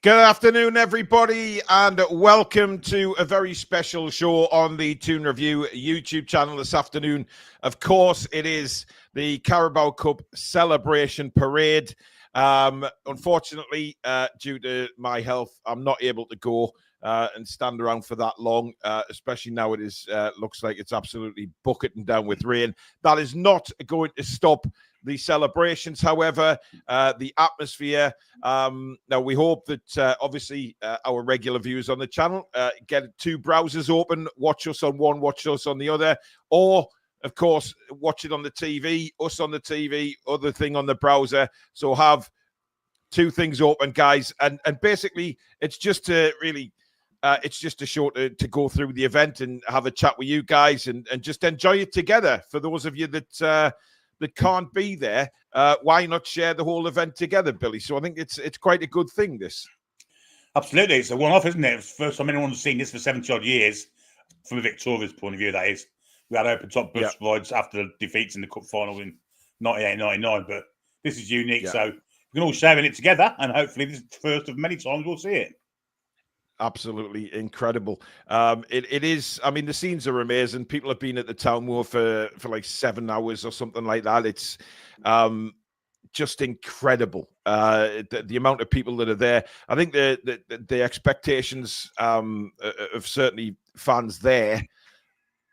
Good afternoon, everybody, and welcome to a very special show on the Toon Review YouTube channel this afternoon. Of course, it is the Carabao Cup celebration parade. Unfortunately, due to my health, I'm not able to go and stand around for that long, especially now it is looks like it's absolutely bucketing down with rain. That is not going to stop the celebrations, however, the atmosphere. Now, we hope that obviously our regular viewers on the channel get two browsers open, watch us on one, watch us on the other, or, of course, watch it on the TV, us on the TV, other thing on the browser. So have two things open, guys. And basically, it's just to really... it's just a show to go through the event and have a chat with you guys and just enjoy it together. For those of you that can't be there, why not share the whole event together, Billy? So I think it's quite a good thing, this. Absolutely. It's a one-off, isn't it? It's the first time anyone's seen this for 70-odd years, from a Victoria's point of view, that is. We had open-top bus rides after the defeats in the cup final in 98-99, but this is unique, so we can all share in it together, and hopefully this is the first of many times we'll see it. Absolutely incredible. It is. I mean, the scenes are amazing. People have been at the Town Moor for like 7 hours or something like that. It's just incredible. The amount of people that are there. I think the expectations of certainly fans there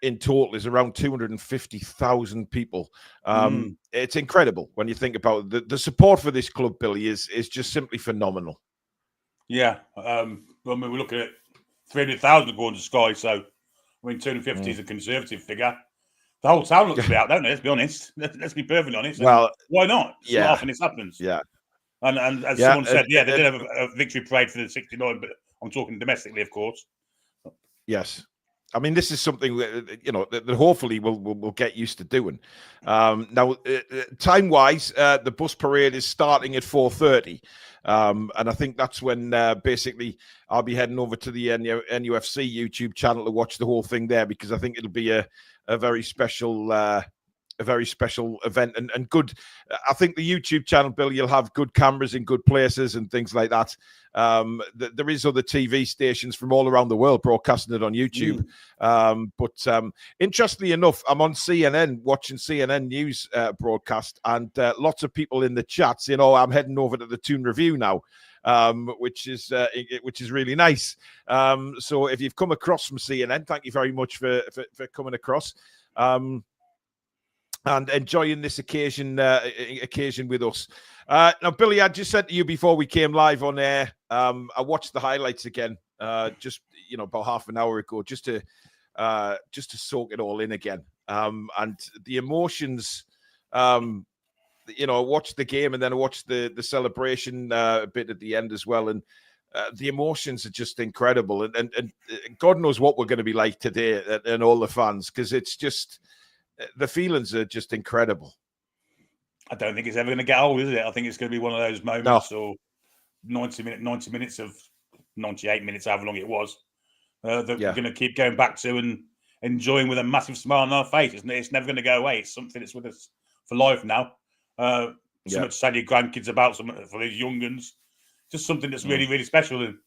in total is around 250,000 people. It's incredible when you think about it. The support for this club, Billy, is just simply phenomenal. Yeah, I mean, we're looking at 300,000 going to Sky, so I mean, 250 is a conservative figure. The whole town looks to be out, don't they? Let's be honest. Let's be perfectly honest. Well, why not? It's not often this happens. Yeah. And as someone said, they did have a victory parade for the 69, but I'm talking domestically, of course. Yes. I mean, this is something that hopefully we'll get used to doing. Now, time-wise, the bus parade is starting at 4:30, and I think that's when basically I'll be heading over to the NUFC YouTube channel to watch the whole thing there, because I think it'll be a very special event and good. I think the YouTube channel, Bill, you'll have good cameras in good places and things like that. There is other TV stations from all around the world broadcasting it on YouTube. But interestingly enough, I'm on CNN watching CNN news broadcast, and lots of people in the chat saying, "Oh, I'm heading over to the Toon Review now." Which is really nice. So if you've come across from CNN, thank you very much for coming across. And enjoying this occasion with us. Now, Billy, I just said to you before we came live on air, I watched the highlights again, just about half an hour ago, just to soak it all in again. And the emotions, I watched the game and then I watched the celebration a bit at the end as well, and the emotions are just incredible. And God knows what we're going to be like today, and all the fans, because it's just. The feelings are just incredible. I don't think it's ever going to get old, is it? I think it's going to be one of those moments, or 90 minutes of 98 minutes, however long it was, that we're going to keep going back to and enjoying with a massive smile on our face. It's never going to go away. It's something that's with us for life now. Something to say to your grandkids about, something for these young uns. Just something that's really, really special. And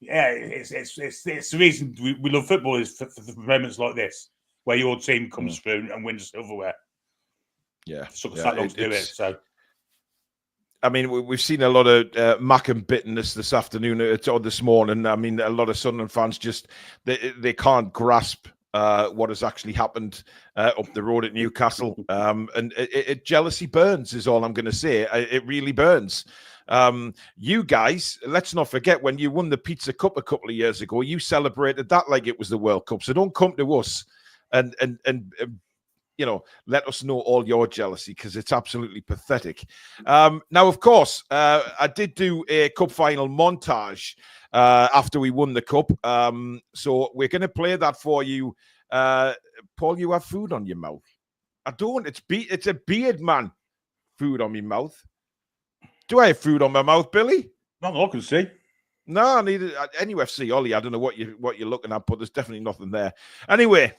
it's the reason we love football, is for moments like this, where your team comes through and wins silverware. Yeah. Took us that long to do it. So, I mean, we've seen a lot of mac and bitterness this afternoon or this morning. I mean, a lot of Sunderland fans just, they can't grasp what has actually happened up the road at Newcastle. And jealousy burns is all I'm going to say. It really burns. You guys, let's not forget, when you won the Pizza Cup a couple of years ago, you celebrated that like it was the World Cup. So don't come to us and let us know all your jealousy, because it's absolutely pathetic. Now, of course, I did do a cup final montage after we won the cup. So we're going to play that for you. Paul, you have food on your mouth. I don't. It's a beard, man. Food on my mouth. Do I have food on my mouth, Billy? Not that I can see. No, I need NUFC, Ollie. I don't know what you're looking at, but there's definitely nothing there. Anyway.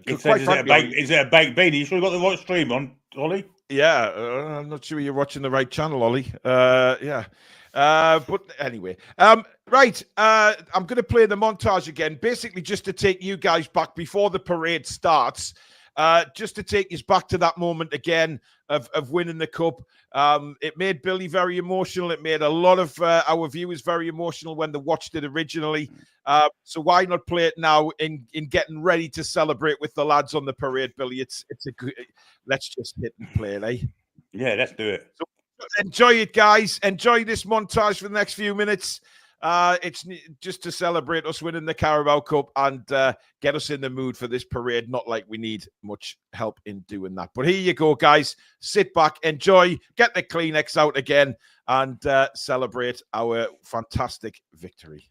Is it a baked beanie? You sure you got the right stream on, Ollie? Yeah, I'm not sure you're watching the right channel, Ollie. Yeah. But anyway, right. I'm going to play the montage again, basically just to take you guys back before the parade starts. Just to take us back to that moment again of winning the cup. It made Billy very emotional. It made a lot of our viewers very emotional when they watched it originally. So why not play it now in getting ready to celebrate with the lads on the parade, Billy? It's a good. Let's just hit and play, eh? Yeah, let's do it. So enjoy it, guys. Enjoy this montage for the next few minutes. It's just to celebrate us winning the Carabao Cup and get us in the mood for this parade. Not like we need much help in doing that. But here you go, guys. Sit back, enjoy, get the Kleenex out again, and celebrate our fantastic victory.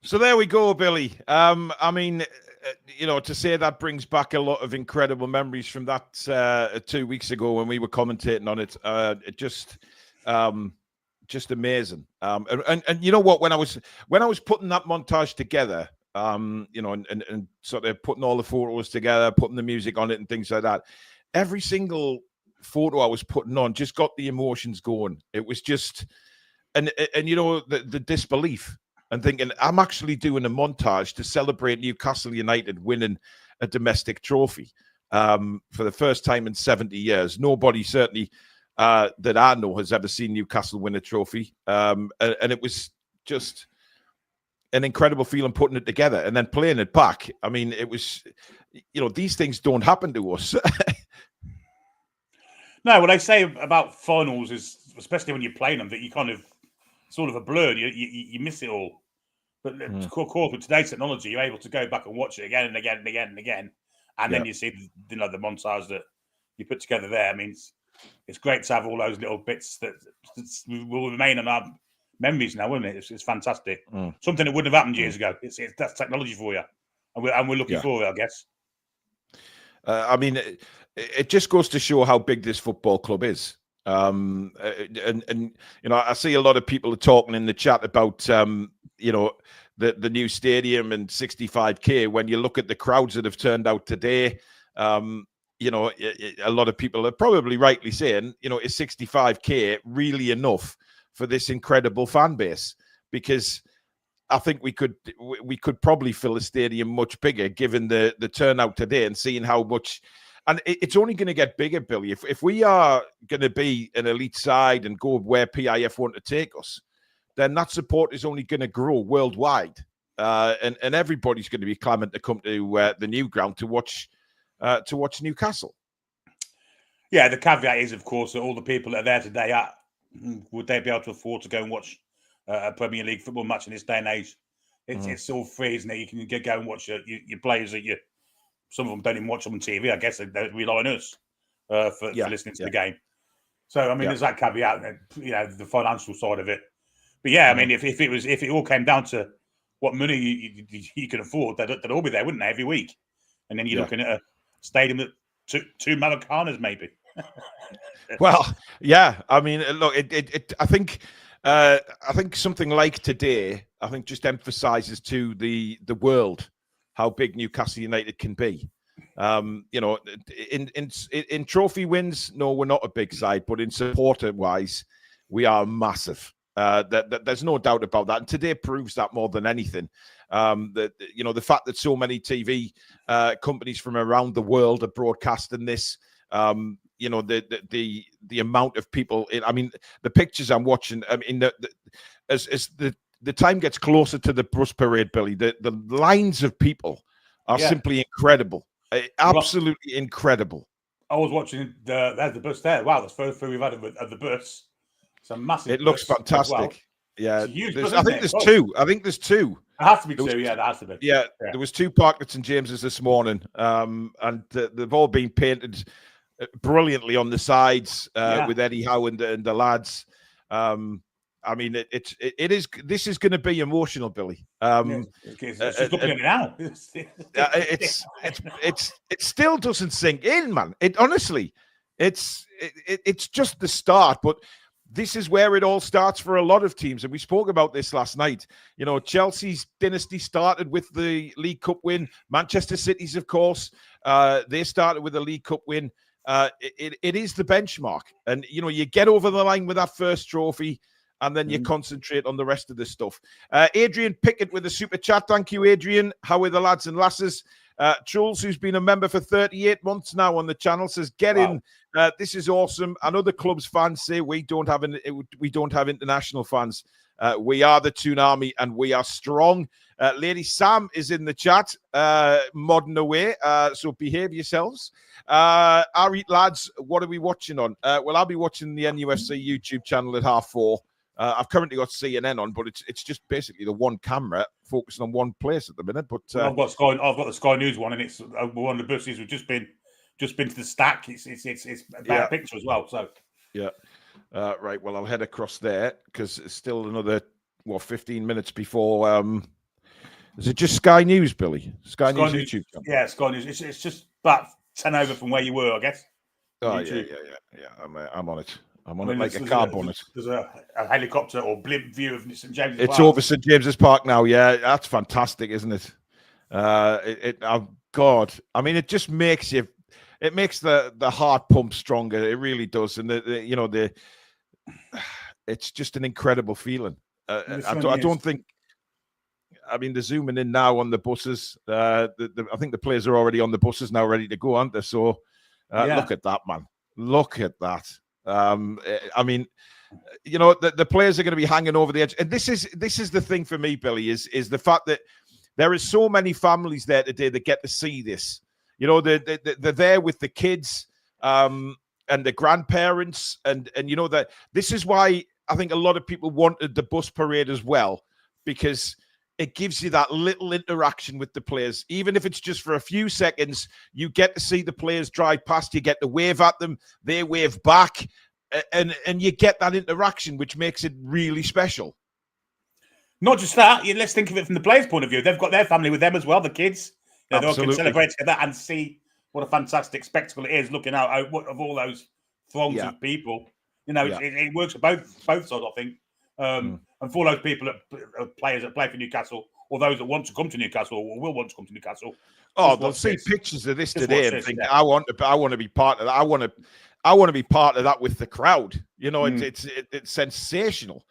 So there we go, Billy. I mean, to say that brings back a lot of incredible memories from that 2 weeks ago when we were commentating on it. It just amazing. And you know what? When I was putting that montage together, and sort of putting all the photos together, putting the music on it and things like that, every single photo I was putting on just got the emotions going. It was just, and the disbelief. And thinking, I'm actually doing a montage to celebrate Newcastle United winning a domestic trophy for the first time in 70 years. Nobody, certainly that I know, has ever seen Newcastle win a trophy. And it was just an incredible feeling putting it together and then playing it back. I mean, it was, these things don't happen to us. No, what they say about finals is, especially when you're playing them, that you kind of sort of a blur. You miss it all. But of course, with today's technology, you're able to go back and watch it again and again and again and again, and then you see the montage that you put together there. I mean, it's great to have all those little bits that will remain in our memories now, wouldn't it? It's fantastic. Something that wouldn't have happened years ago. That's technology for you, and we're looking for it, I guess. I mean, it just goes to show how big this football club is. And I see a lot of people are talking in the chat about the new stadium and 65k. When you look at the crowds that have turned out today, a lot of people are probably rightly saying, is 65k really enough for this incredible fan base? Because I think we could probably fill a stadium much bigger given the turnout today and seeing how much. And it's only going to get bigger, Billy. If we are going to be an elite side and go where PIF want to take us, then that support is only going to grow worldwide. And everybody's going to be clamoring to come to the new ground to watch Newcastle. Yeah, the caveat is, of course, that all the people that are there today, would they be able to afford to go and watch a Premier League football match in this day and age? It's all free, isn't it? You can go and watch your players that you. Some of them don't even watch them on TV. I guess they rely on us for listening to the game. So, I mean, there's that caveat, the financial side of it. But yeah, I mean, if it all came down to what money you can afford, they'd all be there, wouldn't they, every week? And then you're looking at a stadium at two Malacanas, maybe. Well, yeah. I mean, look, I think something like today, I think just emphasizes to the world how big Newcastle United can be. In trophy wins, no, we're not a big side, but in supporter-wise, we are massive. There's no doubt about that. And today proves that more than anything. The fact that so many TV companies from around the world are broadcasting this, the amount of people. I mean, the pictures I'm watching. I mean, as the time gets closer to the bus parade, Billy, the lines of people are simply incredible. Absolutely incredible. I was watching there's the bus there. Wow, that's the first thing we've had at the bus. It's a massive. It looks fantastic. Well. Yeah, huge I think there's two. I think there's two. It has to be two. There has to be. Yeah, there was two parked at St James's this morning, and they've all been painted brilliantly on the sides with Eddie Howe and the lads. I mean, it is. This is going to be emotional, Billy. It's just looking at it now. It still doesn't sink in, man. It honestly, it's just the start, but this is where it all starts for a lot of teams, and we spoke about this last night. Chelsea's dynasty started with the League Cup win. Manchester City's, of course, they started with a League Cup win. It is the benchmark, and you get over the line with that first trophy. And then you concentrate on the rest of the stuff. Adrian Pickett with a super chat. Thank you, Adrian. How are the lads and lasses? Jules, who's been a member for 38 months now on the channel, says, "Get in. This is awesome." And other clubs fans say we don't have international fans. We are the Toon Army, and we are strong. Lady Sam is in the chat, modern away. So behave yourselves. All right, lads, what are we watching on? Well, I'll be watching the NUFC YouTube channel at 4:30. I've currently got CNN on, but it's just basically the one camera focusing on one place at the minute. But I've got the Sky News one, and it's one of the buses we've just been to the stack. It's a better picture as well. So right. Well, I'll head across there because it's still another 15 minutes before Is it just Sky News, Billy? Sky News News YouTube channel? Yeah, Sky News. It's just about 10 over from where you were, I guess. Oh, yeah. I'm on it. I'm on it like a car bonnet. There's a helicopter or blimp view of St James's Park. It's over St James's Park now. Yeah, that's fantastic, isn't it? Oh, God. I mean, it just makes you. It makes the heart pump stronger. It really does, and it's just an incredible feeling. I don't think. I mean, they're zooming in now on the buses. I think the players are already on the buses now, ready to go, aren't they? So, look at that, man. Look at that. I mean, the players are going to be hanging over the edge, and this is the thing for me, Billy, is the fact that there is so many families there today that get to see this. They're there with the kids and the grandparents, and that this is why I think a lot of people wanted the bus parade as well, because it gives you that little interaction with the players. Even if it's just for a few seconds, you get to see the players drive past, you get to wave at them, they wave back, and you get that interaction, which makes it really special. Not just that, let's think of it from the players' point of view. They've got their family with them as well, the kids. They all can celebrate together and see what a fantastic spectacle it is, looking out of all those throngs of people. It works for both sides, I think. And for those people, players that play for Newcastle, or those that want to come to Newcastle or will want to come to Newcastle, they'll see pictures of this today and think, I want to be part of that. I want to be part of that with the crowd. It's sensational.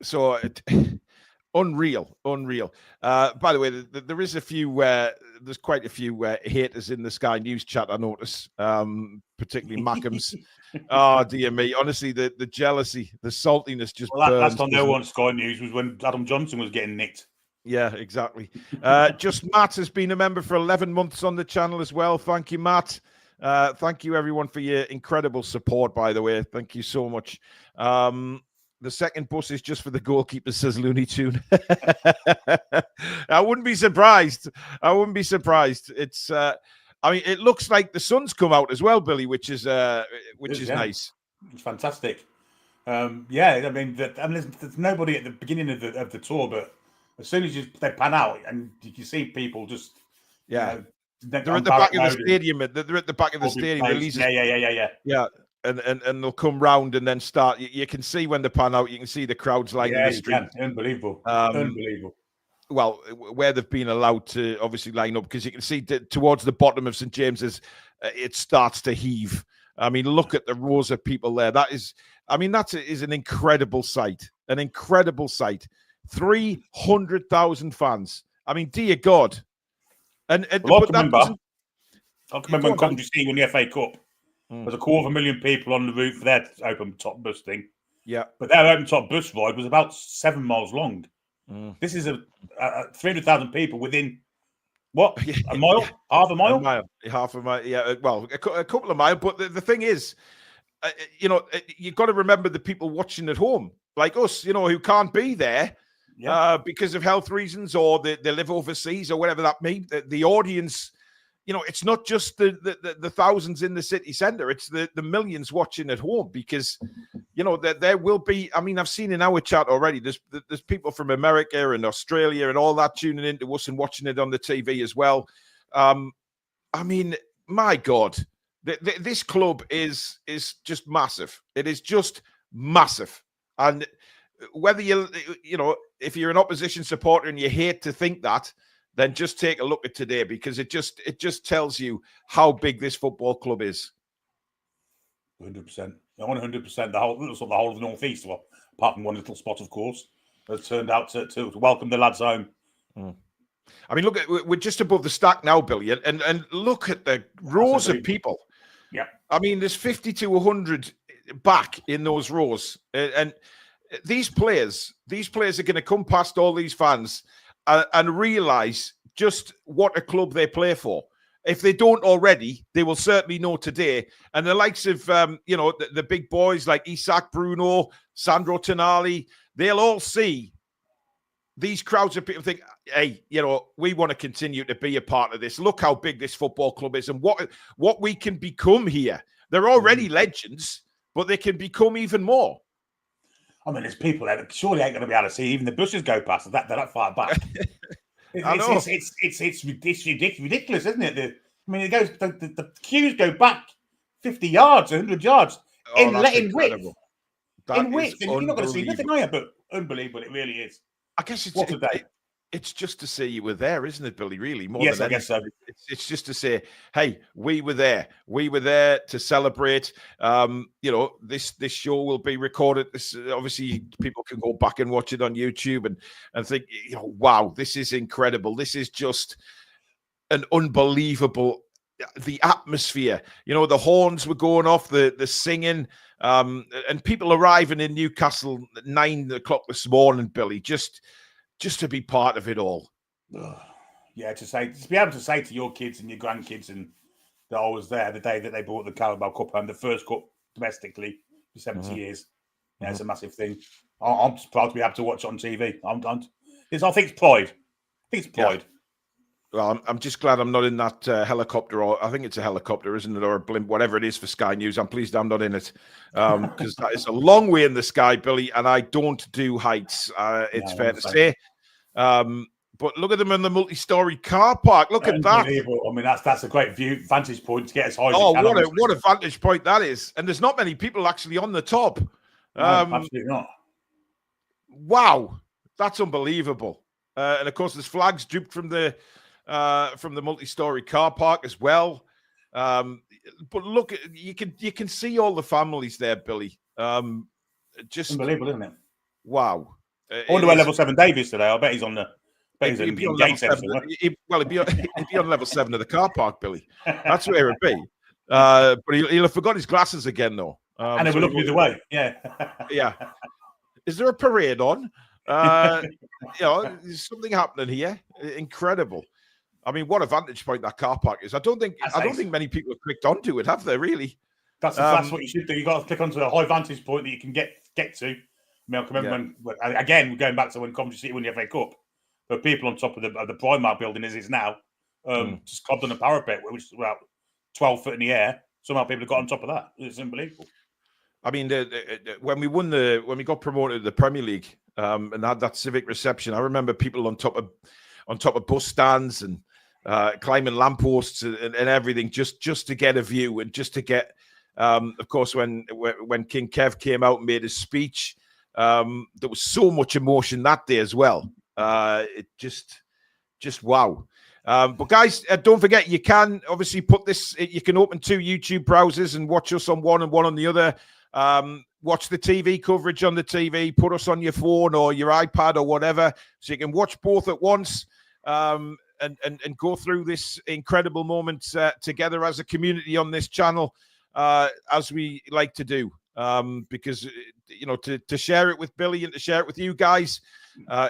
So unreal. By the way, there is there's quite a few haters in the Sky News chat, I notice, particularly Mackems. Oh, dear me. Honestly, the jealousy, the saltiness just burns. Last time they were on Sky News was when Adam Johnson was getting nicked. Yeah, exactly. Just Matt has been a member for 11 months on the channel as well. Thank you, Matt. Thank you, everyone, for your incredible support, by the way. Thank you so much. The second bus is just for the goalkeeper, says Looney Tune. I wouldn't be surprised. It's, it looks like the sun's come out as well, Billy, which is nice. It's fantastic. There's nobody at the beginning of the tour, but as soon as they pan out and you see people just they're at the back of the stadium. They're at the back of the stadium. Yeah. And they'll come round and then start. You can see when they pan out. You can see the crowds lining the street. Unbelievable. Unbelievable. Well, where they've been allowed to obviously line up, because you can see towards the bottom of St James's, it starts to heave. I mean, look at the rows of people there. That is an incredible sight. An incredible sight. 300,000 fans. I mean, dear God. I can remember when Coventry City won the FA Cup. There's 250,000 people on the route for their open top bus thing. Yeah. But their open top bus ride was about 7 miles long. This is 300,000 people within what? A mile? Half a mile? Half a mile. Yeah. Well, a couple of miles. But the thing is, you've got to remember the people watching at home, like us, who can't be there because of health reasons, or they live overseas, or whatever that may be. The audience. It's not just the thousands in the city centre. It's the millions watching at home, because, there will be. I mean, I've seen in our chat already. There's people from America and Australia and all that tuning into us and watching it on the TV as well. I mean, my God, this club is just massive. It is just massive. And whether if you're an opposition supporter and you hate to think that, then just take a look at today, because it just tells you how big this football club is. 100%. 100%. The whole of the North East, well, apart from one little spot, of course, has turned out to welcome the lads home. I mean, look, we're just above the stack now, Billy, and look at the rows of people. Yeah. I mean, there's 50 to 100 back in those rows, and these players are going to come past all these fans and realise just what a club they play for. If they don't already, they will certainly know today. And the likes of, the big boys like Isaac Bruno, Sandro Tonali, they'll all see these crowds of people think, hey, we want to continue to be a part of this. Look how big this football club is and what we can become here. They're already legends, but they can become even more. I mean, there's people there that surely ain't going to be able to see even the buses go past. They're that far back. It's ridiculous, isn't it? It goes. The queues go back 50 yards, 100 yards in width. In width, and you're not going to see nothing, are you? But unbelievable, it really is. I guess it's just to say you were there, isn't it, Billy? Really, more yes, than I guess so. It's just to say, hey, we were there. We were there to celebrate. This show will be recorded. This obviously people can go back and watch it on YouTube and think, wow, this is incredible. This is just an unbelievable. The atmosphere, the horns were going off, the singing, and people arriving in Newcastle at 9 o'clock this morning, Billy, just to be part of it all. Yeah, to be able to say to your kids and your grandkids, and that I was there the day that they brought the Carabao Cup home, the first cup domestically for 70 years. Yeah, it's a massive thing. I'm proud to be able to watch it on TV. I think it's pride. Yeah. Well, I'm just glad I'm not in that helicopter, or I think it's a helicopter, isn't it, or a blimp, whatever it is for Sky News. I'm pleased I'm not in it, because that is a long way in the sky, Billy, and I don't do heights. It's fair to say. But look at them in the multi-story car park. Look at that. I mean, that's a great vantage point to get as high as you can. What a vantage point that is. And there's not many people actually on the top. No, absolutely not. Wow, that's unbelievable. And of course, there's flags drooped from the multi-story car park as well. But look, you can see all the families there, Billy. Just unbelievable, isn't it? Wow. I wonder where level 7 Dave is today. I bet he's on the. He'd be on level 7. He'd be on level 7 of the car park, Billy. That's where it'd be. But he'll have forgot his glasses again, though. And they were looking the way. Yeah. Yeah. Is there a parade on? There's something happening here. Incredible. I mean, what a vantage point that car park is. I don't think many people have clicked onto it, have they? Really? That's what you should do. You got to click onto a high vantage point that you can get to. I mean, I can remember when again, we're going back to when Coventry City won the FA Cup. There were people on top of the Primark building as it's now, just clubbed on a parapet, which is about 12 foot in the air. Somehow people have got on top of that. It's unbelievable. I mean, when we got promoted to the Premier League and had that civic reception, I remember people on top of bus stands and climbing lampposts and everything just to get a view and just to get. Of course, when King Kev came out and made his speech, there was so much emotion that day as well. It just wow. But guys, don't forget, you can obviously put this, you can open 2 YouTube browsers and watch us on one and one on the other. Watch the TV coverage on the TV, put us on your phone or your iPad or whatever, so you can watch both at once, and go through this incredible moment together as a community on this channel, as we like to do. Because to share it with Billy and to share it with you guys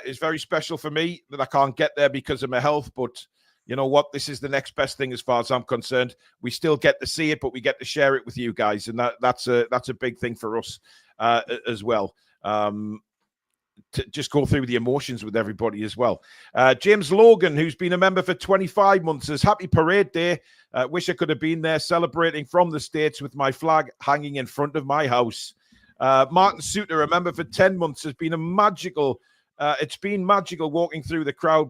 is very special for me, that I can't get there because of my health. But you know what? This is the next best thing as far as I'm concerned. We still get to see it, but we get to share it with you guys, and that's a big thing for us as well. To just go through the emotions with everybody as well. James Logan, who's been a member for 25 months, says, happy parade day. Wish I could have been there celebrating from the States with my flag hanging in front of my house. Martin Suter, a member for 10 months, has been it's been magical walking through the crowd,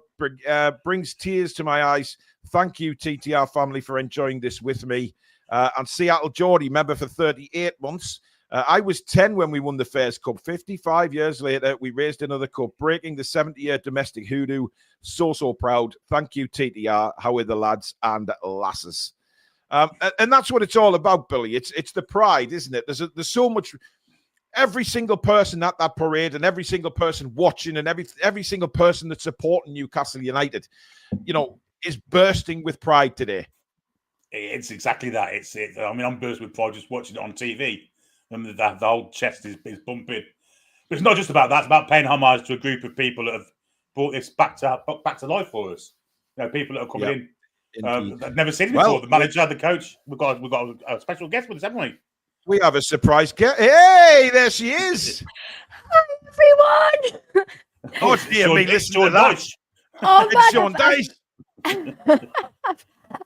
brings tears to my eyes. Thank you, TTR family, for enjoying this with me. And Seattle Geordie, member for 38 months. I was 10 when we won the Fairs Cup. 55 years later, we raised another cup, breaking the 70-year domestic hoodoo. So proud. Thank you, TTR. How are the lads and lasses? And that's what it's all about, Billy. It's the pride, isn't it? There's so much. Every single person at that parade and every single person watching and every single person that's supporting Newcastle United, is bursting with pride today. It's exactly that. I mean, I'm bursting with pride just watching it on TV. And the whole chest is bumping. But it's not just about that. It's about paying homage to a group of people that have brought this back to life for us. People that are coming in. I've never seen it before. The manager, the coach. We've got a special guest with us, haven't we? We have a surprise guest. Hey, there she is. Hi, everyone. Oh, dear me, listen to that. Oh, it's Sean Dice.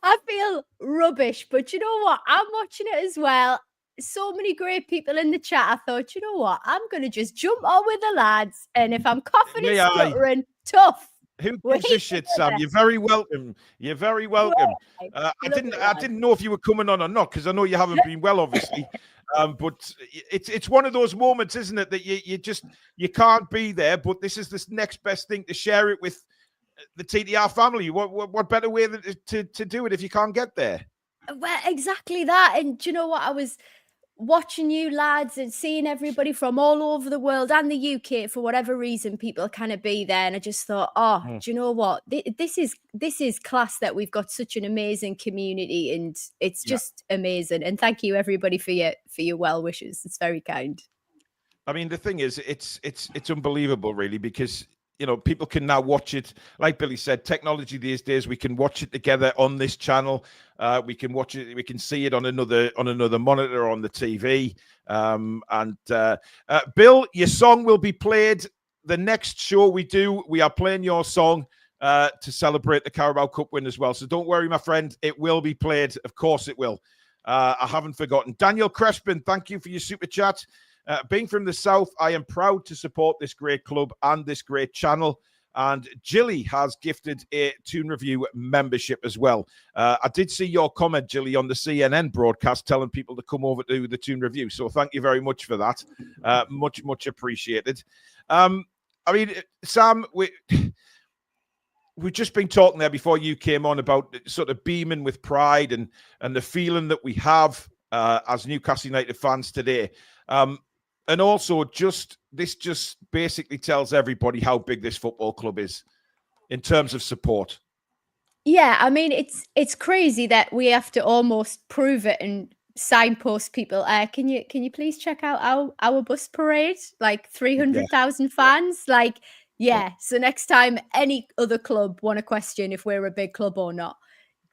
I feel rubbish, but you know what? I'm watching it as well. so many great people in the chat. I thought, you know what? I'm going to just jump on with the lads. And if I'm coughing and stuttering, tough. Who gives a shit, Sam? You're very welcome. You're very welcome. I didn't know if you were coming on or not, because I know you haven't been well, obviously. But it's one of those moments, isn't it, that you can't be there. But this is this next best thing to share it with the TTR family. What better way to do it if you can't get there? Well, exactly that. And do you know what? I was watching you lads and seeing everybody from all over the world and the UK, for whatever reason, people kind of be there. And I just thought, do you know what? This is class, that we've got such an amazing community, and it's just amazing. And thank you everybody for your well wishes. It's very kind. I mean, the thing is, it's unbelievable, really, because people can now watch it. Like Billy said, technology these days, we can watch it together on this channel. We can watch it. We can see it on another monitor on the TV. Bill, your song will be played the next show we do. We are playing your song to celebrate the Carabao Cup win as well. So don't worry, my friend. It will be played. Of course it will. I haven't forgotten. Daniel Crespin, thank you for your super chat. Being from the South, I am proud to support this great club and this great channel. And Jilly has gifted a Toon Review membership as well. I did see your comment, Jilly, on the CNN broadcast telling people to come over to the Toon Review. So thank you very much for that. Much, much appreciated. I mean, Sam, we've just been talking there before you came on about sort of beaming with pride and the feeling that we have as Newcastle United fans today. And also, this just basically tells everybody how big this football club is in terms of support. Yeah, I mean, it's crazy that we have to almost prove it and signpost people. Can you please check out our bus parade? Like 300,000 fans. Like, So next time any other club want to question if we're a big club or not,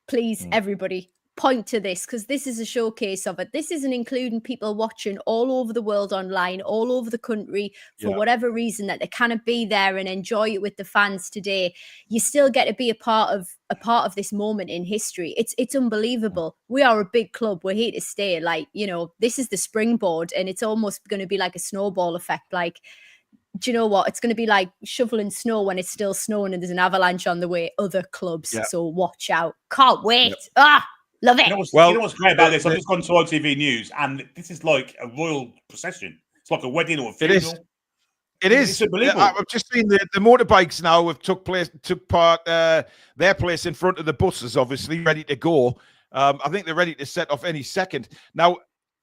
please, everybody, point to this, because this is a showcase of it. This isn't including people watching all over the world online, all over the country, for whatever reason, that they cannot be there and enjoy it with the fans today. You still get to be a part of this moment in history. It's unbelievable. We are a big club. We're here to stay. Like, this is the springboard, and it's almost going to be like a snowball effect. Like, do you know what? It's going to be like shoveling snow when it's still snowing and there's an avalanche on the way. Other clubs, so watch out. Can't wait. Love it. You know what's great about this? I've just gone to ITV News, and this is like a royal procession. It's like a wedding or a funeral. It is. It's unbelievable. I've just seen the motorbikes now have took part their place in front of the buses, obviously ready to go. I think they're ready to set off any second. Now,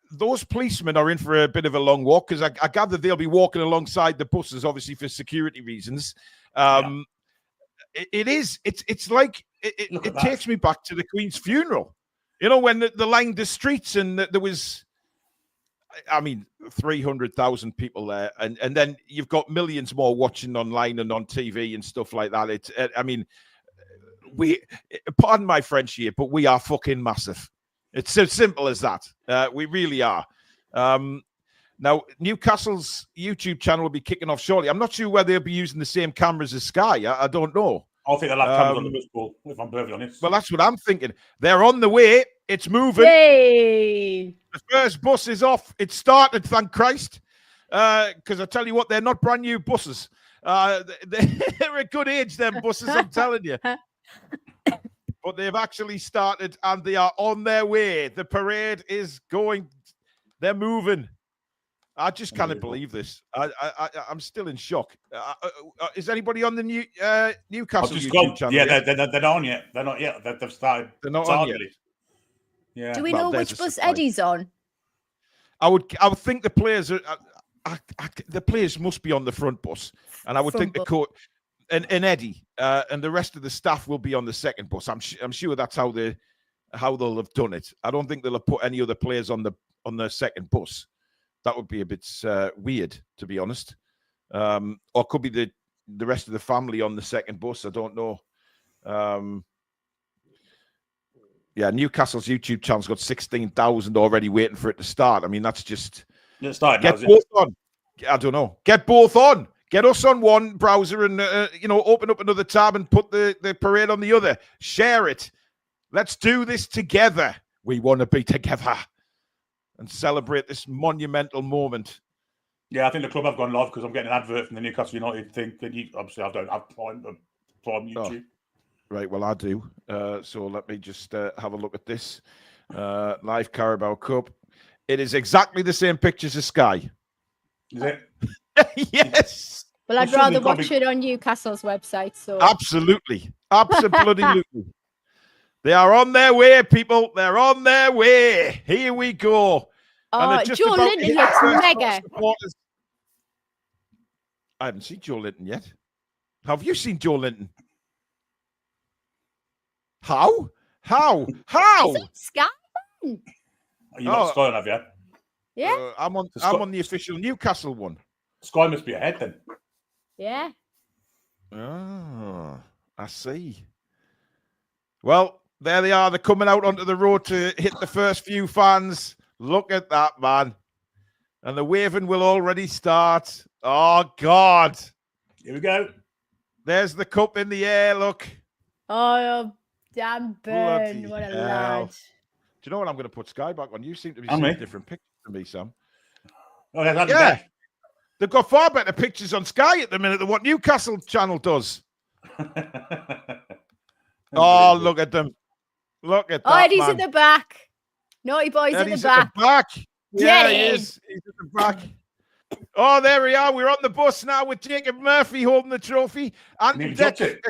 those policemen are in for a bit of a long walk, because I gather they'll be walking alongside the buses, obviously for security reasons. It's like it takes me back to the Queen's funeral. When the lined the streets and there was, 300,000 people there, and then you've got millions more watching online and on TV and stuff like that. Pardon my French here, but we are fucking massive. It's so simple as that. We really are. Now, Newcastle's YouTube channel will be kicking off shortly. I'm not sure whether they'll be using the same cameras as Sky. I don't know. I think they'll have cameras on the bus ball, if I'm perfectly honest. Well, that's what I'm thinking. They're on the way. It's moving. Yay! The first bus is off. It started, thank Christ. Because I tell you what, they're not brand new buses. They're a good age, them buses, I'm telling you. But they've actually started, and they are on their way. The parade is going. They're moving. I just cannot believe this. I'm still in shock. Is anybody on the Newcastle YouTube channel? Yeah, they're not on yet. They're not yet. They've started. They're not on yet. Yeah. Do we know which bus Eddie's on? I would think the players are. The players must be on the front bus, and I would think the coach and Eddie and the rest of the staff will be on the second bus. I'm sure that's how they'll have done it. I don't think they'll have put any other players on the second bus. That would be a bit weird, to be honest. Or could be the rest of the family on the second bus. I don't know. Newcastle's YouTube channel's got 16,000 already waiting for it to start. I mean, that's just... Get both on. I don't know. Get both on. Get us on one browser and, open up another tab and put the parade on the other. Share it. Let's do this together. We want to be together. and celebrate this monumental moment. Yeah, I think the club have gone live because I'm getting an advert from the Newcastle United thing. Obviously, I don't have Prime YouTube. Oh, right, well, I do. So let me just have a look at this. Live Carabao Cup. It is exactly the same pictures as Sky. Is it? Yes. Well, I'd rather watch it on Newcastle's website. So absolutely. Absolutely. They are on their way, people. They're on their way. Here we go. Oh, Joe Linton looks mega. I haven't seen Joe Linton yet. Have you seen Joe Linton? How? Is it Sky? You got Sky on, have you? Yeah. I'm on the official Newcastle one. Sky must be ahead then. Yeah. Oh, I see. Well, there they are. They're coming out onto the road to hit the first few fans. Look at that, man. And the waving will already start. Oh, God. Here we go. There's the cup in the air, look. Oh, Dan Burn. What a lad. Do you know what? I'm going to put Sky back on. You seem to be seeing different pictures than me, Sam. Oh, yeah. They've got far better pictures on Sky at the minute than what Newcastle channel does. Oh, look at them. Look at that. Oh, Eddie's at the back. Naughty boy's at the back. Yeah, he is. He's at the back. Oh, there we are. We're on the bus now with Jacob Murphy holding the trophy and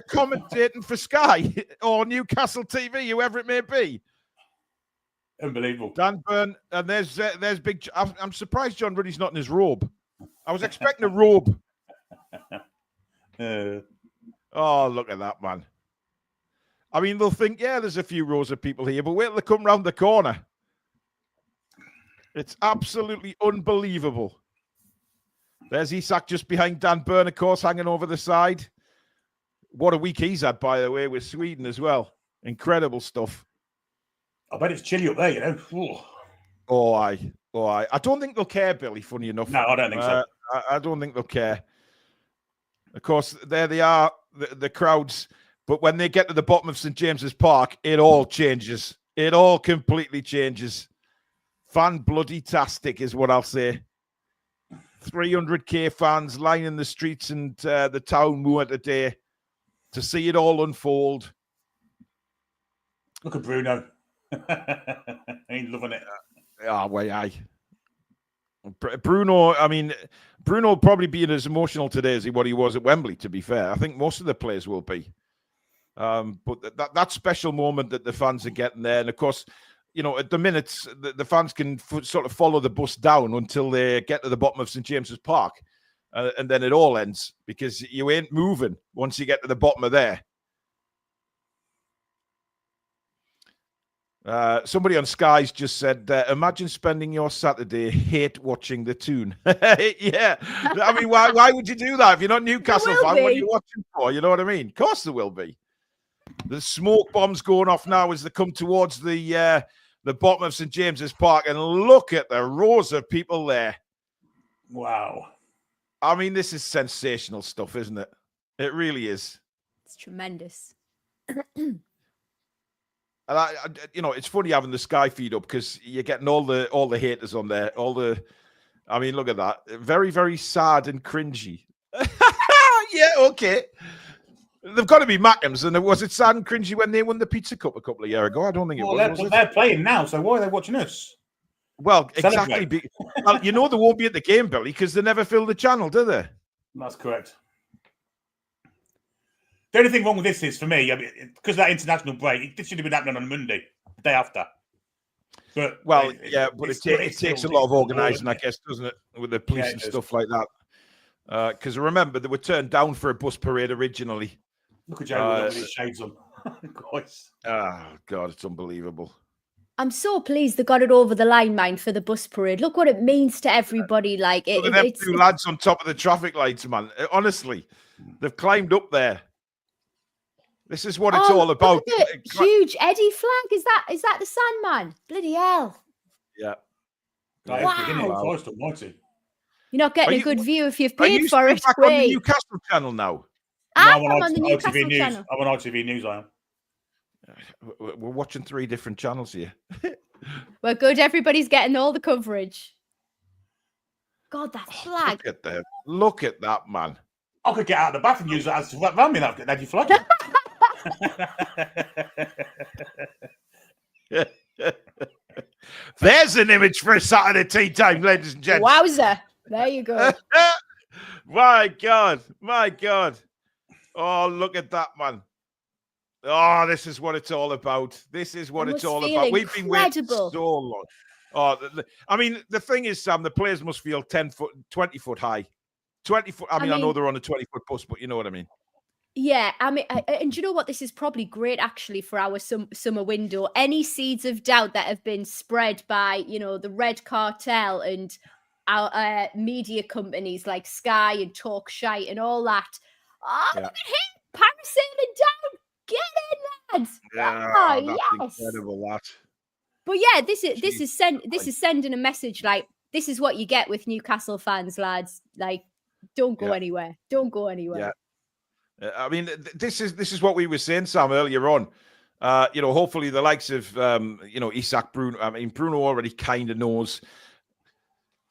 commentating for Sky or Newcastle TV, whoever it may be. Unbelievable. Dan Burn, and there's big. I'm surprised John Ruddy's not in his robe. I was expecting a robe. Oh, look at that, man. I mean, they'll think, yeah, there's a few rows of people here, but wait till they come round the corner. It's absolutely unbelievable. There's Isak just behind Dan Burn, of course, hanging over the side. What a week he's had, by the way, with Sweden as well. Incredible stuff. I bet it's chilly up there, you know. Ooh. Oh, I don't think they'll care, Billy, funny enough. No, I don't think so. I don't think they'll care. Of course, there they are, the crowds. But when they get to the bottom of St. James's Park, it all changes. It all completely changes. Fan-bloody-tastic is what I'll say. 300k fans lining the streets and the Town Moor today to see it all unfold. Look at Bruno. He's loving it. Bruno, I mean, Bruno will probably be as emotional today as what he was at Wembley, to be fair. I think most of the players will be. But that special moment that the fans are getting there, and of course, you know, at the minutes, the fans can sort of follow the bus down until they get to the bottom of St. James's Park. And then it all ends because you ain't moving once you get to the bottom of there. Somebody on Sky's just said, imagine spending your Saturday hate watching the Toon. Yeah. I mean, why would you do that? If you're not Newcastle fan, what are you watching for? You know what I mean? Of course there will be. The smoke bombs going off now as they come towards the bottom of St. James's Park. And look at the rows of people there. Wow. I mean, this is sensational stuff, isn't it? It really is. It's tremendous. And you know, it's funny having the Sky feed up because you're getting all the haters on there. I mean, look at that. Very, very sad and cringy. Yeah, okay. They've got to be Mackems. And was it sad and cringy when they won the Pizza Cup a couple of years ago? I don't think it was. They're playing now, so why are they watching us? Well, exactly. Well, you know they won't be at the game, Billy, because they never fill the channel, do they? That's correct. The only thing wrong with this is, for me, I mean, because of that international break, this should have been happening on Monday, the day after. But it takes a lot of organising, I guess, doesn't it, with the police and stuff like that. Because remember, they were turned down for a bus parade originally. Look at Joe with his shades on. Oh, God, it's unbelievable. I'm so pleased they got it over the line, man, for the bus parade. Look what it means to everybody. Like it's two lads on top of the traffic lights, man. Honestly, they've climbed up there. This is what it's all about. Huge Eddie flag. Is that the Sandman? Bloody hell. Yeah. Wow. You're not getting a good view if you've paid for it. Back on the Newcastle channel now? I'm on the Newcastle channel. I'm on ITV News, I am. We're watching 3 different channels here. We're good. Everybody's getting all the coverage. God, that flag. Look at that, man. I could get out of the bath and use that as a around me. That you flag. There's an image for a Saturday tea time, ladies and gents. Wowzer. There you go. My God. Oh, look at that, man. Oh, this is what it's all about. This is what it's all about. We've been waiting so long. Oh, I mean, the thing is, Sam, the players must feel 20 foot high. 20 foot. I mean, I know they're on a 20-foot bus, but you know what I mean. Yeah, I mean, and you know what? This is probably great, actually, for our summer window. Any seeds of doubt that have been spread by, the Red Cartel and our media companies like Sky and Talk Shite and all that. Oh, look at him, parasailing down. Get in, lads. Yeah, that's incredible, that. But yeah, this is sending a message like, this is what you get with Newcastle fans, lads. Like, don't go anywhere. Don't go anywhere. Yeah. I mean, this is what we were saying, Sam, earlier on. Hopefully the likes of Isak, Bruno. I mean, Bruno already kind of knows.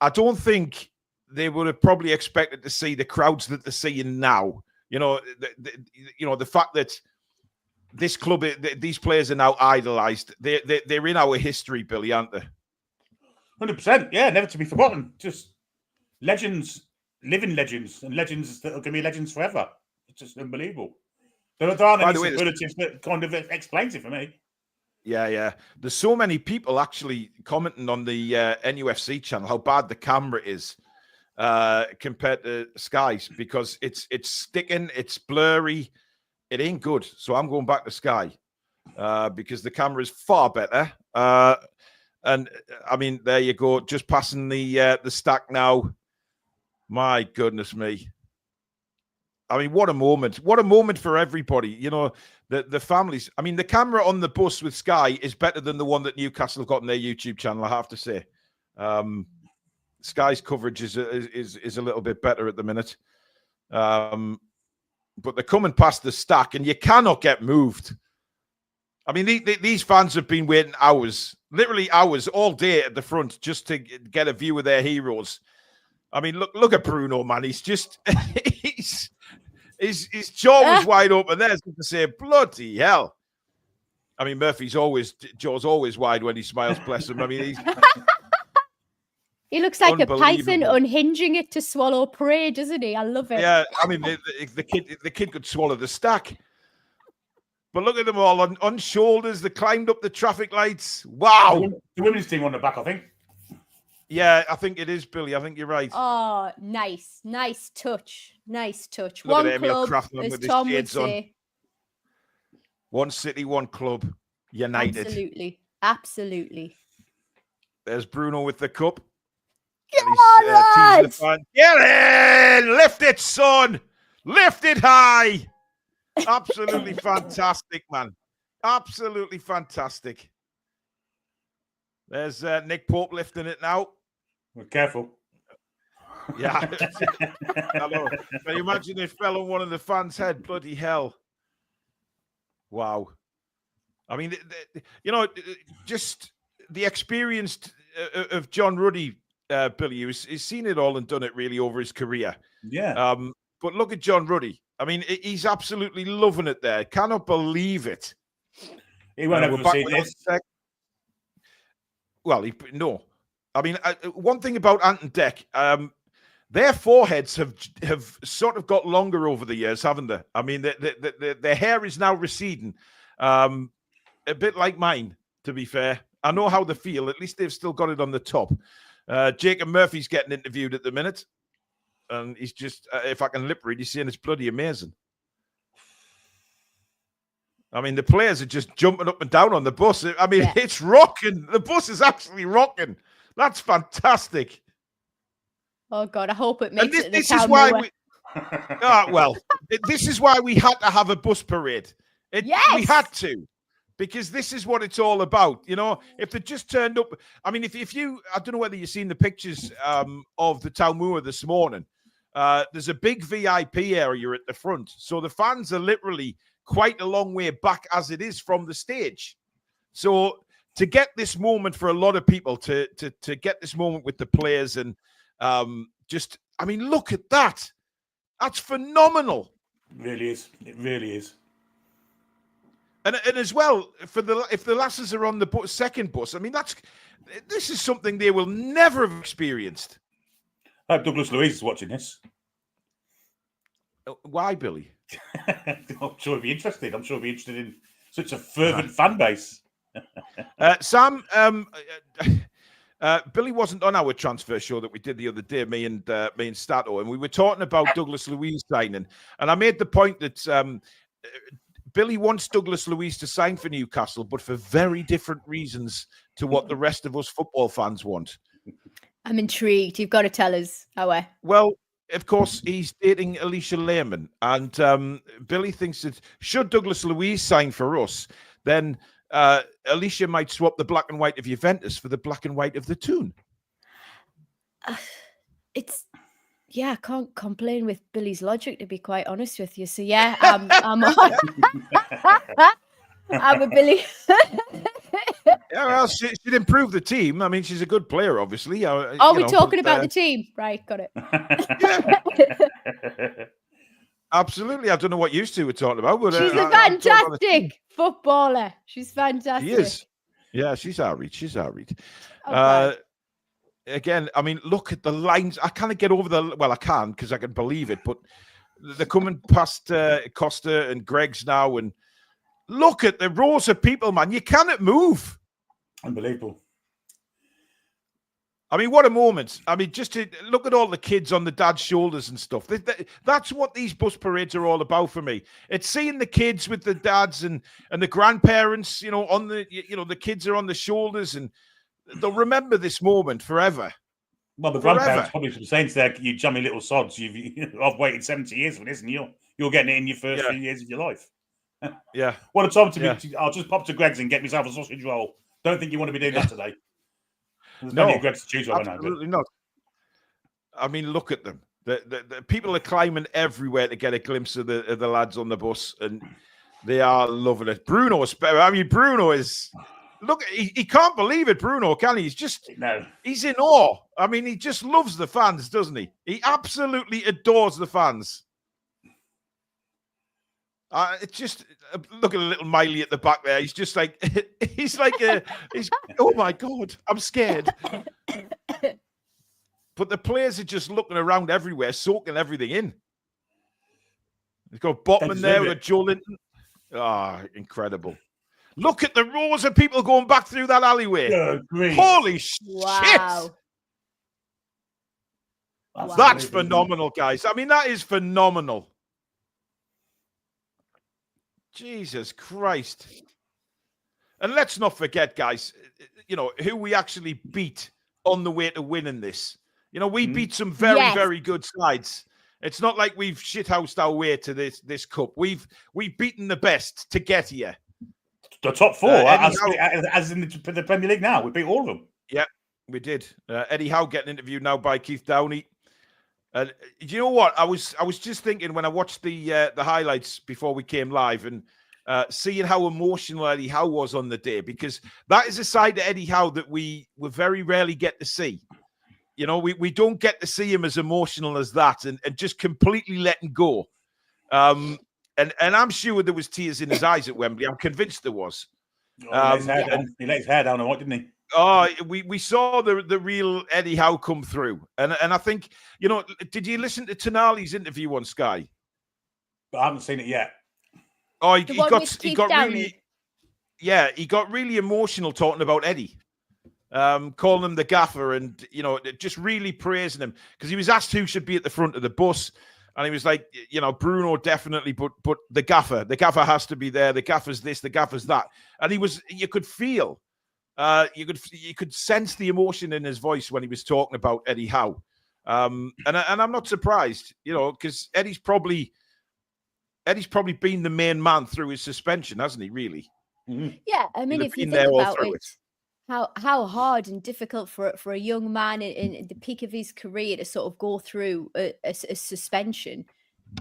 I don't think they would have probably expected to see the crowds that they're seeing now. The fact that this club, these players are now idolised. They're in our history, Billy, aren't they? 100%. Yeah, never to be forgotten. Just legends, living legends, and legends that are going to be legends forever. It's just unbelievable. There aren't any superlatives that kind of explains it for me. Yeah. There's so many people actually commenting on the NUFC channel how bad the camera is compared to Sky's, because it's sticking, it's blurry, it ain't good. So I'm going back to Sky because the camera is far better. And I mean, there you go, just passing the stack now. My goodness me. I mean, what a moment. What a moment for everybody. The families. I mean, the camera on the bus with Sky is better than the one that Newcastle have got on their YouTube channel, I have to say. Sky's coverage is a little bit better at the minute. But they're coming past the stack and you cannot get moved. I mean, these fans have been waiting hours, literally hours, all day at the front just to get a view of their heroes. I mean, look at Bruno, man. He's just... His jaw was wide open there, to say, bloody hell. I mean, jaw's always wide when he smiles, bless him. I mean, he looks like a python unhinging it to swallow prey, doesn't he? I love it. Yeah, I mean, the kid could swallow the stack. But look at them all on shoulders. They climbed up the traffic lights. Wow. The women's team on the back, I think. Yeah, I think it is, Billy. I think you're right. Oh, nice. Nice touch. Nice touch. Look one at Emil club, Craftman as Tom would say. On. One city, one club. United. Absolutely. There's Bruno with the cup. Get on, the fan. Get in! Lift it, son! Lift it high! Absolutely fantastic, man. Absolutely fantastic. There's Nick Pope lifting it now. Well, careful. Yeah. Hello. Can you imagine it fell on one of the fans' head? Bloody hell. Wow. I mean, just the experience of John Ruddy, Billy, he's seen it all and done it really over his career. Yeah. But look at John Ruddy. I mean, he's absolutely loving it there. Cannot believe it. He won't ever see this. Well, no. I mean, one thing about Ant and Dec, their foreheads have sort of got longer over the years, haven't they? I mean, their hair is now receding, a bit like mine, to be fair. I know how they feel. At least they've still got it on the top. Jacob Murphy's getting interviewed at the minute. And he's just, if I can lip read, he's saying it's bloody amazing. I mean, the players are just jumping up and down on the bus. I mean, It's rocking. The bus is actually rocking. That's fantastic. Oh, God, I hope it makes it. This is why this is why we had to have a bus parade. We had to. Because this is what it's all about. If they just turned up. I mean, if you, I don't know whether you've seen the pictures of the Town Moor this morning. There's a big VIP area at the front. So the fans are literally quite a long way back as it is from the stage. So to get this moment for a lot of people, to get this moment with the players, and just, I mean, look at that. That's phenomenal. It really is. It really is. And as well, if the lasses are on the second bus, I mean, this is something they will never have experienced. I hope Douglas Luiz is watching this. Why, Billy? I'm sure he'll be interested. I'm sure he'll be interested in such a fervent fan base. Sam, Billy wasn't on our transfer show that we did the other day, me and Stato, and we were talking about Douglas Luiz signing, and I made the point that Billy wants Douglas Luiz to sign for Newcastle, but for very different reasons to what the rest of us football fans want. I'm intrigued. You've got to tell us, Howe. Well, of course, he's dating Alicia Lehman, and Billy thinks that should Douglas Luiz sign for us, then Alicia might swap the black and white of Juventus for the black and white of the Toon. Yeah, I can't complain with Billy's logic, to be quite honest with you. So yeah, I'm on. I'm a Billy. Yeah, well, she'd improve the team. I mean, she's a good player, obviously. Oh, we're talking about the team, right? Got it. Yeah. Absolutely. I don't know what you two were talking about, but she's a fantastic footballer. She's fantastic. She is. Yeah, she's outraged. She's outraged. Okay. Again, I mean, look at the lines. I can't get over well, I can because I can believe it, but they're coming past Costa and Greg's now, and look at the rows of people, man. You cannot move. Unbelievable. I mean, what a moment. I mean, just to look at all the kids on the dad's shoulders and stuff. That's what these bus parades are all about for me. It's seeing the kids with the dads and the grandparents, on the kids are on the shoulders, and they'll remember this moment forever. Well, the grandparents probably saying to their, you chummy little sods, I've waited 70 years for this, and you're getting it in your first few years of your life. Yeah. What a time to be. I'll just pop to Greg's and get myself a sausage roll. Don't think you want to be doing that today. There's plenty of Greg's to choose right now. Absolutely not. I mean, look at them. The people are climbing everywhere to get a glimpse of the lads on the bus, and they are loving it. Bruno is... Look, he can't believe it, Bruno, can he? He's in awe. I mean, he just loves the fans, doesn't he? He absolutely adores the fans. It's just, look at a little Miley at the back there. He's just like, oh my God, I'm scared. But the players are just looking around everywhere, soaking everything in. They've got Botman there with Joe Linton. Incredible. Look at the rows of people going back through that alleyway. Holy shit. Wow. That's phenomenal, guys. I mean, that is phenomenal. Jesus Christ. And let's not forget, guys, who we actually beat on the way to winning this. We beat some very, very good sides. It's not like we've shithoused our way to this cup. We've beaten the best to get here. The top four, as in the Premier League now. We beat all of them. Yeah, we did. Eddie Howe getting interviewed now by Keith Downey. Do you know what? I was just thinking when I watched the highlights before we came live, and seeing how emotional Eddie Howe was on the day, because that is a side to Eddie Howe that we very rarely get to see. We don't get to see him as emotional as that, and just completely letting go. And I'm sure there was tears in his eyes at Wembley. I'm convinced there was. He let his hair down, didn't he? Oh, we saw the real Eddie Howe come through, and I think did you listen to Tonali's interview on Sky? But I haven't seen it yet. Oh, he got really emotional talking about Eddie, calling him the gaffer, and just really praising him, because he was asked who should be at the front of the bus. And he was like, Bruno definitely, but the gaffer has to be there. The gaffer's this, the gaffer's that. And you could feel, you could sense the emotion in his voice when he was talking about Eddie Howe. And I'm not surprised, because Eddie's probably been the main man through his suspension, hasn't he? Really? Mm-hmm. Yeah, I mean, if you think about it, how hard and difficult for a young man in the peak of his career to sort of go through a suspension.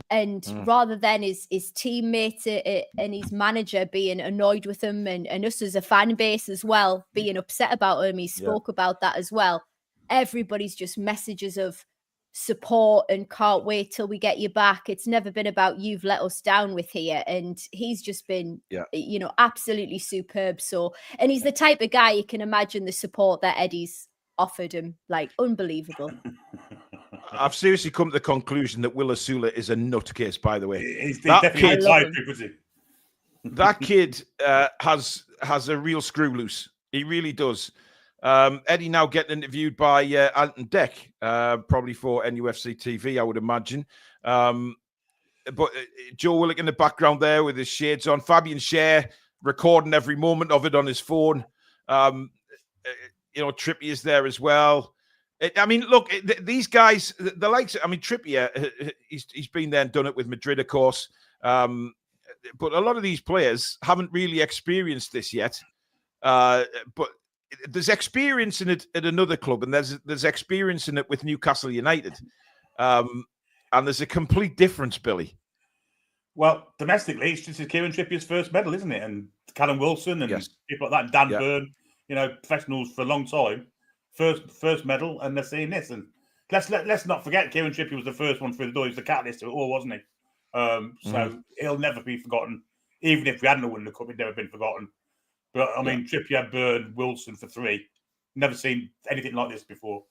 And rather than his teammates and his manager being annoyed with him, and us as a fan base as well being upset about him, he spoke about that as well. Everybody's just messages of support and can't wait till we get you back. It's never been about you've let us down with here. And he's just been, you know, absolutely superb. So, and he's the type of guy you can imagine the support that Eddie's offered him, like unbelievable. I've seriously come to the conclusion that Will Asula is a nutcase, by the way. He's definitely that kid has a real screw loose. He really does. Eddie now getting interviewed by Anton Deck, probably for NUFC TV, I would imagine. But Joe Willock in the background there with his shades on. Fabian Scher recording every moment of it on his phone. You know, Trippier's there as well. I mean, look, these guys, the likes. I mean, Trippier, he's been there and done it with Madrid, of course. But a lot of these players haven't really experienced this yet. But there's experience in it at another club, and there's experience in it with Newcastle United. And there's a complete difference, Billy. Well, domestically, it's just Kieran Trippier's first medal, isn't it? And Callum Wilson and people like that, and Dan Burn, you know, professionals for a long time. First medal, and they're seeing this. And let's not forget, Kieran Trippier was the first one through the door. He was the catalyst to it all, wasn't he? So he'll never be forgotten. Even if we hadn't won the cup, he'd never been forgotten. But I mean, Trippier, Burn, Wilson for 3. Never seen anything like this before.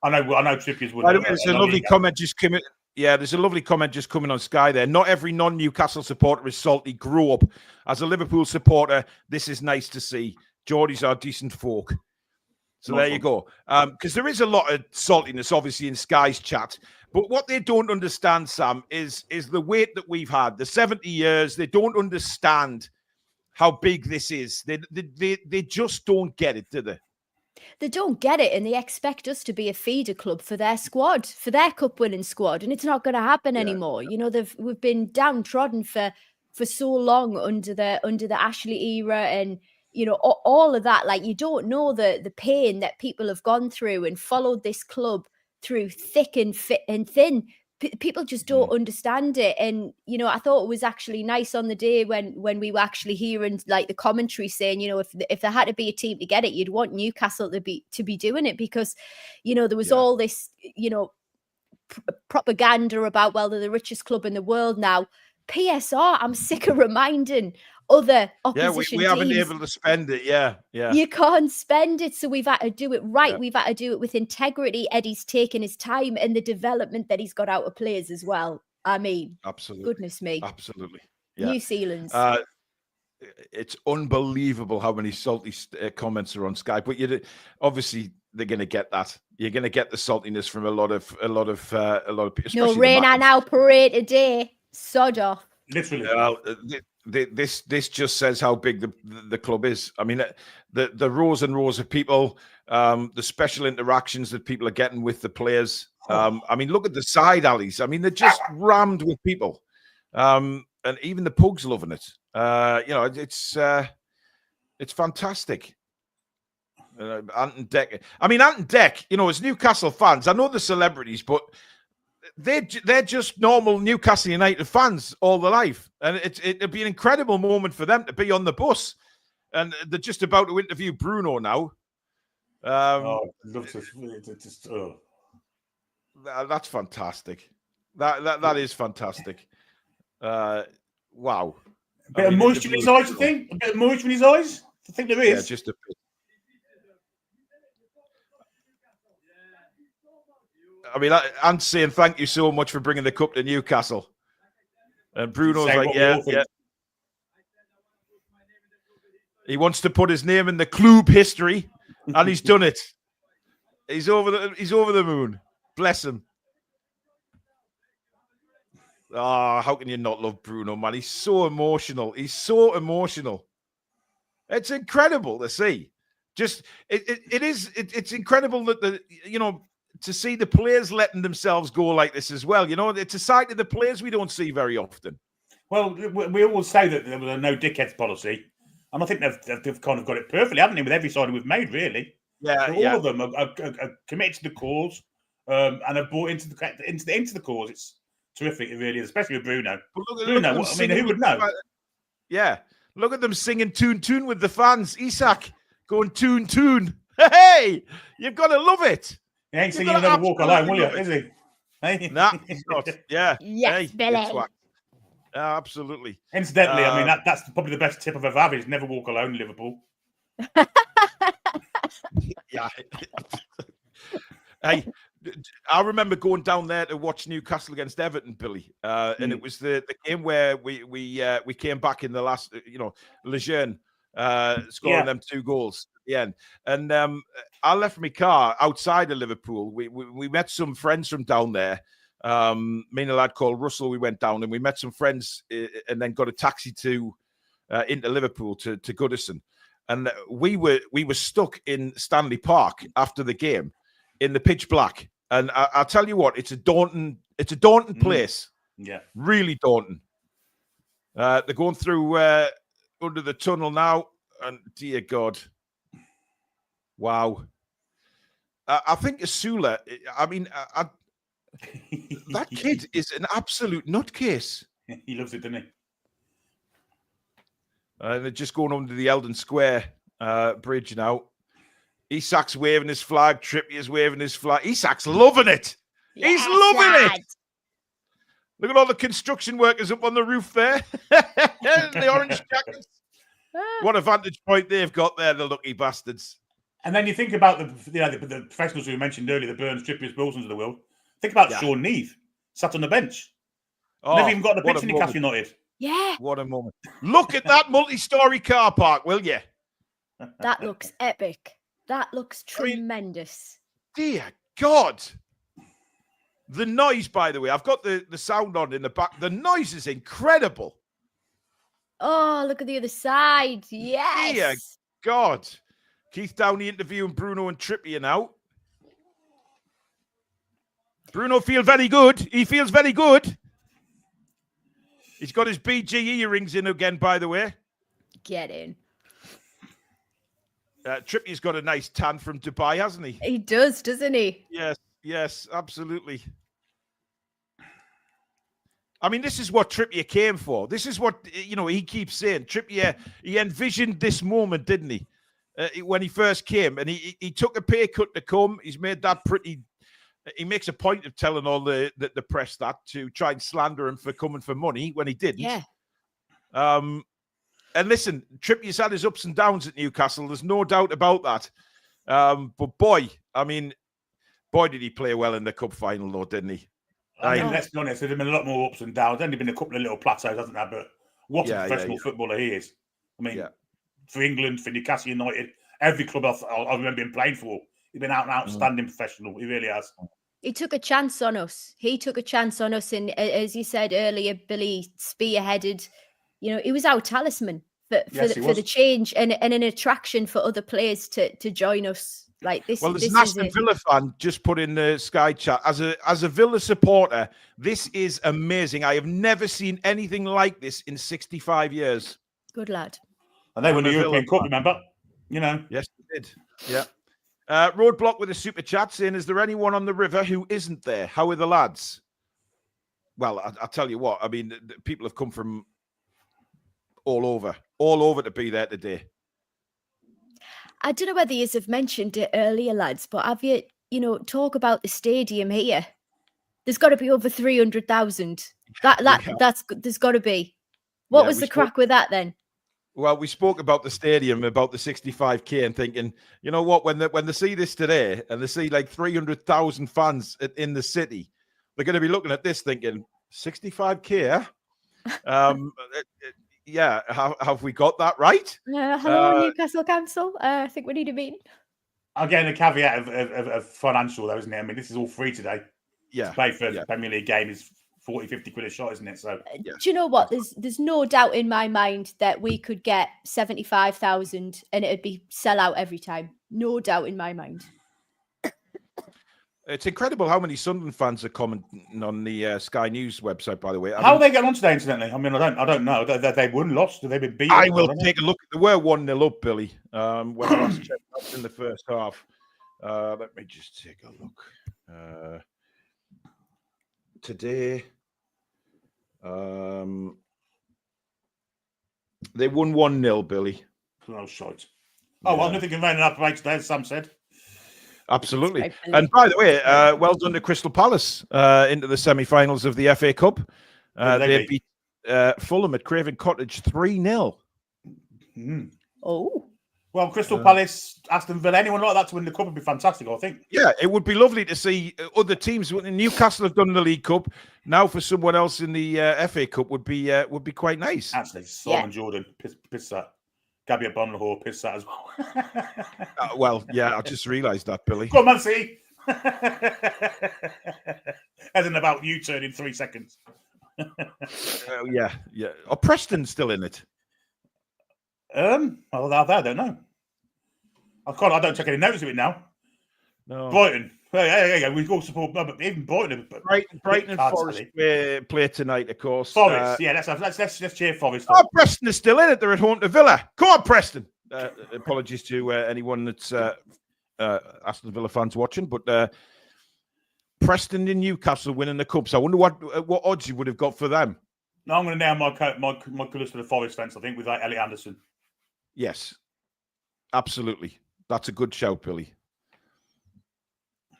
I know Trippier's would. There's a lovely comment just coming. Yeah, there's a lovely comment just coming on Sky there. Not every non-Newcastle supporter is salty. Grew up as a Liverpool supporter. This is nice to see. Geordies are decent folk. So there you go. Because there is a lot of saltiness, obviously, in Sky's chat. But what they don't understand, Sam, is the wait that we've had, the 70 years. They don't understand how big this is. They just don't get it, do they? They don't get it, and they expect us to be a feeder club for their squad, for their cup-winning squad, and it's not going to happen anymore. You know, we've been downtrodden for so long under the Ashley era, and you know, all of that. Like, you don't know the pain that people have gone through and followed this club through thick and thin. People just don't understand it. And, you know, I thought it was actually nice on the day when we were actually hearing like the commentary saying, you know, if there had to be a team to get it, you'd want Newcastle to be doing it, because, you know, there was all this, you know, propaganda about, well, they're the richest club in the world now. PSR, I'm sick of reminding other opposition we haven't been teams, able to spend it. Yeah. You can't spend it, so we've had to do it right. We've had to do it with integrity. Eddie's taken his time, and the development that he's got out of players as well. I mean, absolutely, goodness me, absolutely. New Zealand's. It's unbelievable how many salty comments are on Sky. But obviously they're going to get that. You're going to get the saltiness from a lot of people. No rain on our parade today. Sod off. Literally. This just says how big the club is. I mean, the rows and rows of people, the special interactions that people are getting with the players. I mean, look at the side alleys. I mean, they're just rammed with people, and even the pugs loving it. You know, it's fantastic. Anton Deck. I mean, Anton Deck. You know, as Newcastle fans, I know the celebrities, but they're just normal Newcastle United fans all their life, and it'd be an incredible moment for them to be on the bus, and they're just about to interview Bruno now. That's fantastic. That is fantastic. Wow. A bit of moisture in his eyes, you think? A bit of moisture in his eyes? I think there is. Yeah, just a bit. I mean, I'm saying thank you so much for bringing the cup to Newcastle. And Bruno's like, yeah. He wants to put his name in the club history, and he's done it. He's over the moon. Bless him. Oh, how can you not love Bruno, man? He's so emotional. It's incredible to see. It's incredible that to see the players letting themselves go like this as well. You know, it's a side of the players we don't see very often. Well, we always say that there was a no dickheads policy, and I think they've kind of got it perfectly, haven't they, with every signing we've made, really. Yeah, so all of them are committed to the cause, and have bought into the cause. terrific. It really is, especially with Bruno. Bruno, who would know? Yeah, look at them singing Toon with the fans. Isak going Toon. Hey, you've got to love it. He ain't singing Another Walk Alone, will you? Is he? Hey? Nah, he's not. Yeah. Yes, Billy. Absolutely. Incidentally, I mean, that's probably the best tip I've ever had is never walk alone in Liverpool. Yeah. Hey, I remember going down there to watch Newcastle against Everton, Billy, and it was the game where we came back in the last, Lejeune scoring them 2 goals at the end. And I left my car outside of Liverpool. We met some friends from down there. Me and a lad called Russell. We went down and we met some friends, and then got a taxi to into Liverpool to Goodison. And we were stuck in Stanley Park after the game in the pitch black. And I'll tell you what, it's a daunting place. Yeah, really daunting. They're going through under the tunnel now, and dear God, wow. I think Asula. I mean, that kid is an absolute nutcase. He loves it, doesn't he? They're just going under the Eldon Square bridge now. Isak's waving his flag. Trippier's waving his flag. Isak's loving it. Yes, he's loving it. Look at all the construction workers up on the roof there. The orange jackets. What a vantage point they've got there, the lucky bastards. And then you think about the professionals we mentioned earlier, the Burns, Trippiers, Wilsons of the world. Think about Sean Neave, sat on the bench. Never even got the pitch in Newcastle United. Yeah. What a moment. Look at that multi-story car park, will you? That looks epic. That looks tremendous. Dear God. The noise, by the way, I've got the sound on in the back. The noise is incredible. Oh, look at the other side. Yes. Dear God. Keith Downey interviewing Bruno and Trippier now. Bruno feels very good. He feels very good. He's got his BG earrings in again, by the way. Get in. Trippier's got a nice tan from Dubai, hasn't he? He does, doesn't he? Yes, absolutely. I mean, this is what Trippier came for. This is what, he keeps saying. Trippier, he envisioned this moment, didn't he? When he first came, and he took a pay cut to come. He's made that pretty... He makes a point of telling all the press that to try and slander him for coming for money when he didn't. Yeah. And listen, Trippier's had his ups and downs at Newcastle. There's no doubt about that. But boy, did he play well in the cup final, though, didn't he? I mean, let's be honest, there's been a lot more ups and downs. There's only been a couple of little plateaus, hasn't there? But what a professional footballer he is. I mean, for England, for Newcastle United, every club I remember him playing for, he's been out and outstanding professional. He really has. He took a chance on us. And as you said earlier, Billy spearheaded. He was our talisman for the change and an attraction for other players to join us. Like this. Well, there's an Aston Villa fan just put in the Sky chat. As a Villa supporter, this is amazing. I have never seen anything like this in 65 years. Good lad. And they won the European Cup, remember? Yes, they did. Yeah. Roadblock with a super chat saying, is there anyone on the river who isn't there? How are the lads? Well, I'll tell you what. I mean, people have come from all over to be there today. I don't know whether you have mentioned it earlier, lads, but have you, talk about the stadium here. There's got to be over 300,000. There's got to be. What was the crack with that then? Well, we spoke about the stadium, about the 65k, and thinking, you know what, when they see this today and they see like 300,000 fans in the city, they're going to be looking at this thinking, 65k? Yeah, have we got that right? Hello, Newcastle Council. I think we need a meeting. Again, a caveat of financial, though, isn't it? I mean, this is all free today. Yeah. To pay for the Premier League game is 40, 50 quid a shot, isn't it? So, do you know what? There's no doubt in my mind that we could get 75,000 and it'd be sell out every time. No doubt in my mind. It's incredible how many Sunderland fans are commenting on the Sky News website, by the way. How are they getting on today, incidentally? I mean, I don't know. They won, lost. Have they been beaten? I will take a look. They were 1-0 up, Billy, when I last checked out in the first half. Let me just take a look. Today, They won 1-0, Billy. Oh, shite. Oh, well, nothing can rain enough parade today, as Sam said. Absolutely. And by the way, well done to Crystal Palace into the semi-finals of the FA Cup. They beat Fulham at Craven Cottage 3-0. Oh. Well, Crystal Palace, Aston Villa, anyone like that to win the cup would be fantastic, I think. Yeah, it would be lovely to see other teams. Newcastle have done the League Cup. Now for someone else in the FA Cup would be quite nice. Actually, Simon Jordan, piss that. Gabby Bonlahor, piss that as well. Well, yeah, I just realised that, Billy. Come on, man, see. As in about U-turn in 3 seconds. Yeah. Oh, Preston's still in it. Well, I don't know. I don't take any notice of it now. No. Brighton. Yeah. We all support, but even Brighton. Brighton and Forest play tonight, of course. Forest, let's cheer Forest. Oh, Preston is still in it. They're at home to Villa. Come on, Preston. Apologies to anyone that's Aston Villa fans watching, but Preston and Newcastle winning the cup. So I wonder what odds you would have got for them. No, I'm going to nail my colours to the Forest fence, I think, with Elliot Anderson. Yes, absolutely. That's a good shout, Billy.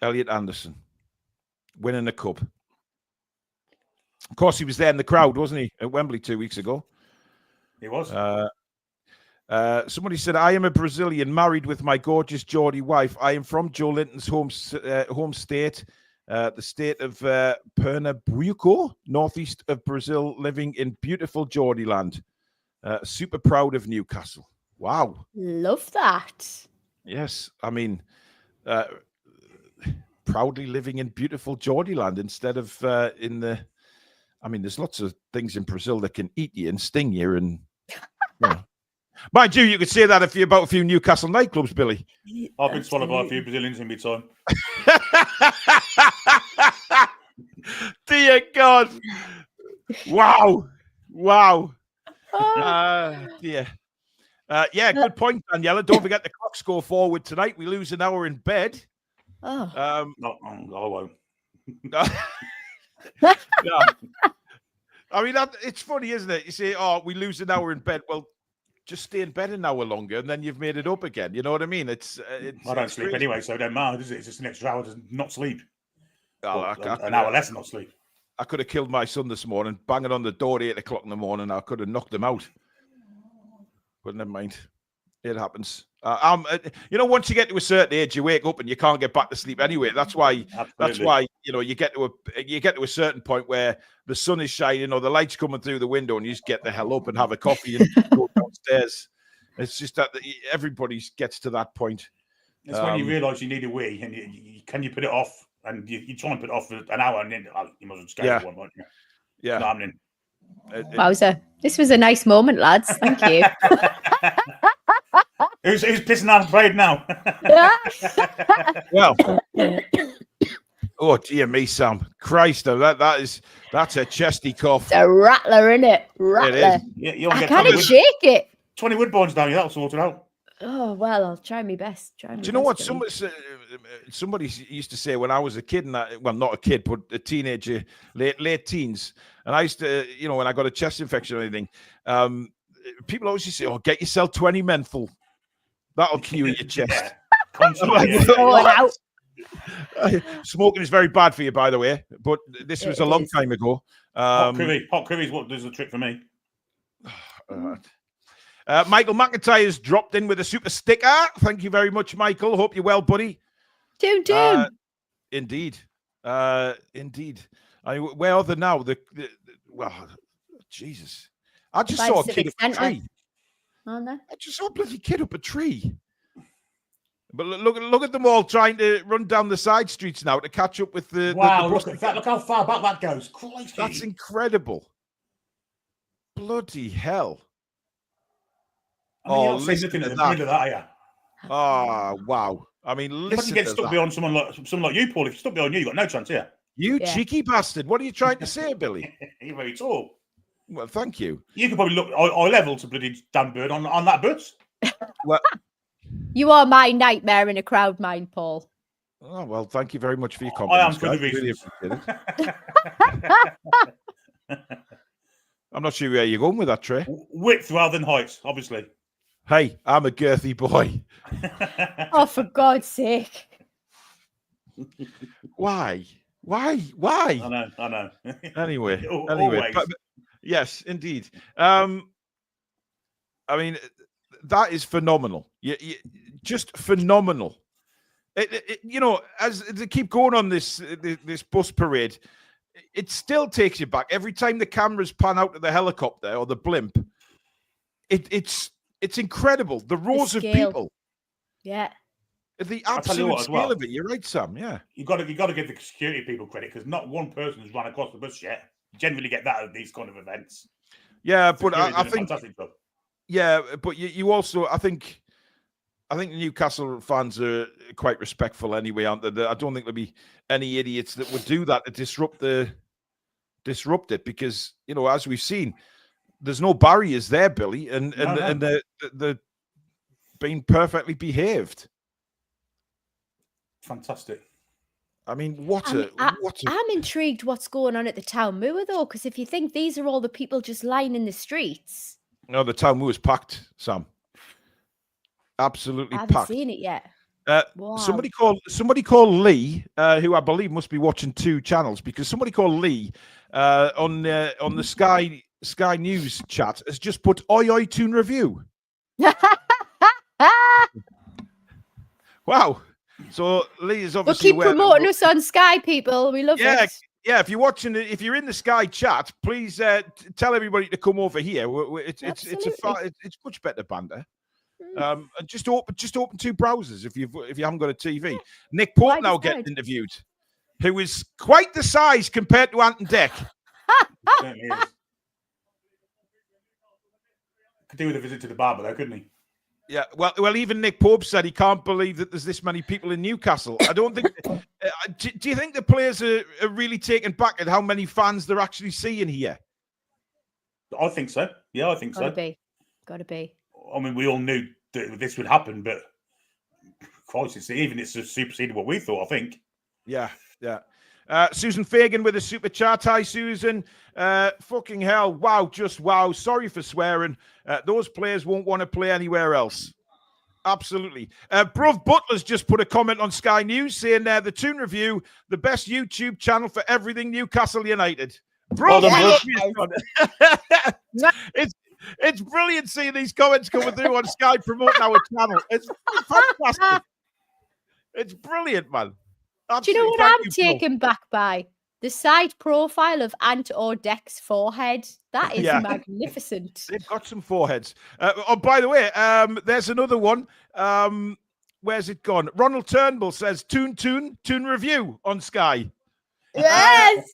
Elliot Anderson winning the cup. Of course, he was there in the crowd, wasn't he, at Wembley 2 weeks ago? He was. Somebody said, I am a Brazilian married with my gorgeous Geordie wife. I am from Joe Linton's home state, the state of Pernambuco, northeast of Brazil, living in beautiful Geordie land. Super proud of Newcastle. Wow. Love that. Yes. I mean, proudly living in beautiful Geordie land instead of in the... I mean, there's lots of things in Brazil that can eat you and sting you. And mind you, you could say that about a few Newcastle nightclubs, Billy. I've been swallowed by a few Brazilians in my time. Dear God. Wow. Dear. Yeah, good point, Daniela. Don't forget the clocks go forward tonight. We lose an hour in bed. Oh. No, I won't. No. I mean, it's funny, isn't it? You say, we lose an hour in bed. Well, just stay in bed an hour longer and then you've made it up again. You know what I mean? I don't sleep crazy. Anyway, so it don't matter, does it? It's just an extra hour to not sleep. An hour less than not sleep. I could have killed my son this morning, banging on the door at 8 o'clock in the morning. I could have knocked him out. But never mind. It happens. Once you get to a certain age, you wake up and you can't get back to sleep anyway. That's why. Absolutely. That's why you get to a certain point where the sun is shining or the light's coming through the window, and you just get the hell up and have a coffee and go downstairs. It's just that everybody gets to that point. It's when you realise you need a wee, and you put it off, and you try and put it off for an hour, and then you must just go for one, won't you? Yeah. It's not happening. Wowza. This was a nice moment, lads. Thank you. Who's pissing out of parade now? Well, oh dear me, Sam. Christ, that's a chesty cough. It's a rattler, isn't it? Rattler. It is. Yeah, I can't shake it. 20 Woodbournes down here, that'll sort it out. Oh, well, I'll try my best. Do you know what somebody used to say when I was a kid, not a kid, but a teenager, late teens, and I used to, when I got a chest infection or anything, people always used to say, get yourself 20 menthol. That'll cure your chest. Smoking is very bad for you, by the way, but this was a long time ago. Hot curry's what does the trick for me. Michael McIntyre's dropped in with a super sticker. Thank you very much, Michael. Hope you're well, buddy. Toon. Indeed. Where are they now? Jesus. I just saw a kid up a tree. I just saw a bloody kid up a tree. But look at them all trying to run down the side streets now to catch up with the... Wow, look at that. Look how far back that goes. Christ. That's incredible. Bloody hell. Listen to that. Oh, wow. I mean, listen you get stuck behind someone like you, Paul. If you're stuck behind you got no chance here. You cheeky bastard. What are you trying to say, Billy? You're very tall. Well, thank you. You could probably look eye level to bloody Dan Bird on that bus. Well, you are my nightmare in a crowd, mine, Paul. Oh, well, thank you very much for your compliments. I am for the reasons. Really appreciate it. I'm not sure where you're going with that, Trey. Width rather than height, obviously. Hey, I'm a girthy boy. Oh, for God's sake. Why? I know. Anyway. Always. But yes, indeed. I mean, that is phenomenal. Just phenomenal. As they keep going on this bus parade, it still takes you back. Every time the cameras pan out to the helicopter or the blimp, it's incredible. The rows of people. Yeah. The absolute scale of it. You're right, Sam. Yeah. You've got to give the security people credit, because not one person has run across the bus yet. You generally get that at these kind of events. Yeah, but I think. Fantastic job. Yeah, but you also, I think Newcastle fans are quite respectful anyway, aren't they? I don't think there'll be any idiots that would do that to disrupt it, because as we've seen, there's no barriers there, Billy, and they're being perfectly behaved. Fantastic. I mean, I'm intrigued what's going on at the Town Moor, though, because if you think these are all the people just lying in the streets. No, the Town Moor is packed, Sam. Absolutely packed. I haven't seen it yet. Wow. Somebody called Lee, who I believe must be watching 2 channels, because somebody called Lee on the Sky News chat has just put "Oi oi Toon Review." Wow. So Lee is obviously we'll keep promoting us on Sky, people. We love it. Yeah, if you're in the Sky chat, please tell everybody to come over here. It's much better banter. And just open 2 browsers if you haven't got a TV. Nick Pope now getting interviewed, who is quite the size compared to Ant and Deck. Certainly is. Could do with a visit to the barber, though, couldn't he? Yeah, well, even Nick Pope said he can't believe that there's this many people in Newcastle. I don't think. Do you think the players are really taken back at how many fans they're actually seeing here? I think so. Yeah, I think so. Gotta be. I mean, we all knew that this would happen, but Christ, it's superseded what we thought, I think. Yeah. Susan Fagan with a super chat. Hi, Susan. Fucking hell. Wow, just wow. Sorry for swearing. Those players won't want to play anywhere else. Absolutely. Bruv Butler's just put a comment on Sky News saying the Toon Review, the best YouTube channel for everything Newcastle United. Bruv, it's brilliant seeing these comments coming through on Sky promoting our channel. It's fantastic. It's brilliant, man. Absolutely. Do you know what I'm taken back by? The side profile of Ant or Deck's forehead. That is magnificent. They've got some foreheads. Oh, by the way, there's another one. Where's it gone? Ronald Turnbull says Toon Review on Sky. Yes.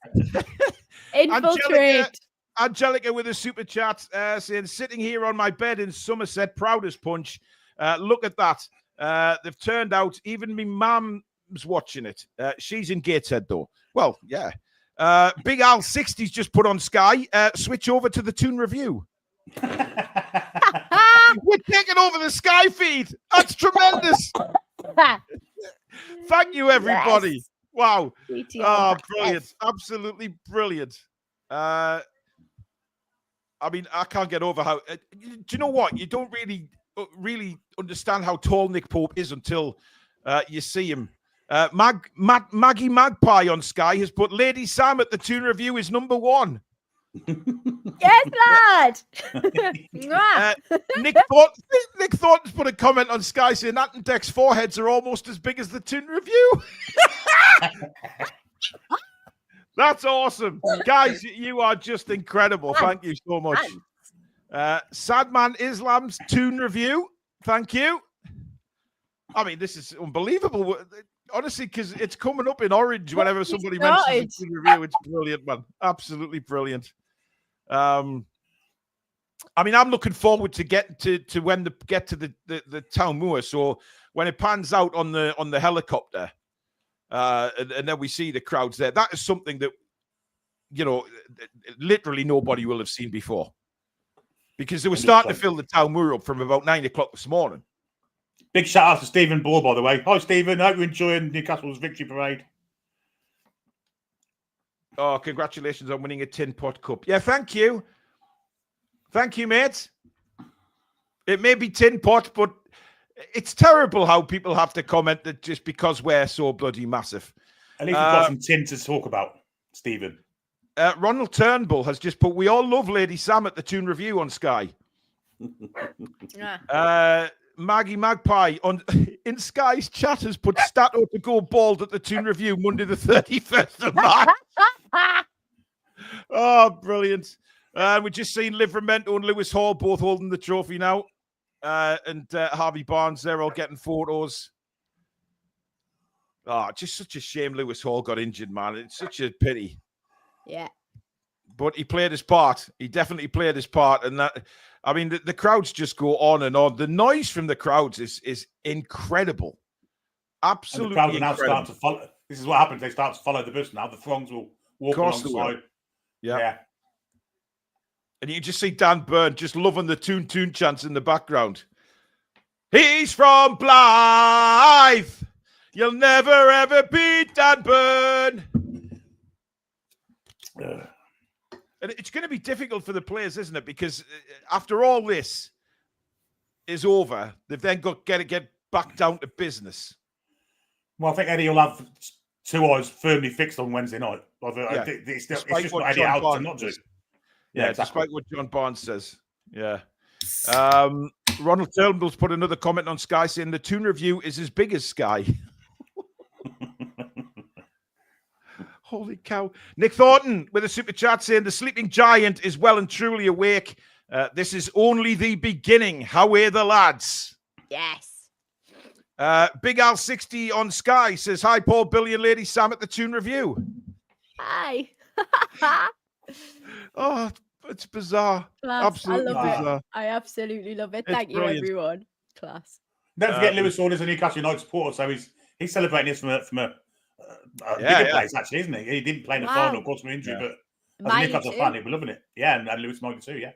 Infiltrate. Angelica with a super chat saying, sitting here on my bed in Somerset, proud as punch. Look at that. They've turned out, even me mum watching it. She's in Gateshead though. Well, yeah. Big Al 60's just put on Sky. Switch over to the Toon Review. We're taking over the Sky feed. That's tremendous. Thank you, everybody. Yes. Wow. Brilliant. Absolutely brilliant. I mean, I can't get over how. Do you know what? You don't really understand how tall Nick Pope is until you see him. Maggie Magpie on Sky has put Lady Sam at the Toon Review is number 1. Yes, lad. Nick Thornton's put a comment on Sky saying Ant and Deck's foreheads are almost as big as the Toon Review. That's awesome. Guys, you are just incredible. Thank you so much. Sadman Islam's Toon Review. Thank you. I mean, this is unbelievable. Honestly, because it's coming up in orange whenever somebody mentions the Toon Review. It's brilliant, man. Absolutely brilliant. I mean, I'm looking forward to get to when they get to the Town Moor. So when it pans out on the helicopter, and then we see the crowds there. That is something that, literally nobody will have seen before, because they were starting to fill the Town Moor up from about 9 o'clock this morning. Big shout out to Stephen Ball, by the way. Hi, Stephen. I hope you're enjoying Newcastle's victory parade. Oh, congratulations on winning a Tin Pot Cup. Yeah, thank you. Thank you, mate. It may be tin pot, but it's terrible how people have to comment that just because we're so bloody massive. At least we've got some tin to talk about, Stephen. Ronald Turnbull has just put, we all love Lady Sam at the Toon Review on Sky. Maggie Magpie in Sky's chat has put Stato to go bald at the Toon Review Monday the 31st of March. Oh, brilliant. We've just seen Livramento and Lewis Hall both holding the trophy now. And Harvey Barnes, they're all getting photos. Oh, just such a shame Lewis Hall got injured, man. It's such a pity. Yeah. But he played his part. He definitely played his part. And that, I mean, the crowds just go on and on. The noise from the crowds is incredible. Absolutely. And the crowd will now start to follow. This is what happens. They start to follow the bus now. The throngs will walk alongside. Yeah. And you can just see Dan Byrne just loving the Toon chants in the background. He's from Blythe. You'll never, ever beat Dan Byrne. And it's going to be difficult for the players, isn't it? Because after all this is over, they've then got to get back down to business. Well, I think Eddie will have 2 eyes firmly fixed on Wednesday night. It's just not Eddie out to not do. Yeah, exactly. Despite what John Barnes says. Yeah. Ronald Turnbull's put another comment on Sky saying the Toon Review is as big as Sky. Holy cow. Nick Thornton with a super chat saying the sleeping giant is well and truly awake. This is only the beginning. How are the lads? Yes. Big Al 60 on Sky says, hi, Paul, Billy and Lady Sam at the Toon Review. Hi. Oh, it's bizarre. Class. Absolutely bizarre. It. I absolutely love it. Thank you, everyone. Class. Don't forget Lewis Hall is a Newcastle United supporter, so he's celebrating this from a bigger place, actually, isn't he? He didn't play in the final, of course, from injury, but as a Newcastle fan, he'll be loving it. Yeah, and Lewis Morgan too, yeah.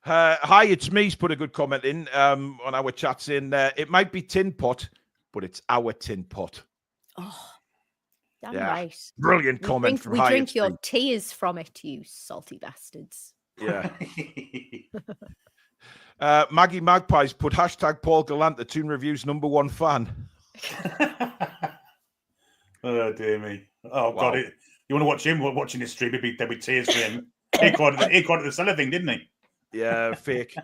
Hi, it's me's put a good comment in on our chat saying it might be tin pot, but it's our tin pot. Oh, damn right. Brilliant comment from We Hi, drink your tears from it, you salty bastards. Yeah. Maggie Magpies put hashtag Paul Gallant, the Toon Review's #1 fan. Oh, dear me. Oh, wow. God. You want to watch him watching this stream? There'd be tears for him. He cried at the cellar thing, didn't he? Yeah, fake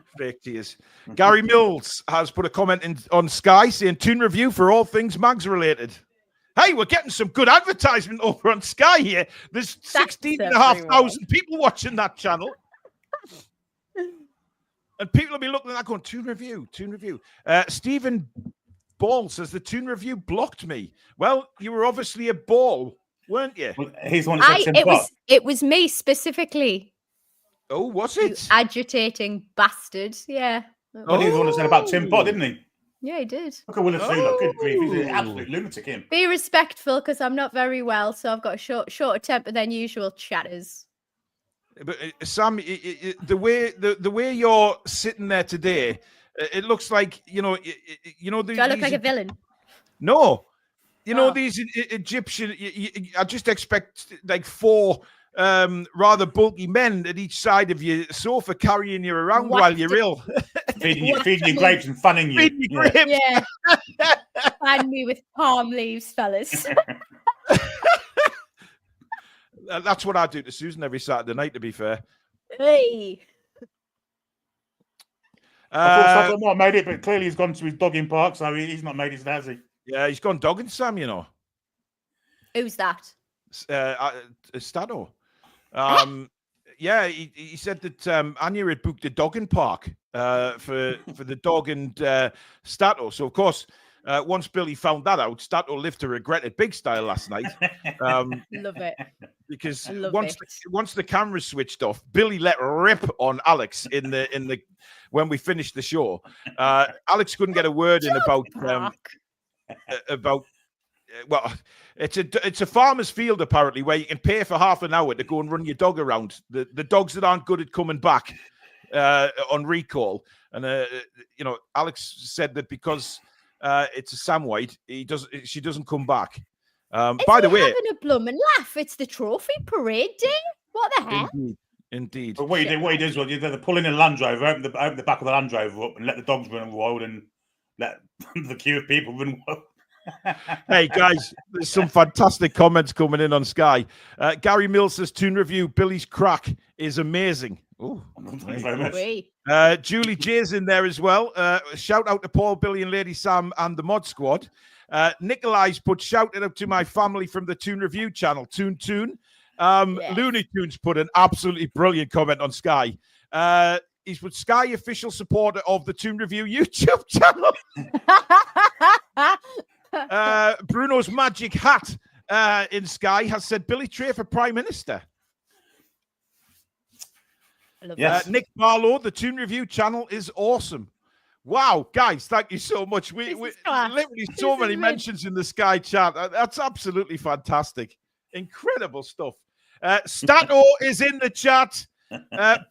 tears. Gary Mills has put a comment on Sky saying Toon Review for all things Mags related. Hey, we're getting some good advertisement over on Sky here. There's 16,500 people watching that channel. And people will be looking at that going, Toon Review. Stephen Ball says the Toon Review blocked me. Well, you were obviously a ball, weren't you? Well, he's one that said it was me specifically. Oh, was it? You agitating bastard. Yeah. Well, he was the one that said about Tim Pot, didn't he? Yeah, he did. Look at Will Asula. Good grief. He's an absolute lunatic, him. Be respectful, because I'm not very well, so I've got a shorter temper than usual chatters. But Sam, the way you're sitting there today, it looks like do I look like a villain? No, these Egyptian. I just expect like 4 rather bulky men at each side of your sofa carrying you around while you're ill, feeding you grapes and fanning you. Yeah. Fan me with palm leaves, fellas. That's what I do to Susan every Saturday night, to be fair. Hey. I thought Sam made it, but clearly he's gone to his dogging park, so he's not made it, has he? Yeah, he's gone dogging, Sam, Who's that? Stato. Yeah, he said that Anya had booked a dogging park for the dog and Stato. So, of course, once Billy found that out, Stato lived to regret it big style last night. Love it. Because once the cameras switched off, Billy let rip on Alex in the when we finished the show. Alex couldn't get a word in about well, it's a farmer's field apparently where you can pay for half an hour to go and run your dog around. The dogs that aren't good at coming back on recall, and Alex said that because it's a Sam White, she doesn't come back. By the way, having a blooming laugh. It's the trophy parade day. What the hell? Indeed. But what he does, well, they pull in a Land Rover, open the back of the Land Rover up, and let the dogs run wild, and let the queue of people run wild. Hey guys, there's some fantastic comments coming in on Sky. Gary Mills says Toon Review, Billy's crack is amazing. Oh, thanks very much. Julie J's in there as well. Shout out to Paul, Billy, and Lady Sam and the Mod Squad. Nikolai's put shouted out to my family from the Toon Review channel, Toon. Yes. Looney Tunes put an absolutely brilliant comment on Sky. He's put Sky official supporter of the Toon Review YouTube channel. Bruno's magic hat in Sky has said Billy Tray for Prime Minister. Yes. Nick Barlow, the Toon Review channel is awesome. Wow, guys, thank you so much. We literally so many mentions in the Sky chat. That's absolutely fantastic. Incredible stuff. Stato is in the chat.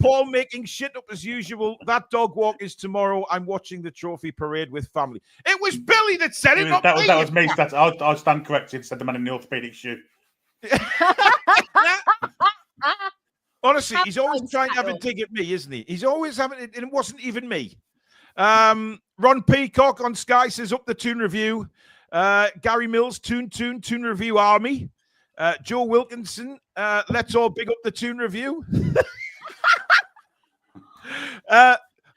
Paul making shit up as usual. That dog walk is tomorrow. I'm watching the trophy parade with family. It was Billy that said it. That was me. I'll stand corrected, said the man in the orthopedic shoe. Honestly, he's always trying to have a dig at me, isn't he? He's always having it, and it wasn't even me. Ron Peacock on Sky says up the Toon Review. Gary Mills, Toon Review Army. Joe Wilkinson, let's all big up the Toon Review.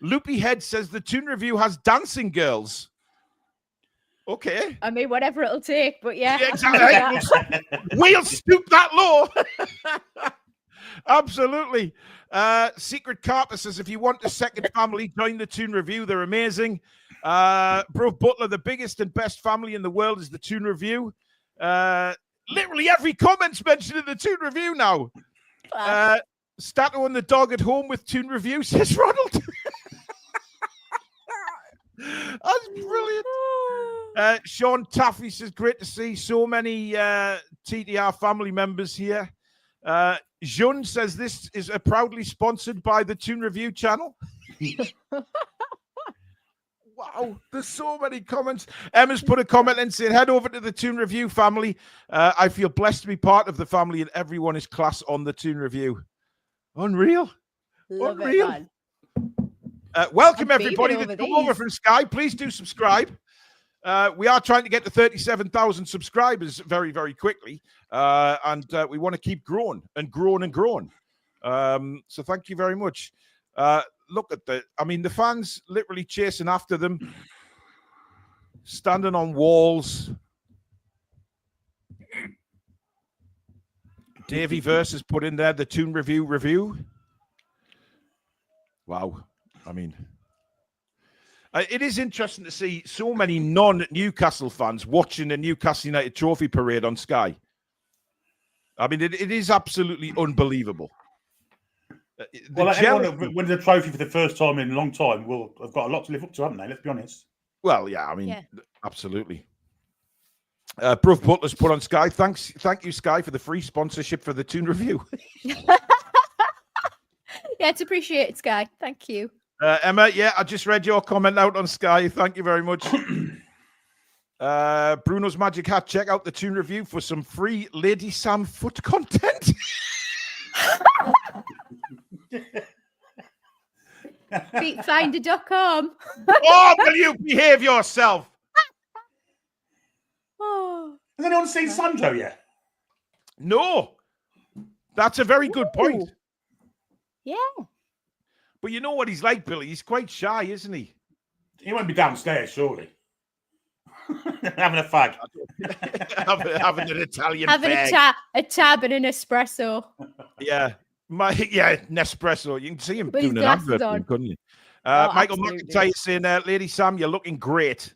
Loopy Head says the Toon Review has dancing girls. Okay. I mean, whatever it'll take, but yeah. Exactly. We'll stoop that low. Absolutely. Secret Carper says if you want a second family, join the Toon Review. They're amazing. Bro Butler, the biggest and best family in the world is the Toon Review. Literally every comment's mentioned in the Toon Review now. Stato and the dog at home with Toon Review, says Ronald. That's brilliant. Sean Taffy says, great to see so many TTR family members here. Jun says this is proudly sponsored by the Toon Review channel. Wow, there's so many comments. Emma's put a comment in saying, head over to the Toon Review family. I feel blessed to be part of the family and everyone is class on the Toon Review. Unreal. Love Unreal. Welcome, everybody that's come over from Sky. Please do subscribe. We are trying to get to 37,000 subscribers very, very quickly. And we want to keep growing and growing and growing. So thank you very much. Look at the fans literally chasing after them, standing on walls. Davey Verse has put in there the Toon Review. Wow. I mean, it is interesting to see so many non-Newcastle fans watching the Newcastle United Trophy parade on Sky. I mean, it is absolutely unbelievable. Anyone that wins a trophy for the first time in a long time will have got a lot to live up to, haven't they? Let's be honest. Well, yeah, I mean, absolutely. Bruv Butler's put on Sky. Thank you, Sky, for the free sponsorship for the Toon Review. Yeah, it's appreciated, Sky. Thank you. Emma, I just read your comment out on Sky. Thank you very much. Bruno's Magic Hat. Check out the Toon Review for some free Lady Sam foot content. Feetfinder.com. Oh, will you behave yourself? Has anyone seen Sandro yet? No. That's a very good point. Yeah. But you know what he's like, Billy? He's quite shy, isn't he? He won't be downstairs, surely. Having a fag. having an Italian having fag. a tab and an espresso. Yeah. Nespresso. You can see him doing an advert, couldn't you? Michael McIntyre saying, Lady Sam, you're looking great.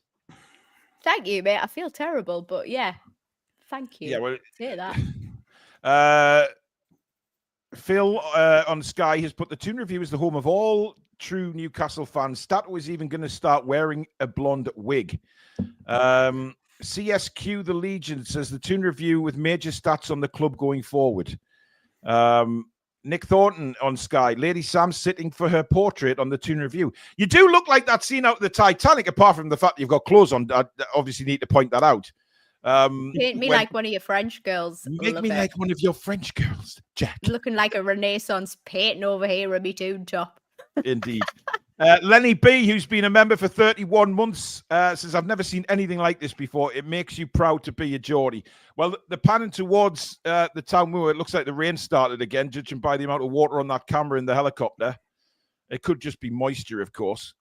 Thank you, mate. I feel terrible, but yeah. Thank you. Yeah, well, say that. Phil on Sky has put the Toon Review is the home of all true Newcastle fans. Stato is even going to start wearing a blonde wig. CSQ the Legion says the Toon Review with major stats on the club going forward. Nick Thornton on Sky. Lady Sam sitting for her portrait on the Toon Review. You do look like that scene out of the Titanic, apart from the fact that you've got clothes on. I obviously need to point that out. Paint me like one of your French girls. Make me like one of your French girls, Jack. Looking like a Renaissance painting over here in my Toon top. Indeed. Lenny B, who's been a member for 31 months, says, I've never seen anything like this before. It makes you proud to be a Geordie. Well, the panning towards the Town Moor, it looks like the rain started again, judging by the amount of water on that camera in the helicopter. It could just be moisture, of course.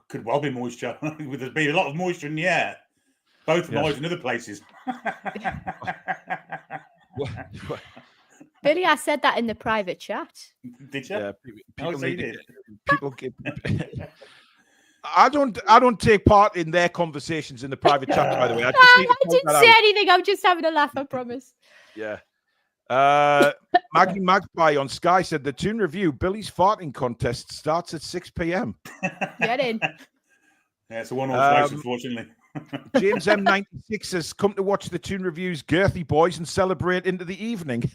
Could well be moisture. There's been a lot of moisture in the air. Both noise and other places. Billy, I said that in the private chat. Did you? Yeah, people get. I don't take part in their conversations in the private chat. By the way, I didn't say anything. I'm just having a laugh. I promise. Yeah. Magpie on Sky said the Toon Review Billy's farting contest starts at 6 p.m. Get in. Yeah, it's a one-horse race, unfortunately. James M96 has come to watch the Toon Review's girthy boys and celebrate into the evening.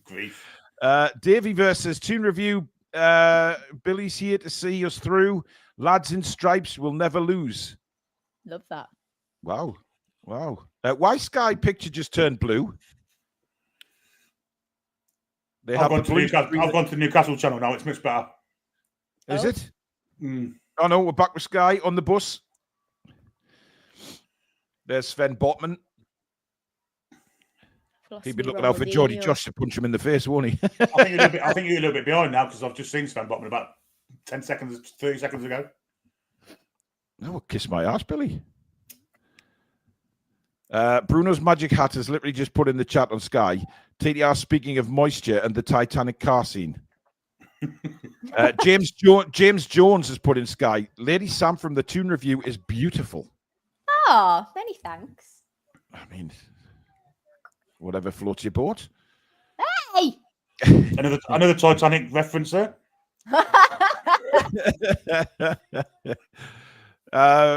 Grief. Davey versus Toon Review. Billy's here to see us through. Lads in stripes will never lose. Love that. Wow. Why Sky picture just turned blue? I've gone to the Newcastle channel now. It's much better. Is it? Mm. Oh no, we're back with Sky on the bus. There's Sven Botman. He'd be looking out for Geordie Josh to punch him in the face, won't he? I think you're a little bit behind now because I've just seen Sven Botman about 30 seconds ago. Oh, kiss my ass, Billy. Bruno's Magic Hat has literally just put in the chat on Sky. TTR speaking of moisture and the Titanic car scene. James Jones has put in Sky. Lady Sam from the Toon Review is beautiful. Oh, many thanks. I mean, whatever floats your boat. Hey! another Titanic reference there.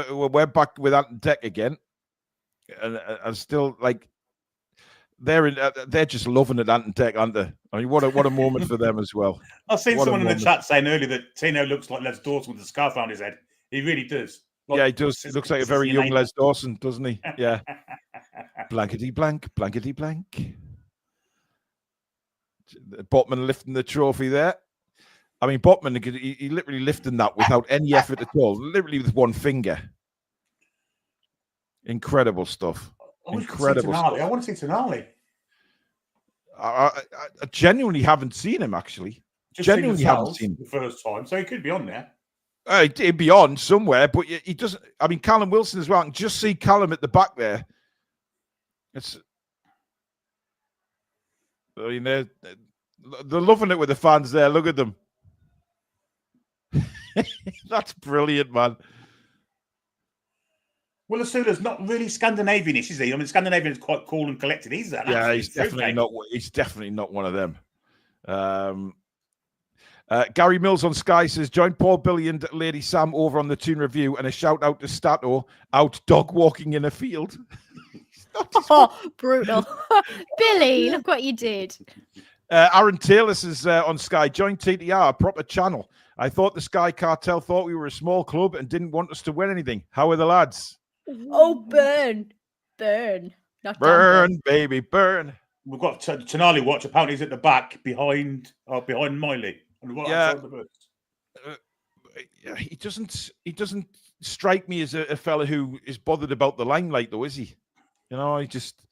We're back with Ant and Deck again. And still, like, they're just loving it, Ant and Deck, aren't they? I mean, what a moment for them as well. I've seen someone in the chat saying earlier that Tino looks like Les Dawson with a scarf around his head. He really does. Yeah, he does. He looks like a very young Les Dawson, doesn't he? Yeah. Blankety blank, blankety blank. Botman lifting the trophy there. I mean, Botman, he literally lifting that without any effort at all, literally with one finger. Incredible stuff. Incredible stuff. I want to see Tonali. I genuinely haven't seen him, actually. Genuinely haven't seen him. The first time, so he could be on there. He'd be on somewhere, but he doesn't. I mean, Callum Wilson as well. I can just see Callum at the back there. I mean, they're loving it with the fans there. Look at them. That's brilliant, man. Well, Asula's not really Scandinavian-ish, is he? I mean, Scandinavian is quite cool and collected. He's that. Yeah, he's definitely not. He's definitely not one of them. Gary Mills on Sky says, join Paul, Billy and Lady Sam over on the Toon Review and a shout out to Stato out dog walking in a field. Oh, brutal. Billy, look what you did. Aaron Taylor says on Sky, join TTR, a proper channel. I thought the Sky Cartel thought we were a small club and didn't want us to win anything. How are the lads? Oh, burn. Not burn, baby, burn. We've got Tonali watch. Apparently he's at the back behind Miley. Yeah. He doesn't strike me as a fella who is bothered about the limelight, though, is he? You know, he just.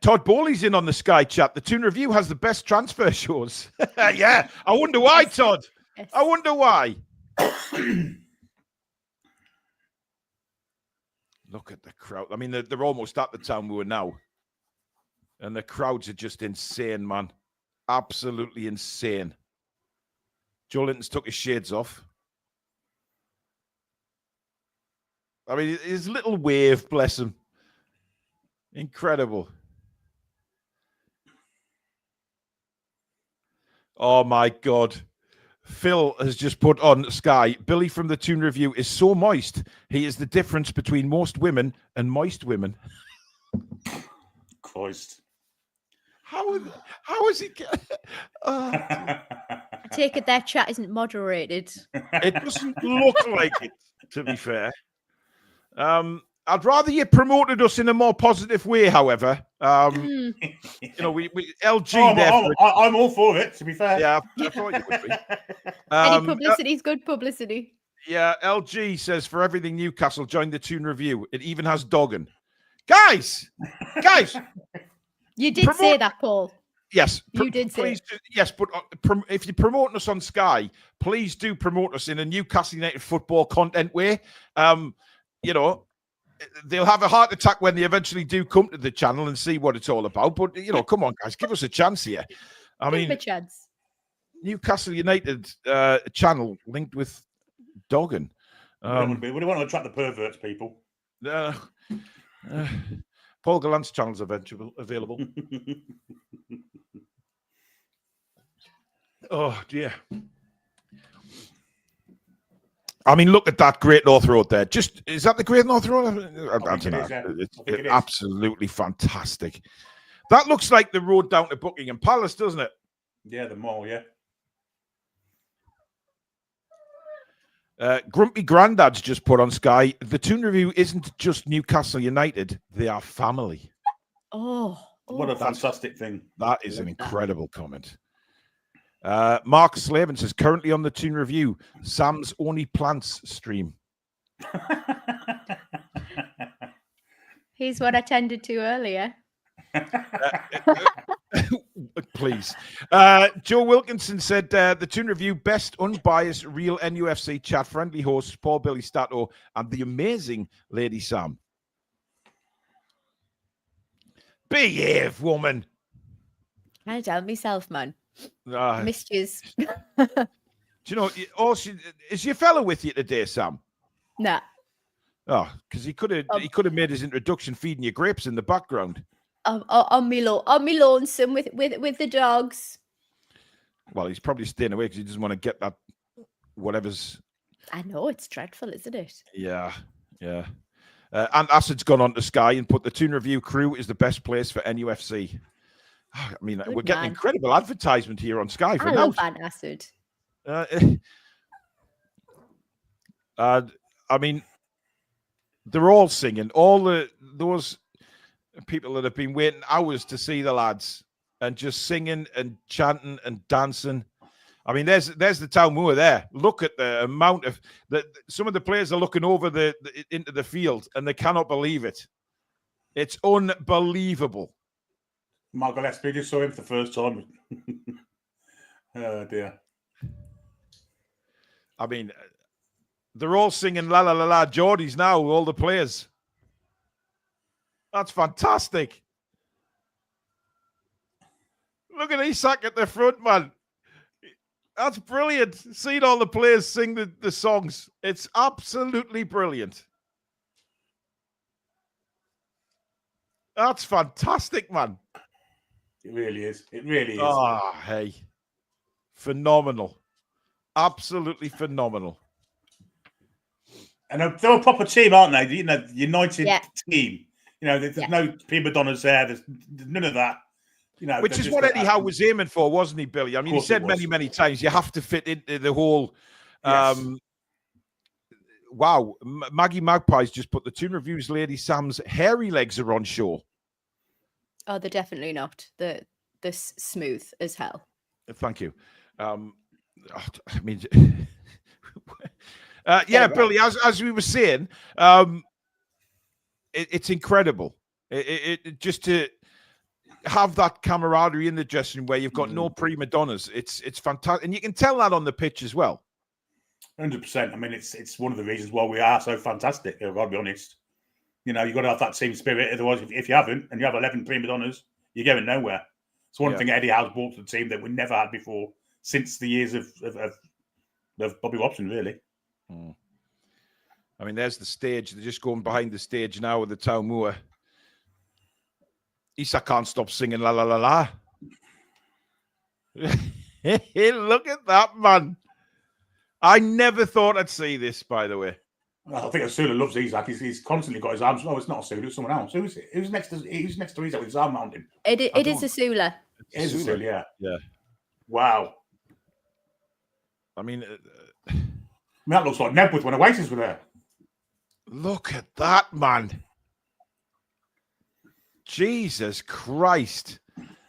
Todd Bowley's in on the Sky chat. The Toon Review has the best transfer shows. Yeah, I wonder why, Todd. Yes. I wonder why. Look at the crowd. I mean, they're almost at the Town Moor now. And the crowds are just insane, man. Absolutely insane. Joe Linton's took his shades off. I mean, his little wave, bless him. Incredible. Oh, my God. Phil has just put on Sky, Billy from the Toon Review is so moist. He is the difference between most women and moist women. Christ. How is he? I take it that chat isn't moderated. It doesn't look like it, to be fair. I'd rather you promoted us in a more positive way, however. You know, we LG. I'm all for it, to be fair. Yeah, I thought you would be. Any publicity is good publicity. Yeah, LG says for everything Newcastle, join the Toon Review. It even has dogging. Guys. You did say that, Paul. Yes, you did say. Yes, but if you're promoting us on Sky, please do promote us in a Newcastle United football content way. You know, they'll have a heart attack when they eventually do come to the channel and see what it's all about. But you know, come on, guys, give us a chance here. I mean, a chance. Newcastle United channel linked with dogging. We don't want to attract the perverts, people. Paul Gallant's channel's available. Oh dear. I mean, look at that Great North Road there. Is that the Great North Road? I don't know. It's absolutely fantastic. That looks like the road down to Buckingham Palace, doesn't it? Yeah, the mall, yeah. Grumpy Grandad's just put on Sky, the Toon Review isn't just Newcastle United, they are family. What a fantastic thing. That is an incredible comment. Mark Slavin says, currently on the Toon Review, Sam's Only Plants stream. Here's what I tended to earlier. Please. Joe Wilkinson said, the Toon Review, best unbiased, real NUFC chat, friendly hosts, Paul Billy Stato, and the amazing Lady Sam. Behave, woman. I tell myself, man. Missed yous. Do you know, is your fella with you today, Sam? Nah. Oh, because he could have made his introduction feeding you grapes in the background. On me lonesome with the dogs. Well, he's probably staying away because he doesn't want to get that whatever's. I know, it's dreadful, isn't it? Yeah. And Acid's gone on to Sky and put the Toon Review crew is the best place for NUFC. I mean, we're getting incredible advertisement here on Sky for now. I love Acid. I mean, they're all singing. All those people that have been waiting hours to see the lads and just singing and chanting and dancing. I mean, there's the Town Moor there. Look at the amount of some of the players are looking over into the field and they cannot believe it. It's unbelievable. Michael Gillespie just saw him for the first time. Oh dear. I mean, they're all singing La La La La Geordies now, all the players. That's fantastic. Look at Isak at the front, man. That's brilliant. Seeing all the players sing the songs. It's absolutely brilliant. That's fantastic, man. It really is. It really is. Oh, hey. Phenomenal. Absolutely phenomenal. And they're a proper team, aren't they? You know, united team. You know, there's no prima donnas there. There's none of that. You know, which is what Eddie Howe was aiming for, wasn't he, Billy? I mean, he said many times you have to fit into the whole. Wow, Maggie Magpies just put the Toon Review's Lady Sam's hairy legs are on show. Oh, they're definitely not. They're smooth as hell. Thank you. I mean, Billy, as we were saying, it's incredible. It just to have that camaraderie in the dressing room where you've got no prima donnas. It's fantastic, and you can tell that on the pitch as well. 100%. I mean, it's one of the reasons why we are so fantastic. I've got to be honest. You know, you've got to have that team spirit. Otherwise, if you haven't, and you have 11 prima donnas, you're going nowhere. It's one thing Eddie Howe's brought to the team that we never had before since the years of Bobby Watson, really. I mean, there's the stage. They're just going behind the stage now with the Town Moor. Issa can't stop singing La La La La. Look at that, man. I never thought I'd see this, by the way. Well, I think Asula loves Isak. He's constantly got his arms. No, it's not Asula, it's someone else. Who's it? Who's next to Isak with his arm around him? It is Asula. It is Asula, yeah. Wow. I mean, that looks like Nebworth when Oasis were there. Look at that, man. Jesus Christ.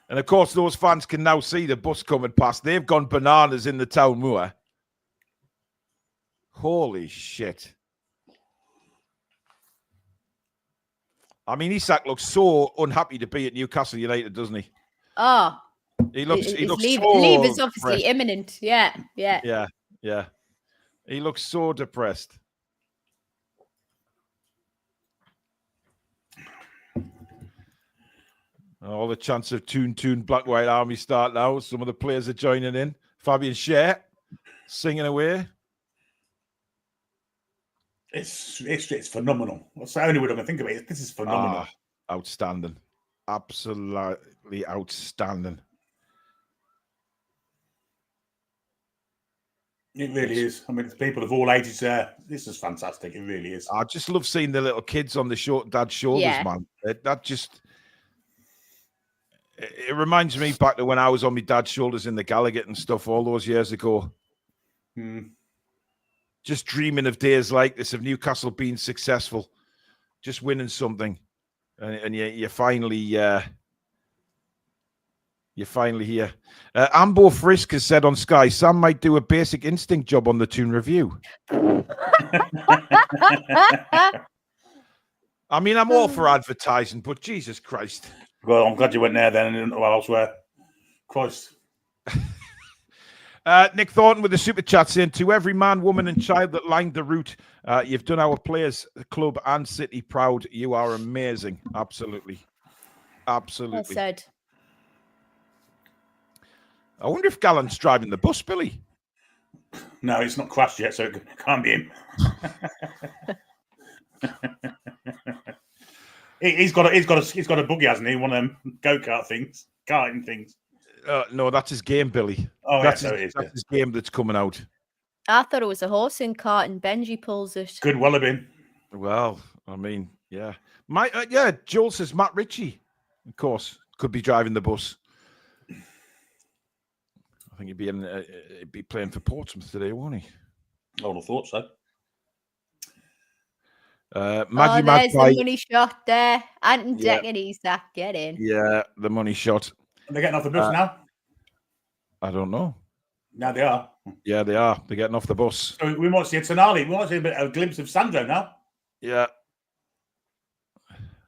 And, of course, those fans can now see the bus coming past. They've gone bananas in the Town Moor. Holy shit. I mean, Isak looks so unhappy to be at Newcastle United, doesn't he? Oh. He looks leave so is obviously depressed. imminent. Yeah. He looks so depressed. All the chance of Toon Black White Army start now. Some of the players are joining in. Fabian Scher singing away. It's phenomenal. That's the only word I'm going to think about it. This is phenomenal. Outstanding. Absolutely outstanding. It really is. I mean, it's people of all ages there. This is fantastic. It really is. I just love seeing the little kids on the dad's shoulders, man. That just... It reminds me back to when I was on my dad's shoulders in the Gallagher and stuff all those years ago. Just dreaming of days like this, of Newcastle being successful, just winning something, and you're finally here. Ambo Frisk has said on Sky, Sam might do a Basic Instinct job on the Toon Review. I mean, I'm all for advertising, but Jesus Christ. Well, I'm glad you went there then and didn't go elsewhere. Christ. Nick Thornton with the super chat saying, to every man, woman and child that lined the route, you've done our players, club and city proud. You are amazing. Absolutely. Absolutely. Well said. I wonder if Gallant's driving the bus, Billy. No, it's not crashed yet, so it can't be him. He's got a buggy, hasn't he? One of them go-kart things, karting things. No, that's his game, Billy. Oh, that's his game that's coming out. I thought it was a horse in cart and Benji pulls it. Could well have been. Well, I mean, yeah. Joel says Matt Ritchie, of course, could be driving the bus. I think he'd be playing for Portsmouth today, won't he? I would have thought so. Maggie there's Magpie. the money shot there. Anton Deck and Isak, get in. Yeah, the money shot. They're getting off the bus now? I don't know. No, they are. Yeah, they are. They're getting off the bus. So we might see a Tonali. We might see a glimpse of Sandro now. Yeah.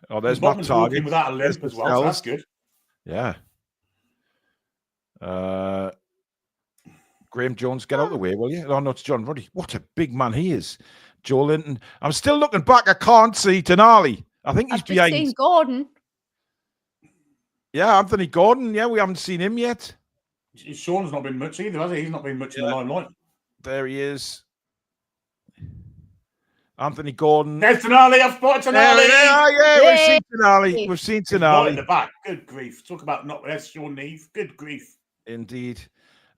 Oh, there's Matt Target. Without a limp as well, so that's good. Yeah. Graham Jones, get out of the way, will you? Oh, no, it's John Ruddy. What a big man he is. Joe Linton. I'm still looking back. I can't see Tonali. I think he's behind. I've just seen Gordon. Yeah, Anthony Gordon. Yeah, we haven't seen him yet. Sean's not been much either, has he? He's not been much in the limelight. There he is. Anthony Gordon. There's Tonali. I've spotted Tonali. Yeah, we've seen Tonali. We've seen Tonali. Right in the back. Good grief. Talk about not there's Sean Neve. Good grief. Indeed.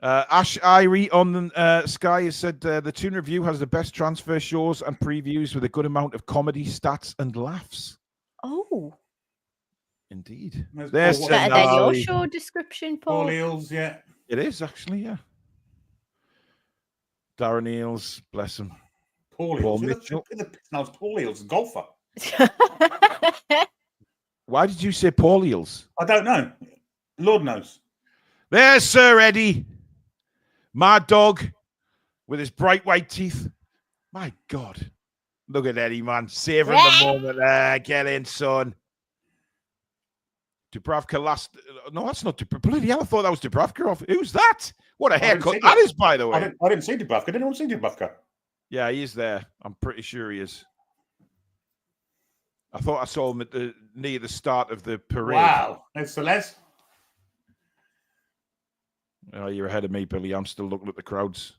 Ash Irie on the Sky has said the Toon Review has the best transfer shows and previews with a good amount of comedy, stats, and laughs. Oh. Indeed. There's better than your show description, Paul. Paul Eels, yeah. It is actually, yeah. Darren Eels, bless him. Paul Eels. Now it's Paul Eels, golfer. Why did you say Paul Eels? I don't know. Lord knows. There's Sir Eddie. My dog with his bright white teeth. My God. Look at Eddie, man. Savouring the moment. Get in, son. Dubravka last. No, that's not Dubravka. Bloody hell, I thought that was Dubravka. Who's that? What a haircut that is, by the way. I didn't see Dubravka. Did anyone see Dubravka? Yeah, he is there. I'm pretty sure he is. I thought I saw him near the start of the parade. Wow. There's Celeste. Oh, you're ahead of me, Billy. I'm still looking at the crowds.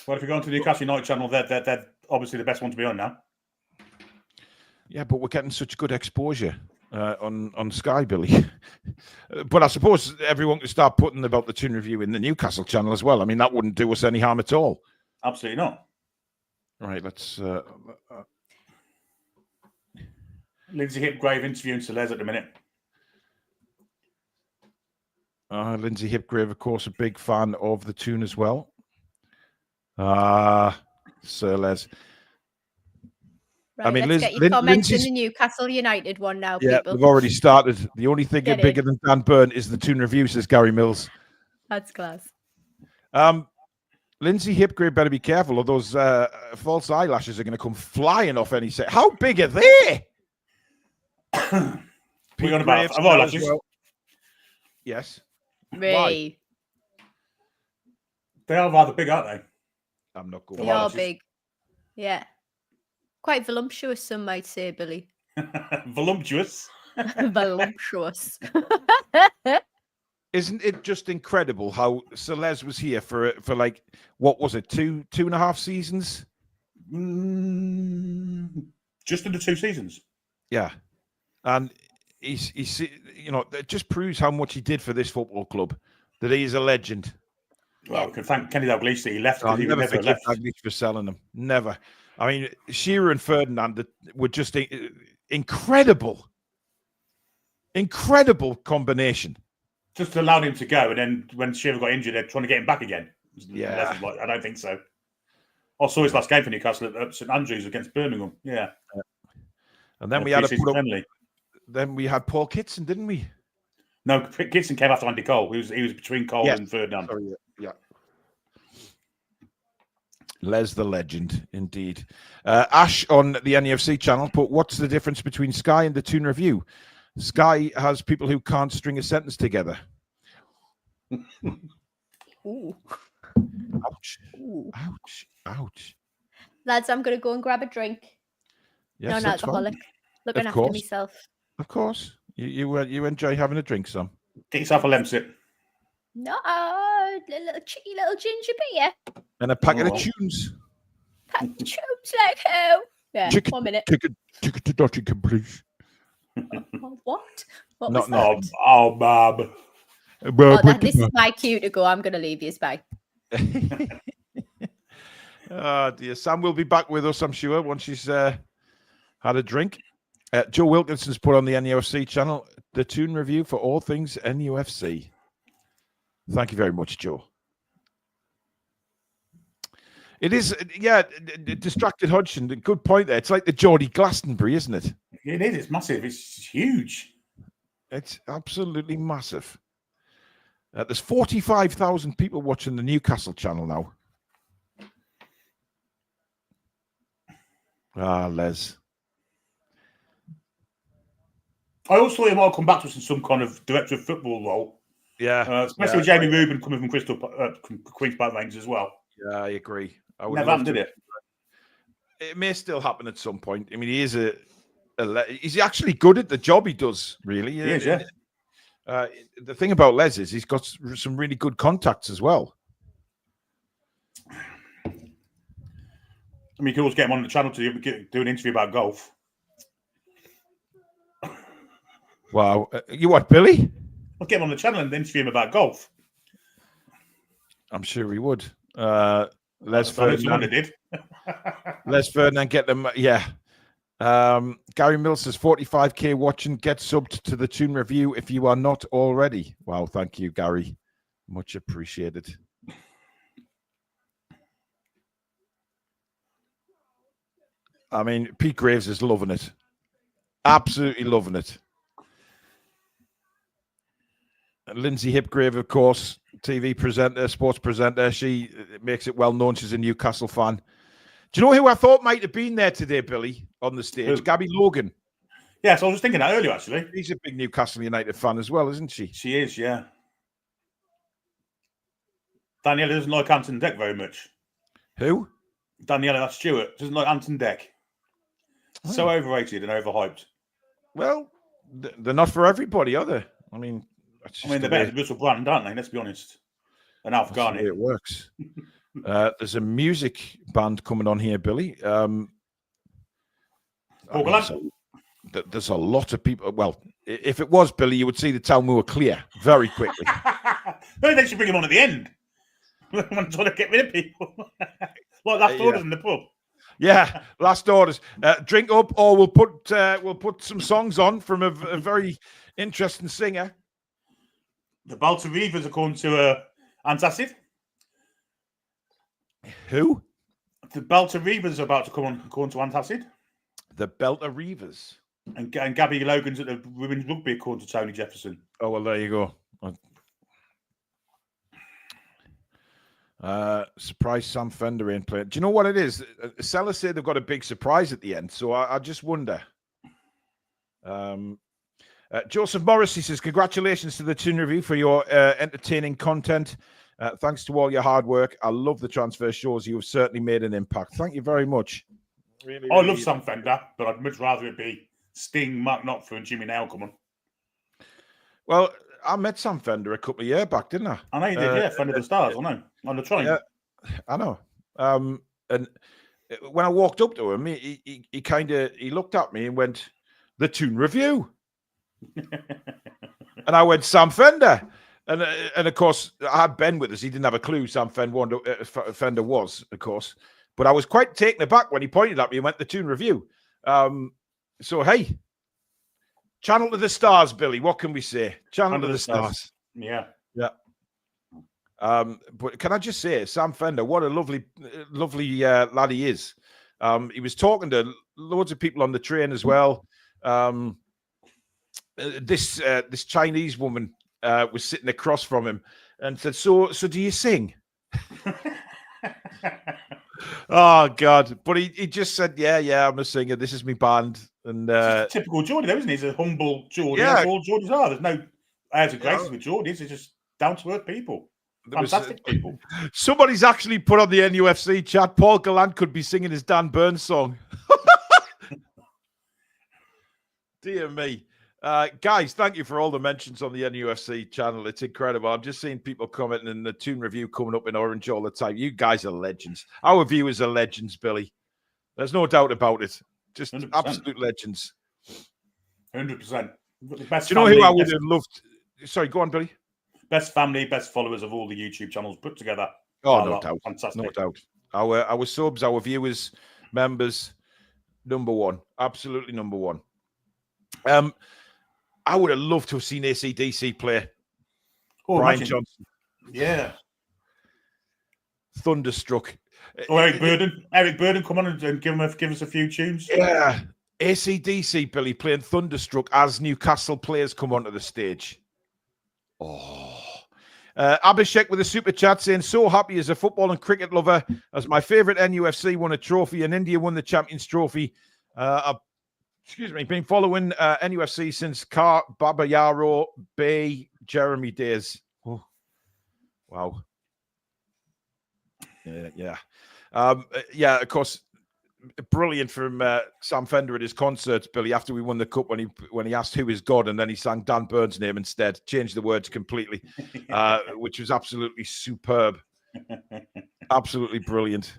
Well, if you're going to the Newcastle United channel, they're obviously the best one to be on now. Yeah, but we're getting such good exposure on Sky, Billy. But I suppose everyone could start putting about the Toon Review in the Newcastle channel as well. I mean, that wouldn't do us any harm at all. Absolutely not. Right, let's... Lindsay Hipgrave interviewing Celeste at the minute. Lindsay Hipgrave, of course, a big fan of the Toon as well. Sir Les. Right, I mean, let's get your comments in Lindsay's... the Newcastle United one now, yeah, people. we've already started. The only thing Get bigger in. than Dan Byrne is the Toon Review, says Gary Mills. That's class. Lindsay Hipgrave better be careful, or those false eyelashes are going to come flying off any second. How big are they? We're on about eyelashes. Well. Yes. Ray. They are rather big, aren't they? I'm not going. They are big. Yeah. Quite voluptuous, some might say, Billy. Voluptuous? Voluptuous. Isn't it just incredible how Celeste was here for like, what was it, two and a half seasons? Just under 2 seasons. Yeah. And he's you know, it just proves how much he did for this football club, that he is a legend. Well, we can thank Kenny Dalglish that he left. I'll he never would never forget left. Dalglish for selling him. Never. I mean, Shearer and Ferdinand were just incredible combination. Just allowed him to go, and then when Shearer got injured, they're trying to get him back again. Yeah. I don't think so. I saw his last game for Newcastle at St Andrews against Birmingham. Yeah. And then we had to put up. Then we had Paul Kitson, didn't we? No, Kitson came after Andy Cole. He was between Cole and Ferdinand. Sorry, yeah. Les the legend, indeed. Ash on the NUFC channel put, what's the difference between Sky and the Toon Review? Sky has people who can't string a sentence together. Ooh. Ouch. Ooh. Ouch. Ouch. Lads, I'm going to go and grab a drink. Yes, Non-alcoholic. Looking after myself. Of course. You enjoy having a drink, some. Get yourself a lemsip. No, little cheeky little ginger beer. And a packet of tunes. Packet of tunes like who? Yeah, chicken, 1 minute. Chicken to Nottingham, please. What? What was that? Oh, Bob. This is my cue to go. I'm going to leave you. Bye. Oh, dear. Sam will be back with us, I'm sure, once she's had a drink. Joe Wilkinson's put on the NUFC channel the Toon Review for all things NUFC. Thank you very much, Joe. It is, yeah, distracted Hodgson. Good point there. It's like the Geordie Glastonbury, isn't it? It is. It's massive. It's huge. It's absolutely massive. There's 45,000 people watching the Newcastle channel now. Ah, Les. I also thought he might come back to us in some kind of director of football role. Yeah. Especially with Jamie Rubin coming from Queen's Park Rangers as well. Yeah, I agree. Never happened, did it? It may still happen at some point. I mean, he is he's actually good at the job he does, really. He is, yeah. The thing about Les is he's got some really good contacts as well. I mean, you can always get him on the channel to do an interview about golf. Wow. You what, Billy? I'll get him on the channel and interview him about golf. I'm sure he would. Les Ferdinand did. Les Ferdinand, get them. Yeah. Gary Mills says 45k watching. Get subbed to the Toon Review if you are not already. Wow, thank you, Gary. Much appreciated. I mean, Pete Graves is loving it. Absolutely loving it. Lindsay Hipgrave, of course, TV presenter, sports presenter. She makes it well known she's a Newcastle fan. Do you know who I thought might have been there today, Billy, on the stage? Who? Gabby Logan. Yeah, so I was just thinking that earlier, actually. She's a big Newcastle United fan as well, isn't she? She is, yeah. Daniela doesn't like Anton Deck very much. Who? Daniela Stewart doesn't like Anton Deck. Oh. So overrated and overhyped. Well, they're not for everybody, are they? I mean, they're better than Russell Brand, aren't they? Let's be honest. And Alf Garnett. It works. There's a music band coming on here, Billy. There's a lot of people. Well, if it was Billy, you would see the Town Moor clear very quickly. Maybe they should bring him on at the end. I'm trying to get rid of people. Like last orders in the pub. Yeah, last orders. Drink up, or we'll put some songs on from a very interesting singer. The Balta Reavers, according to Antacid. Who? The Belter Reavers are about to come on, according to Antacid. The Belter Reavers. And Gabby Logan's at the women's rugby, according to Tony Jefferson. Oh, well, there you go. Surprise Sam Fender ain't playing. Do you know what it is? Sellers say they've got a big surprise at the end, so I just wonder. Joseph Morrissey says, congratulations to the Toon Review for your entertaining content. Thanks to all your hard work. I love the transfer shows. You have certainly made an impact. Thank you very much. Really, I love Sam Fender, but I'd much rather it be Sting, Mark Knopfler, and Jimmy Nail come on. Well, I met Sam Fender a couple of years back, didn't I? I know you did, yeah. Friend of the Stars, I know. On the train. Yeah, I know. And when I walked up to him, he looked at me and went, the Toon Review. And I went, Sam Fender. And of course, I had Ben with us. He didn't have a clue Sam Fender was, of course. But I was quite taken aback when he pointed at me and went, the Toon Review. So, hey, channel to the stars, Billy. What can we say? Channel to the stars. Yeah. Yeah. But can I just say, Sam Fender, what a lovely lad he is. He was talking to loads of people on the train as well. This Chinese woman was sitting across from him and said, so do you sing? Oh, God. But he just said, yeah, I'm a singer. This is my band. And typical Geordie, though, isn't he? He's a humble Geordie. Yeah. That's all Geordies are. There's no airs of graces with Geordies. They're just down-to-earth people. Fantastic people. Somebody's actually put on the NUFC chat, Paul Gallant could be singing his Dan Burns song. Dear me. Guys, thank you for all the mentions on the NUFC channel. It's incredible. I'm just seeing people commenting in the Toon Review coming up in orange all the time. You guys are legends. Our viewers are legends, Billy. There's no doubt about it. Just 100%. Absolute legends. 100%. Do you know who I would have loved? Sorry, go on, Billy. Best family, best followers of all the YouTube channels put together. Oh, no doubt. Fantastic. No doubt. Our subs, our viewers, members, number one. Absolutely number one. I would have loved to have seen AC/DC play. Oh, Brian Johnson. Yeah. Thunderstruck. Oh, Eric Burden, come on and give us a few tunes. Yeah. AC/DC, Billy, playing Thunderstruck as Newcastle players come onto the stage. Oh. Abhishek with a super chat saying, so happy as a football and cricket lover as my favourite NUFC won a trophy and India won the Champions Trophy. Been following NUFC since Baba Yaro Bay Jeremy days. Oh. Wow. Yeah. Of course, brilliant from Sam Fender at his concerts, Billy, after we won the cup when he asked who is God, and then he sang Dan Burns' name instead, changed the words completely, which was absolutely superb. Absolutely brilliant.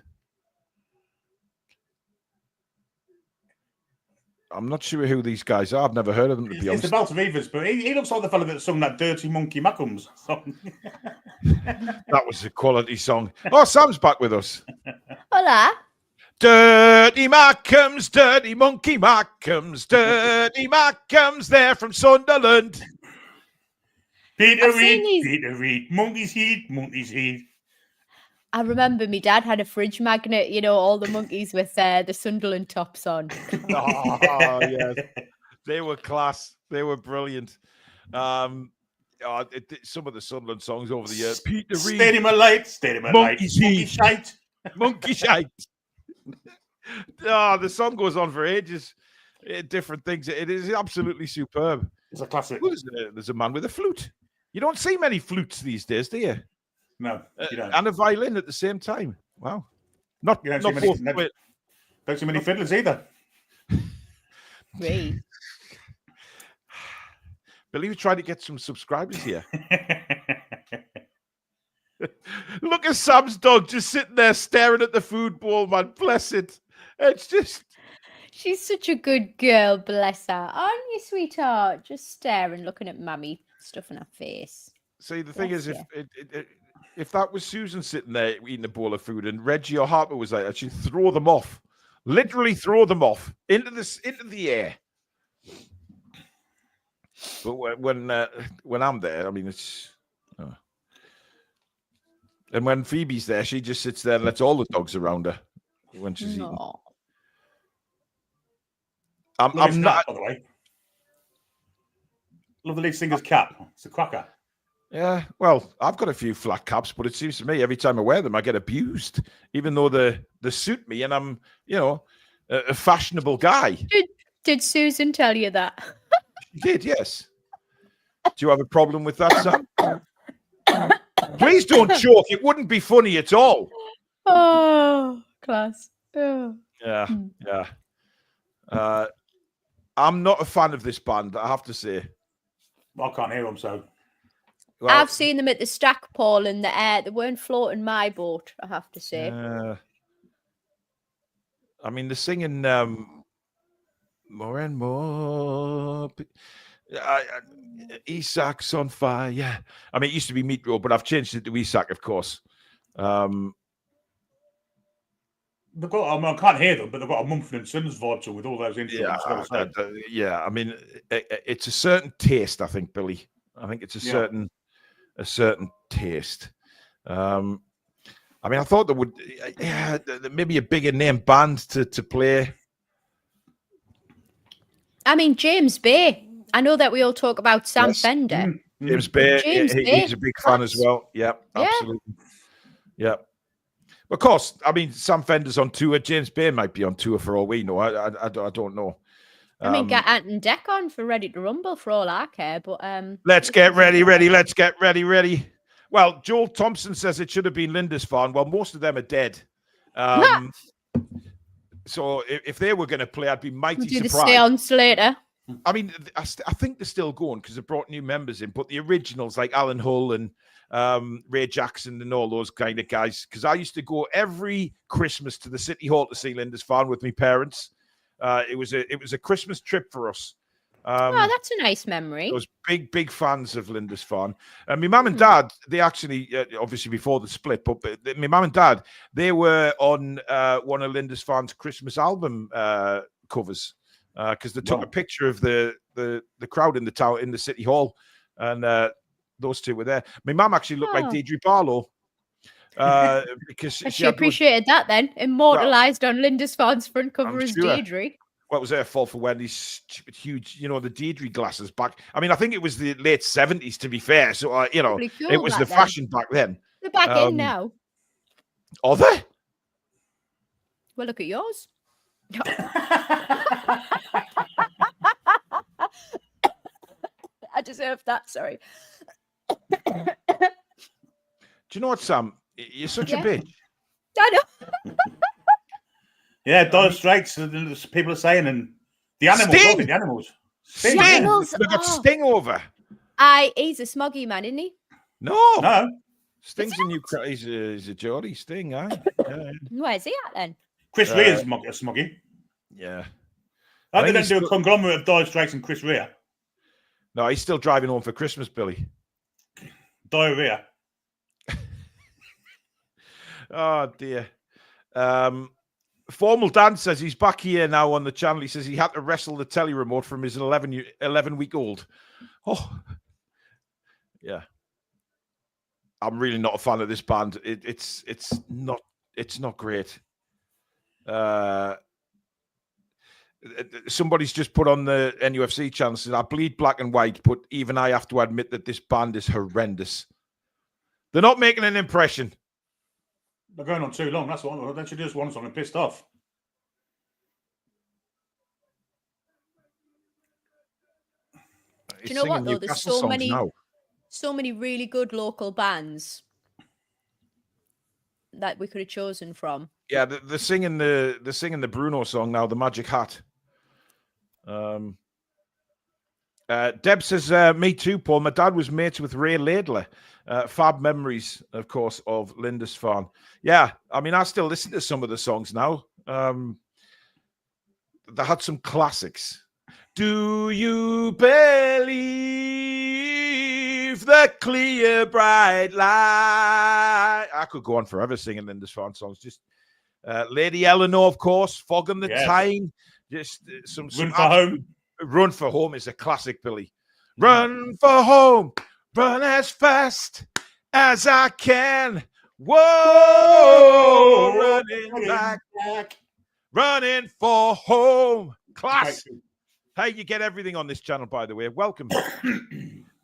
I'm not sure who these guys are. I've never heard of them, to be honest. It's the Belter Reavers, but he looks like the fella that sung that Dirty Monkey Mackums song. That was a quality song. Oh, Sam's back with us. Hola. Dirty Mackums, Dirty Monkey Mackums, Dirty Mackums, they're from Sunderland. Peter Reed, Monkey's Heat. I remember my dad had a fridge magnet, all the monkeys with the Sunderland tops on. Oh, yes. They were class. They were brilliant. Some of the Sunderland songs over the years. Peter Reed. Stadium of Light. Monkey Shite. Monkey Shite. The song goes on for ages. Different things. It is absolutely superb. It's a classic. There's a man with a flute. You don't see many flutes these days, do you? No, you don't. And a violin at the same time. Wow. Don't see many fiddlers either. Great. Billy was trying to get some subscribers here. Look at Sam's dog just sitting there staring at the food bowl, man. Bless it. It's just... She's such a good girl, bless her. Aren't you, sweetheart? Just staring, looking at mummy, stuffing her face. See, the thing is, if that was Susan sitting there eating a bowl of food and Reggie or Harper was like that, she'd throw them off. Literally throw them off into the air. But when I'm there, I mean, it's... And when Phoebe's there, she just sits there and lets all the dogs around her. when she's eating. No. I'm not. By the way, love the lead singer's cap. It's a cracker. Yeah, well, I've got a few flat caps, but it seems to me every time I wear them, I get abused, even though they suit me, and I'm, a fashionable guy. Did Susan tell you that? She did, yes. Do you have a problem with that, Sam? Please don't joke. It wouldn't be funny at all. Oh, class. Oh. Yeah. I'm not a fan of this band, I have to say. I can't hear them, so. Well, I've seen them at the Stackpole in the air. They weren't floating my boat, I have to say. I mean, they're singing more and more. Isak's on fire. Yeah. I mean, it used to be Meat Row, but I've changed it to Isak, of course. They've got, I can't hear them, but they've got a Mumford & Sons vibe to with all those instruments. Yeah, I mean, it's a certain taste, I think, Billy. I think it's a certain taste. I mean, I thought there would, maybe a bigger name band to play. I mean, James Bay. I know that we all talk about Sam Fender. James Bay, he's a big fan as well. Yeah, absolutely. Yeah. Of course, I mean, Sam Fender's on tour. James Bay might be on tour for all we know. I don't know. I mean, get Ant and Deck on for Ready to Rumble for all I care. But let's get ready. Let's get ready. Well, Joel Thompson says it should have been Lindisfarne. Well, most of them are dead. So if they were going to play, I'd be mighty surprised. Stay on Slater. I mean, I think they're still going because they brought new members in. But the originals like Alan Hull and Ray Jackson and all those kind of guys, because I used to go every Christmas to the City Hall to see Lindisfarne with my parents. It was a Christmas trip for us. That's a nice memory. I was big fans of Lindisfarne. And my mum and dad, they actually, obviously before the split, but my mum and dad, they were on one of Lindisfarne's Christmas album covers because they took a picture of the crowd in the town in the City Hall, and those two were there. My mum actually looked like Deirdre Barlow. Because she appreciated that then. Immortalized on Lindisfarne's front cover as Deirdre. Well, it was her fault for wearing these stupid, huge, the Deirdre glasses back. I mean, I think it was the late 70s, to be fair. So, cool it was the fashion back then. They're back in now. Are they? Well, look at yours. I deserve that, sorry. Do you know what, Sam? You're such a bitch. I know. Yeah, Dire Straits, people are saying, and the animals, Sting! The animals. Sting! They got Sting over. He's a smoggy man, isn't he? No. Sting's a Newcastle. He's a Geordie Sting, aye. Yeah. Where's he at then? Chris Rea's a smoggy. Yeah. I think they do a conglomerate of Dire Straits and Chris Rea. No, he's still driving home for Christmas, Billy. Diarrhea. Oh, dear. Formal Dan says he's back here now on the channel. He says he had to wrestle the telly remote from his 11-week-old. Oh, yeah. I'm really not a fan of this band. It's not great. Somebody's just put on the NUFC channel, says, I bleed black and white, but even I have to admit that this band is horrendous. They're not making an impression. They're going on too long. That's what they should just want something pissed off. Do you know what though? There's so many really good local bands that we could have chosen from. Yeah, they're singing the Bruno song now, the Magic Hat. Deb says, me too, Paul. My dad was mates with Ray Laidler. Fab memories, of course, of Lindisfarne. Yeah, I mean, I still listen to some of the songs now. They had some classics. Do you believe the clear, bright light? I could go on forever singing Lindisfarne songs. Just Lady Eleanor, of course, Fog on the Tyne. Just some Run for Home. Run for Home is a classic, Billy. Run for home. Run as fast as I can. Whoa, running back, running for home. Class. Hey, you get everything on this channel, by the way. Welcome.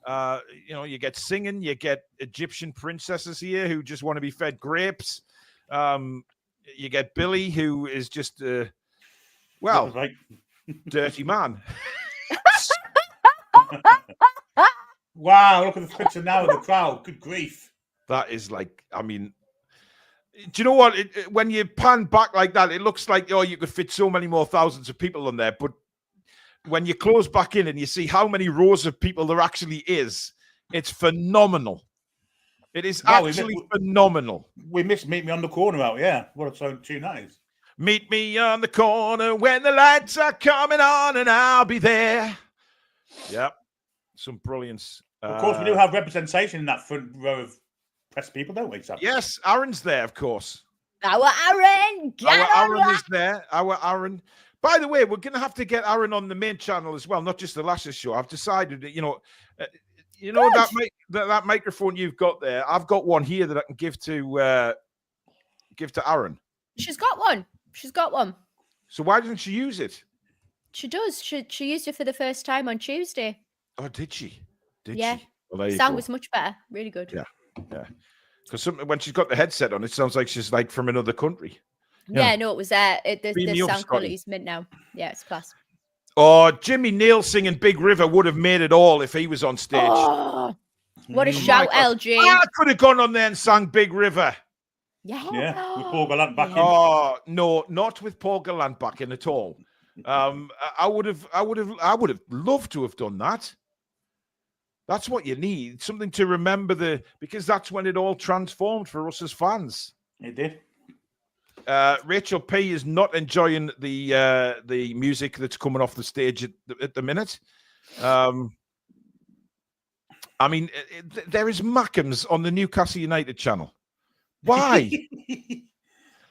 You get singing, you get Egyptian princesses here who just want to be fed grapes. You get Billy, who is just, dirty man. Wow, look at the picture now of the crowd. Good grief. That is like, I mean, do you know what? When you pan back like that, it looks like, you could fit so many more thousands of people on there. But when you close back in and you see how many rows of people there actually is, it's phenomenal. It is phenomenal. We missed Meet Me on the Corner out, yeah. What a tune that is. Meet me on the corner when the lights are coming on and I'll be there. Yep. Some brilliance. Of course, we do have representation in that front row of press people, don't we? Sam? Yes, Aaron's there, of course. Our Aaron! Aaron is there. Our Aaron. By the way, we're going to have to get Aaron on the main channel as well, not just the Lashes show. I've decided that, that microphone you've got there, I've got one here that I can give to Aaron. She's got one. So why doesn't she use it? She does. She used it for the first time on Tuesday. Oh, did she? Yeah. She? Well, sound was much better. Really good. Yeah. Because when she's got the headset on, it sounds like she's like from another country. Yeah, no, it was the sound quality is mint now. Yeah, it's class. Oh, Jimmy Neal singing Big River would have made it all if he was on stage. Oh, what a shout, LG. I could have gone on there and sang Big River. Yeah, with Paul Gallant back in. Oh, no, not with Paul Gallant back in at all. I would have loved to have done that. That's what you need, something to remember because that's when it all transformed for us as fans. It did. Rachel P is not enjoying the music that's coming off the stage at the minute. I mean, there is Mackems on the Newcastle United channel. Why?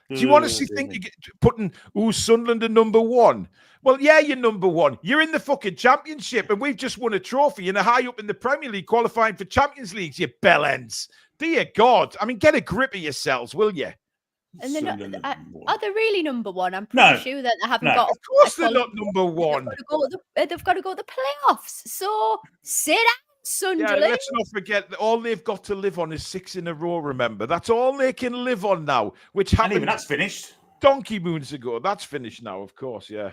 Do you honestly think you're putting Sunderland at number one? Well, yeah, you're number one. You're in the fucking championship, and we've just won a trophy and are high up in the Premier League, qualifying for Champions Leagues, you bellends. Dear God. I mean, get a grip of yourselves, will you? And they're not, are they really number one? I'm pretty sure that they haven't got. Of course, they're not number one. They've got to go to the playoffs. So sit down, Sunderland. Yeah, let's not forget that all they've got to live on is 6 in a row. Remember, that's all they can live on now. Which happened. And even that's finished. Donkey moons ago. That's finished now, of course. Yeah.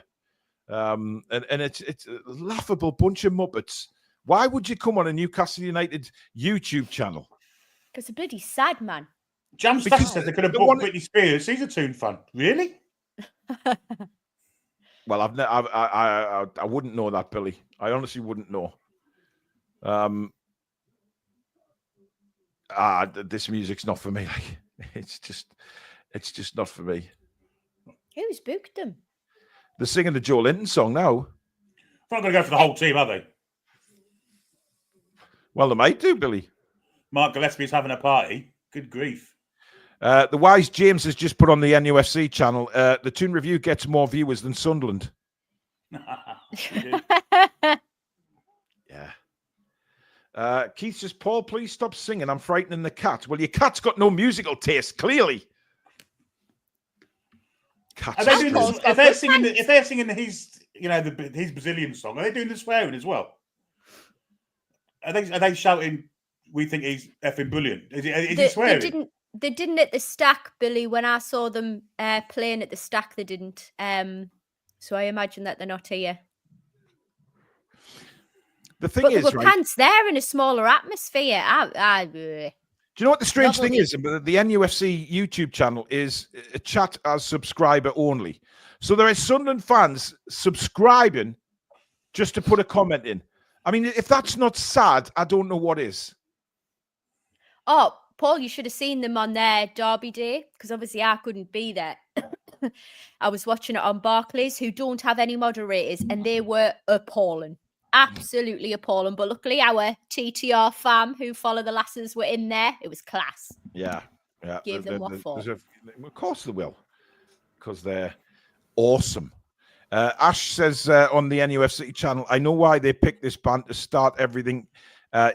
And it's a laughable bunch of muppets. Why would you come on a Newcastle United YouTube channel? Because they're bloody sad, man. Jam Stash says they could have bought Britney Spears. She's a Toon fan. Really? Well, I wouldn't know that, Billy. I honestly wouldn't know. This music's not for me. Like, it's just not for me. Who's booked them? They're singing the Joe Linton song now. They're not going to go for the whole team, are they? Well, they might do, Billy. Mark Gillespie's having a party. Good grief. The wise James has just put on the NUFC channel. The Toon Review gets more viewers than Sunderland. Yeah. Keith says, Paul, please stop singing. I'm frightening the cat. Well, your cat's got no musical taste, clearly. If they're singing his Brazilian song, are they doing the swearing as well? Are they shouting, we think he's effing brilliant? Is he swearing? They didn't at the Stack, Billy. When I saw them playing at the Stack, they didn't. So I imagine that they're not here. The thing is, there were pants there in a smaller atmosphere. Do you know what the strange thing is? The NUFC YouTube channel is a chat as subscriber only. So there are Sunderland fans subscribing just to put a comment in. I mean, if that's not sad, I don't know what is. Oh, Paul, you should have seen them on their Derby day, because obviously I couldn't be there. I was watching it on Barclays, who don't have any moderators, and they were appalling. Absolutely appalling. But luckily, our TTR fam who follow the Lasses were in there. It was class. Yeah. Gave them what for. Of course they will, because they're awesome. Ash says on the NUFC channel, I know why they picked this band to start everything.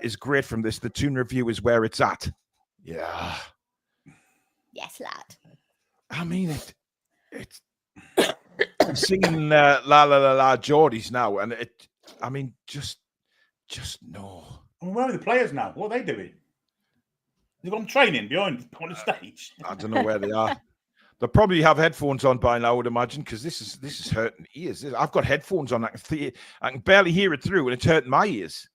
Is great from this. The Toon Review is where it's at. Yeah. Yes, lad. I mean, it's singing La La La La Geordies now, and I mean, just no. And where are the players now? What are they doing? They've got them training behind on the stage. I don't know where they are. They'll probably have headphones on by now, I would imagine, because this is hurting ears. I've got headphones on. I can barely hear it through, and it's hurting my ears.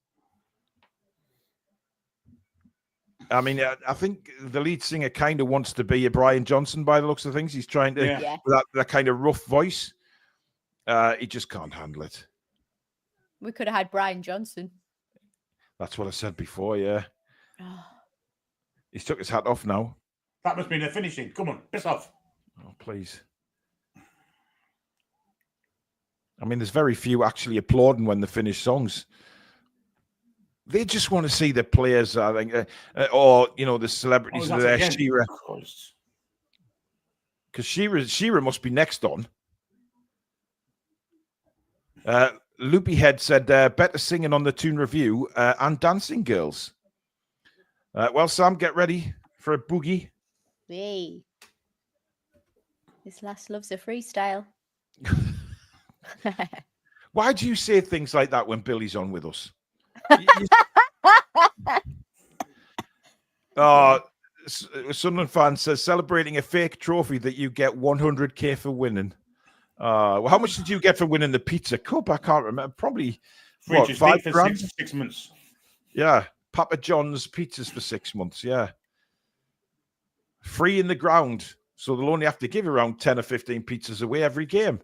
I mean, I think the lead singer kind of wants to be a Brian Johnson by the looks of things. He's trying to with that kind of rough voice. He just can't handle it. We could have had Brian Johnson. That's what I said before, yeah. He's took his hat off now. That must be the finishing. Come on, piss off. Oh, please. I mean, there's very few actually applauding when they finish songs. They just want to see the players, I think, or, the celebrities that are there. Shearer. Because Shearer must be next on. Loopy Head said, better singing on the Toon Review and Dancing Girls. Well, Sam, get ready for a boogie. Hey. This lass loves a freestyle. Why do you say things like that when Billy's on with us? Sunderland fan says, celebrating a fake trophy that you get 100k for winning. Well, how much did you get for winning the pizza cup? I can't remember. Probably what, $5 grand? 6 months. Yeah, Papa John's pizzas for 6 months. Yeah, free in the ground, so they'll only have to give around 10 or 15 pizzas away every game.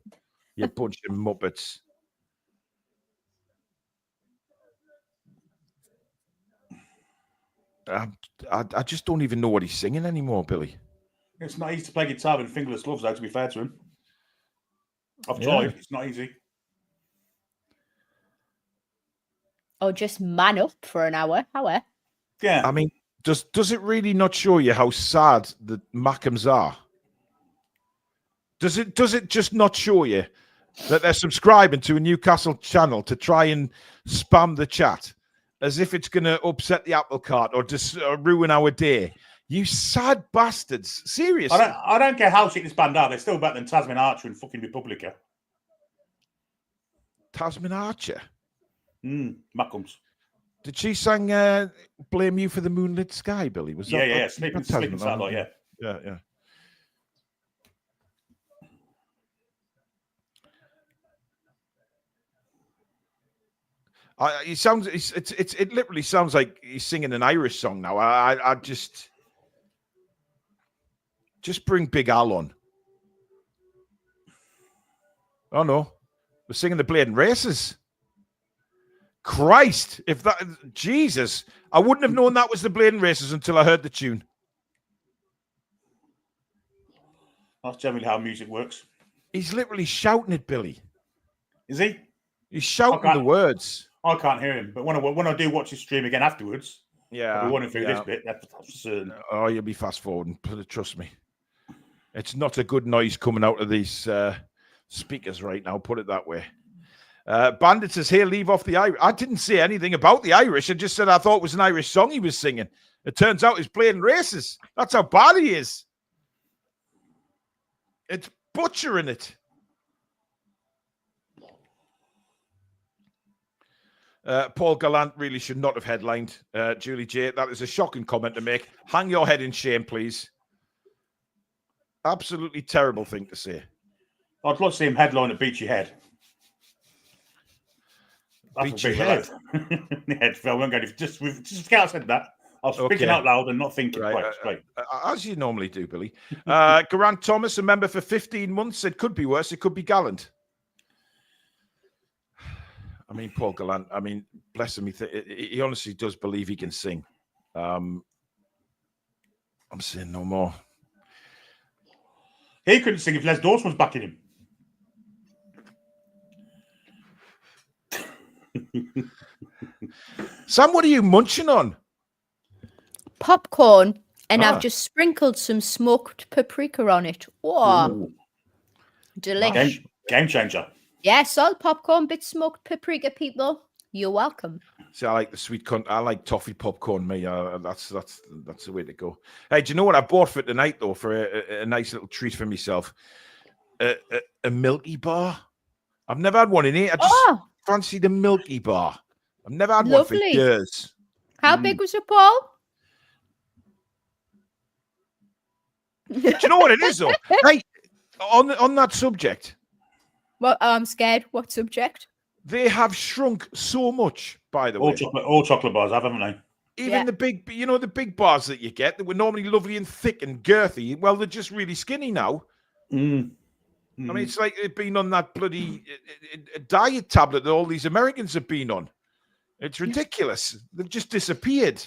You bunch of muppets. I just don't even know what he's singing anymore, Billy. It's not easy to play guitar with fingerless gloves, though, to be fair to him. I've tried. It's not easy. Or just man up for an hour. Yeah. I mean, does it really not show you how sad the Mackhams are? Does it just not show you that they're subscribing to a Newcastle channel to try and spam the chat as if it's going to upset the apple cart or just ruin our day? You sad bastards. Seriously. I don't care how shit this band are. They're still better than Tasman Archer and fucking Republica. Tasman Archer? Mackhams. Did she sing Blame You for the Moonlit Sky, Billy? Was that? Yeah. Sleeping Satellite, Yeah. It literally sounds like he's singing an Irish song now. I just bring Big Al on. Oh no, we're singing the Bladen Races. Christ, Jesus, I wouldn't have known that was the Bladen Races until I heard the tune. That's generally how music works. He's literally shouting it, Billy. Is he? He's shouting the words. I can't hear him, but when I do watch his stream again afterwards, I'll be running through this bit. That's certain. Oh, you'll be fast forwarding. Trust me. It's not a good noise coming out of these speakers right now. Put it that way. Bandit says, "Here, leave off the Irish." I didn't say anything about the Irish. I just said I thought it was an Irish song he was singing. It turns out he's playing races. That's how bad he is. It's butchering it. Paul Gallant really should not have headlined Julie J. That is a shocking comment to make. Hang your head in shame, please. Absolutely terrible thing to say. I'd love to see him headline at Beachy Head. Beachy Head? I won't go. Just forget I said that. I was speaking out loud and not thinking. Right. As you normally do, Billy. Garant Thomas, a member for 15 months, said could be worse. It could be Gallant. I mean, Paul Gallant, bless him. He honestly does believe he can sing. I'm saying no more. He couldn't sing if Les Dawson was backing him. Sam, what are you munching on? Popcorn, and I've just sprinkled some smoked paprika on it. Whoa. Delicious. Game changer. Yeah, salt, popcorn, bit smoked paprika, people. You're welcome. See, I like the sweet I like toffee popcorn. Me, that's the way to go. Hey, do you know what I bought for tonight though? For a nice little treat for myself, a Milky Bar. I've never had one in here. I just fancied a Milky Bar. I've never had one for years. How big was your Paul? Do you know what it is though? Hey, on that subject. Well, I'm scared. What subject? They have shrunk so much, by the way. All chocolate bars have, haven't they? Even the big, the big bars that you get that were normally lovely and thick and girthy. Well, they're just really skinny now. I mean, it's like they've been on that bloody diet tablet that all these Americans have been on. It's ridiculous. They've just disappeared.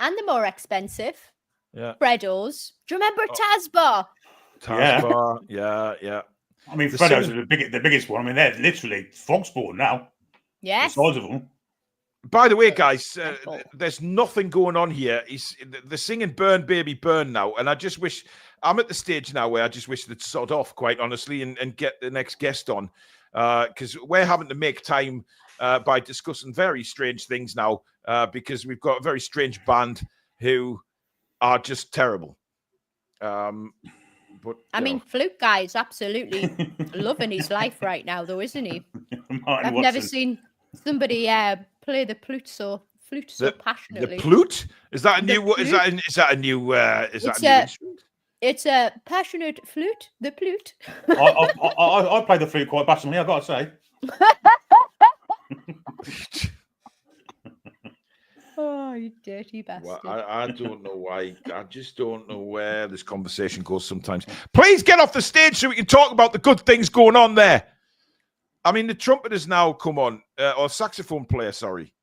And they're more expensive. Yeah. Freddos. Do you remember Tazbar? Tazbar, yeah. I mean, Freddos are the biggest one. I mean, they're literally frog sport now. Yes. The size of them. By the way, guys, there's nothing going on here. They're singing Burn, Baby, Burn now. And I just wish, I'm at the stage now where I just wish they'd sod off, quite honestly, and get the next guest on. Because we're having to make time by discussing very strange things now because we've got a very strange band who are just terrible. But I mean, Flute Guy is absolutely loving his life right now, though, isn't he? I've never seen somebody play the flute so passionately. The flute? Is that a new? Is that a new? Is that a new instrument? It's a passionate flute. The flute. I play the flute quite passionately. I got to say. Oh, you dirty bastard. Well, I don't know why. I just don't know where this conversation goes sometimes. Please get off the stage so we can talk about the good things going on there. I mean, the trumpet has now come on, or saxophone player, sorry.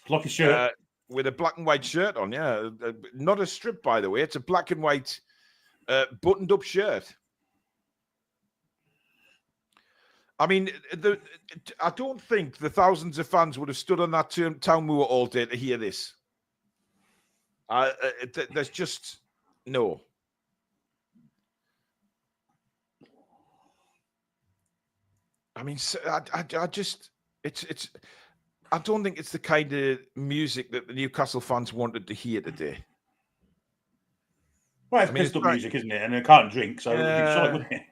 Lucky shirt. With a black and white shirt on, yeah. Not a strip, by the way. It's a black and white buttoned-up shirt. I mean, I don't think the thousands of fans would have stood on that Town Moor all day to hear this. There's just no. I mean, I just it's. I don't think it's the kind of music that the Newcastle fans wanted to hear today. Well, it's pissed up music, isn't it? And they can't drink, so it'd be solid, wouldn't it?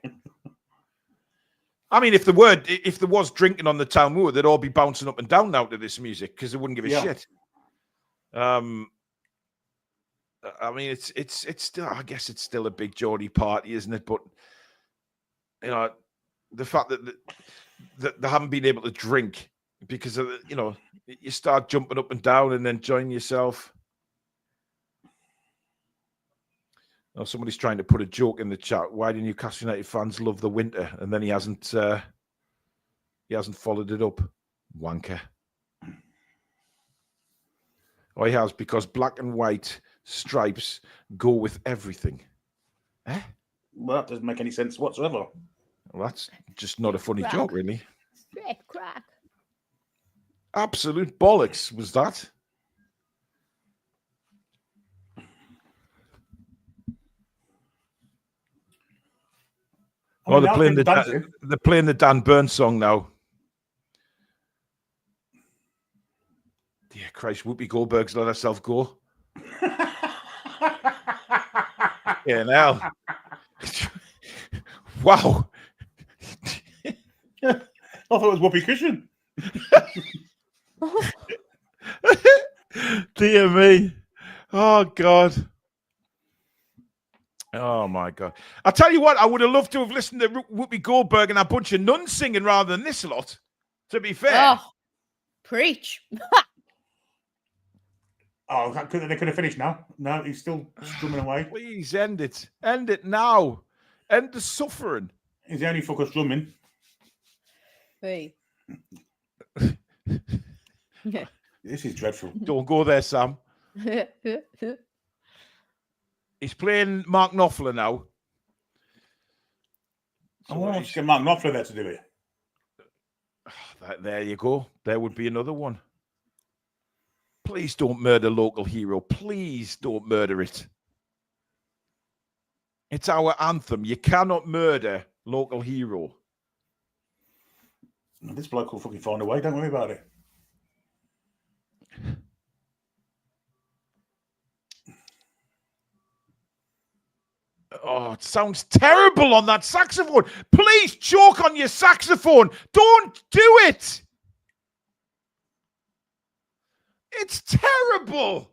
I mean, if there was drinking on the Town Moor, they'd all be bouncing up and down now to this music because they wouldn't give a shit. I mean, it's still, I guess it's still a big Geordie party, isn't it? But the fact that they haven't been able to drink because of you start jumping up and down and enjoying yourself. Oh, somebody's trying to put a joke in the chat. Why do Newcastle United fans love the winter? And then he hasn't followed it up. Wanker. Oh, he has, because black and white stripes go with everything. Eh? Well, that doesn't make any sense whatsoever. Well, that's just not a funny joke, really. Straight crack. Absolute bollocks was that. Oh, they're playing the Dan Burns song now. Dear Christ, Whoopi Goldberg's let herself go. Yeah, now. Wow. I thought it was Whoopi Cushion. Dear me. Oh, God. Oh, my God. I tell you what, I would have loved to have listened to Whoopi Goldberg and a bunch of nuns singing rather than this lot, to be fair. Oh, preach. Oh, they could have finished now. No, he's still strumming away. Please end it. End it now. End the suffering. He's the only fucker strumming. Hey. This is dreadful. Don't go there, Sam. He's playing Mark Knopfler now. I want to get Mark Knopfler there to do it. There you go. There would be another one. Please don't murder local hero. Please don't murder it. It's our anthem. You cannot murder local hero. This bloke will fucking find a way. Don't worry about it. Oh, it sounds terrible on that saxophone. Please choke on your saxophone. Don't do it. It's terrible.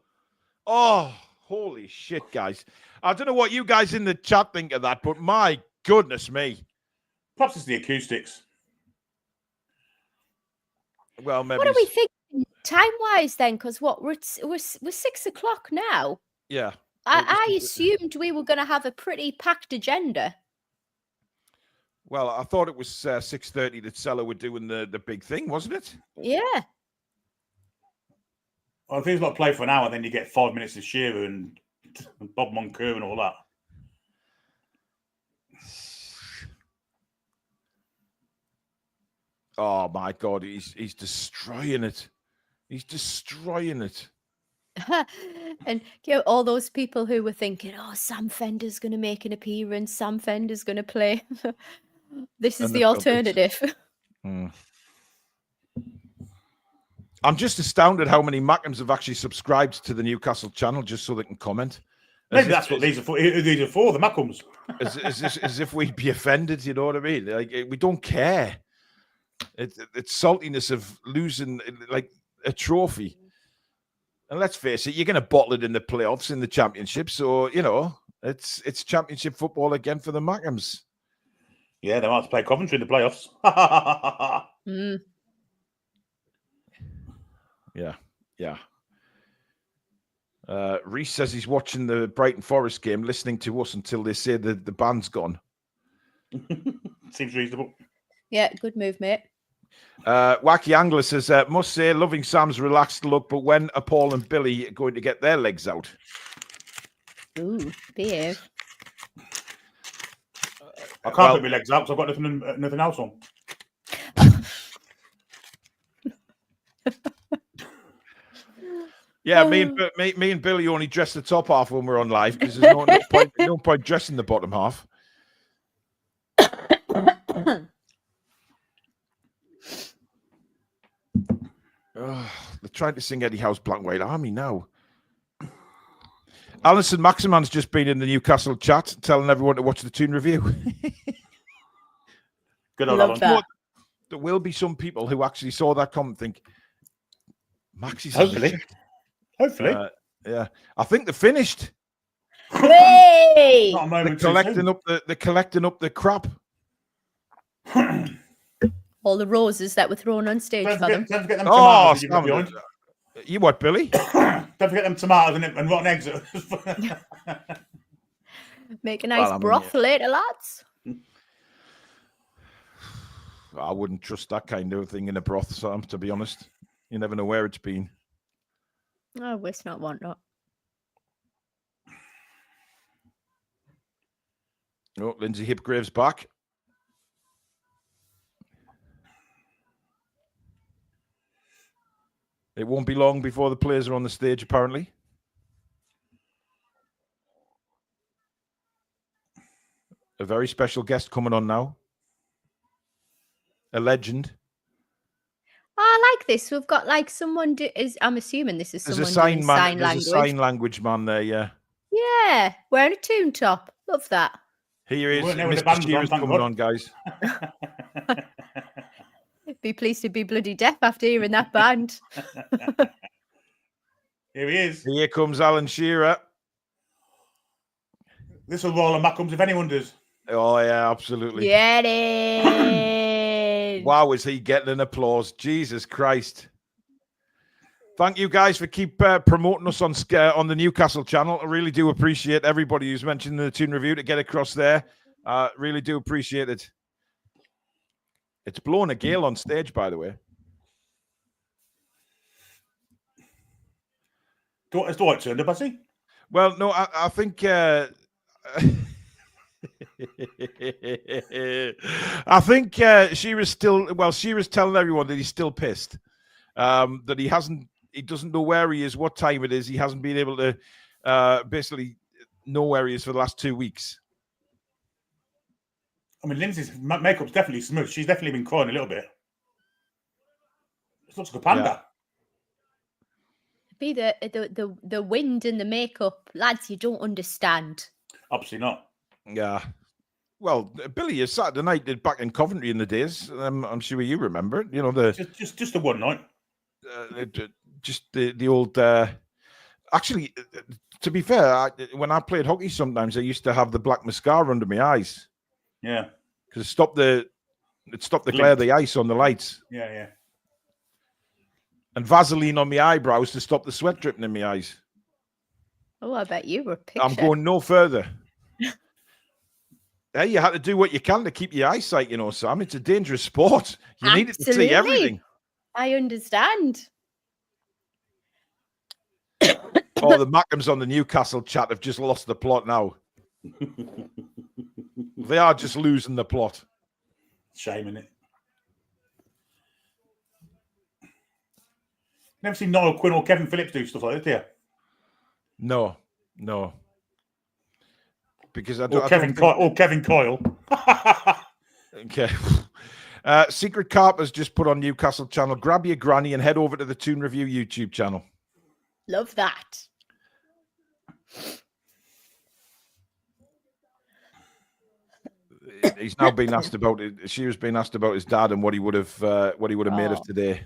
Oh, holy shit, guys. I don't know what you guys in the chat think of that, but my goodness me. Perhaps it's the acoustics. Well, maybe. What are we thinking time-wise then? Because we're 6 o'clock now. Yeah. I assumed we were going to have a pretty packed agenda. Well, I thought it was 6:30 that Sella were doing the big thing, wasn't it? Yeah. Well, if he's got to play for an hour, then you get 5 minutes of Shearer and Bob Moncur and all that. Oh my God, he's destroying it. He's destroying it. And all those people who were thinking, "Oh, Sam Fender's going to make an appearance. Sam Fender's going to play." This is the alternative. I'm just astounded how many Mackhams have actually subscribed to the Newcastle channel just so they can comment. Maybe that's what these are for. These are for the Mackhams. As if we'd be offended, you know what I mean? Like, we don't care. It's saltiness of losing like a trophy. And let's face it, you're going to bottle it in the playoffs, in the championship. So, you know, it's championship football again for the Mackhams. Yeah, they might have to play Coventry in the playoffs. Yeah. Reese says he's watching the Brighton Forest game, listening to us until they say the band's gone. Seems reasonable. Yeah, good move, mate. Wacky Angler says, must say, loving Sam's relaxed look, but when are Paul and Billy going to get their legs out? Ooh, behave. I can't put my legs out, so I've got nothing else on. Yeah, me and Billy only dress the top half when we're on live because there's no point dressing the bottom half. They're trying to sing Eddie Howe's Black White Army now. Alison Maximan's just been in the Newcastle chat telling everyone to watch the Toon review. Good on Alan. There will be some people who actually saw that comment and think, Maxie's Hopefully. Yeah. I think they're finished. Hey! They're collecting up the crap. All the roses that were thrown on stage for them. Don't forget them tomatoes. You what, Billy? Don't forget them tomatoes and rotten eggs. Make a nice broth later, lads. I wouldn't trust that kind of thing in a broth, Sam, to be honest. You never know where it's been. Oh, it's not want not. Oh, Lindsay Hipgrave's back. It won't be long before the players are on the stage, apparently. A very special guest coming on now. A legend. Oh, I like this. We've got like someone. I'm assuming this is someone doing sign language. There's a sign language man there, yeah. Yeah, wearing a Toon top. Love that. Here is Mr. Shearer's coming on, guys. Be pleased to be bloody deaf after hearing that band. Here he is. Here comes Alan Shearer. This will roll on Mackhams if anyone does. Oh, yeah, absolutely. Get it. Wow, is he getting an applause? Jesus Christ. Thank you guys for keep promoting us on the Newcastle channel. I really do appreciate everybody who's mentioned the Toon review to get across there. Really do appreciate it. It's blowing a gale on stage, by the way. Has Dwight turned up, has he? Well, no, I think... I think Shearer's still... Well, Shearer's telling everyone that he's still pissed. That he doesn't know where he is, what time it is. He hasn't been able to basically know where he is for the last 2 weeks. I mean, Lindsay's makeup's definitely smooth. She's definitely been crying a little bit. It looks like a panda. Be the wind and the makeup, lads. You don't understand. Absolutely not. Yeah. Well, Billy, Saturday night did back in Coventry in the days. I'm sure you remember it. You know, just the one night. Just the old. Actually, to be fair, when I played hockey, sometimes I used to have the black mascara under my eyes. Yeah. Because it stopped the glare of the ice on the lights. Yeah, yeah. And Vaseline on my eyebrows to stop the sweat dripping in my eyes. Oh, I bet you were a picture. I'm going no further. Hey, you had to do what you can to keep your eyesight, you know, Sam. It's a dangerous sport. You needed to see everything. I understand. Oh, the Mackhams on the Newcastle chat have just lost the plot now. They are just losing the plot. Shame, innit? Never seen Niall Quinn or Kevin Phillips do stuff like that, do you? No. Because Kevin Coyle. Okay. Secret Carpers just put on Newcastle channel. Grab your granny and head over to the Toon Review YouTube channel. Love that. He's now being asked about it. She was being asked about his dad and what he would have made of today.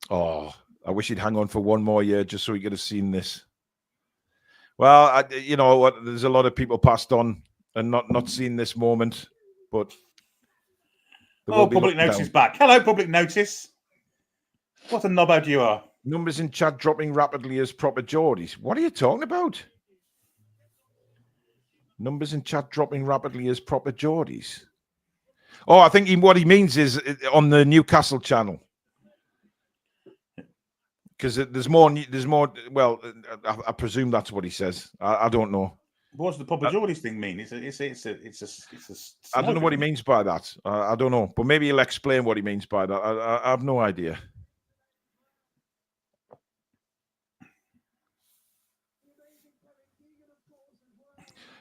Oh, I wish he'd hang on for one more year just so he could have seen this. Well, you know what? There's a lot of people passed on and not seen this moment, but Public Notice is back. Hello, Public Notice. What a knobhead you are. Numbers in chat dropping rapidly as proper Geordies. What are you talking about? Numbers in chat dropping rapidly as proper Geordies. Oh, I think what he means is on the Newcastle channel. Because there's more. Well, I presume that's what he says. I don't know. What's the Papa Geordies thing mean? It's a I don't know what he means by that. I don't know, but maybe he'll explain what he means by that. I have no idea.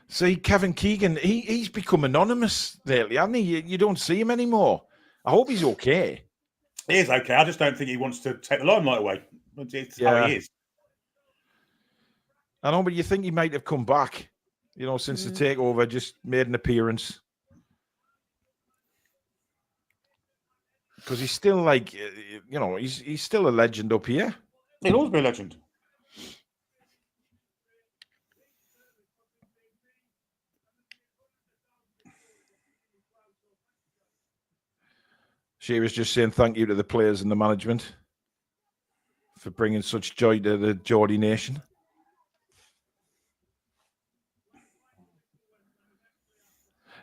See, Kevin Keegan, he's become anonymous lately, hasn't he? You don't see him anymore. I hope he's okay. He is okay. I just don't think he wants to take the limelight away. It's how he is. I know, but you think he might have come back, you know, since the takeover, just made an appearance. Because he's still like, you know, he's still a legend up here. He'll always be a legend. She was just saying thank you to the players and the management for bringing such joy to the Geordie nation.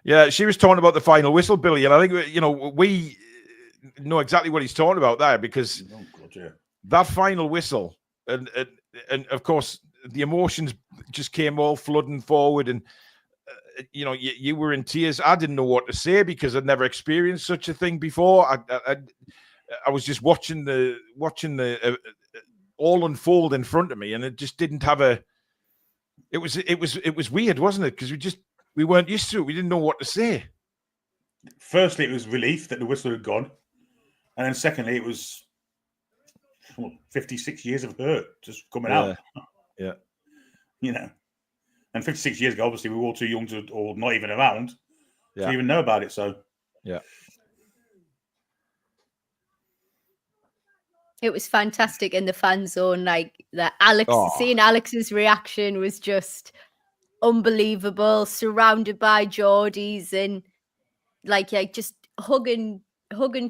Yeah, she was talking about the final whistle, Billy, and I think, you know, we know exactly what he's talking about there, because that final whistle, and of course the emotions just came all flooding forward, and you know, you were in tears. I didn't know what to say because I'd never experienced such a thing before. I was just watching the all unfold in front of me, and it just didn't have a. It was weird, wasn't it? Because we weren't used to it. We didn't know what to say. Firstly, it was relief that the whistle had gone, and then secondly, it was 56 years of hurt just coming out. Yeah, you know. And 56 years ago, obviously, we were all too young to, or not even around, to even know about it. So, yeah. It was fantastic in the fan zone. Like that, seeing Alex's reaction was just unbelievable. Surrounded by Geordies and like just hugging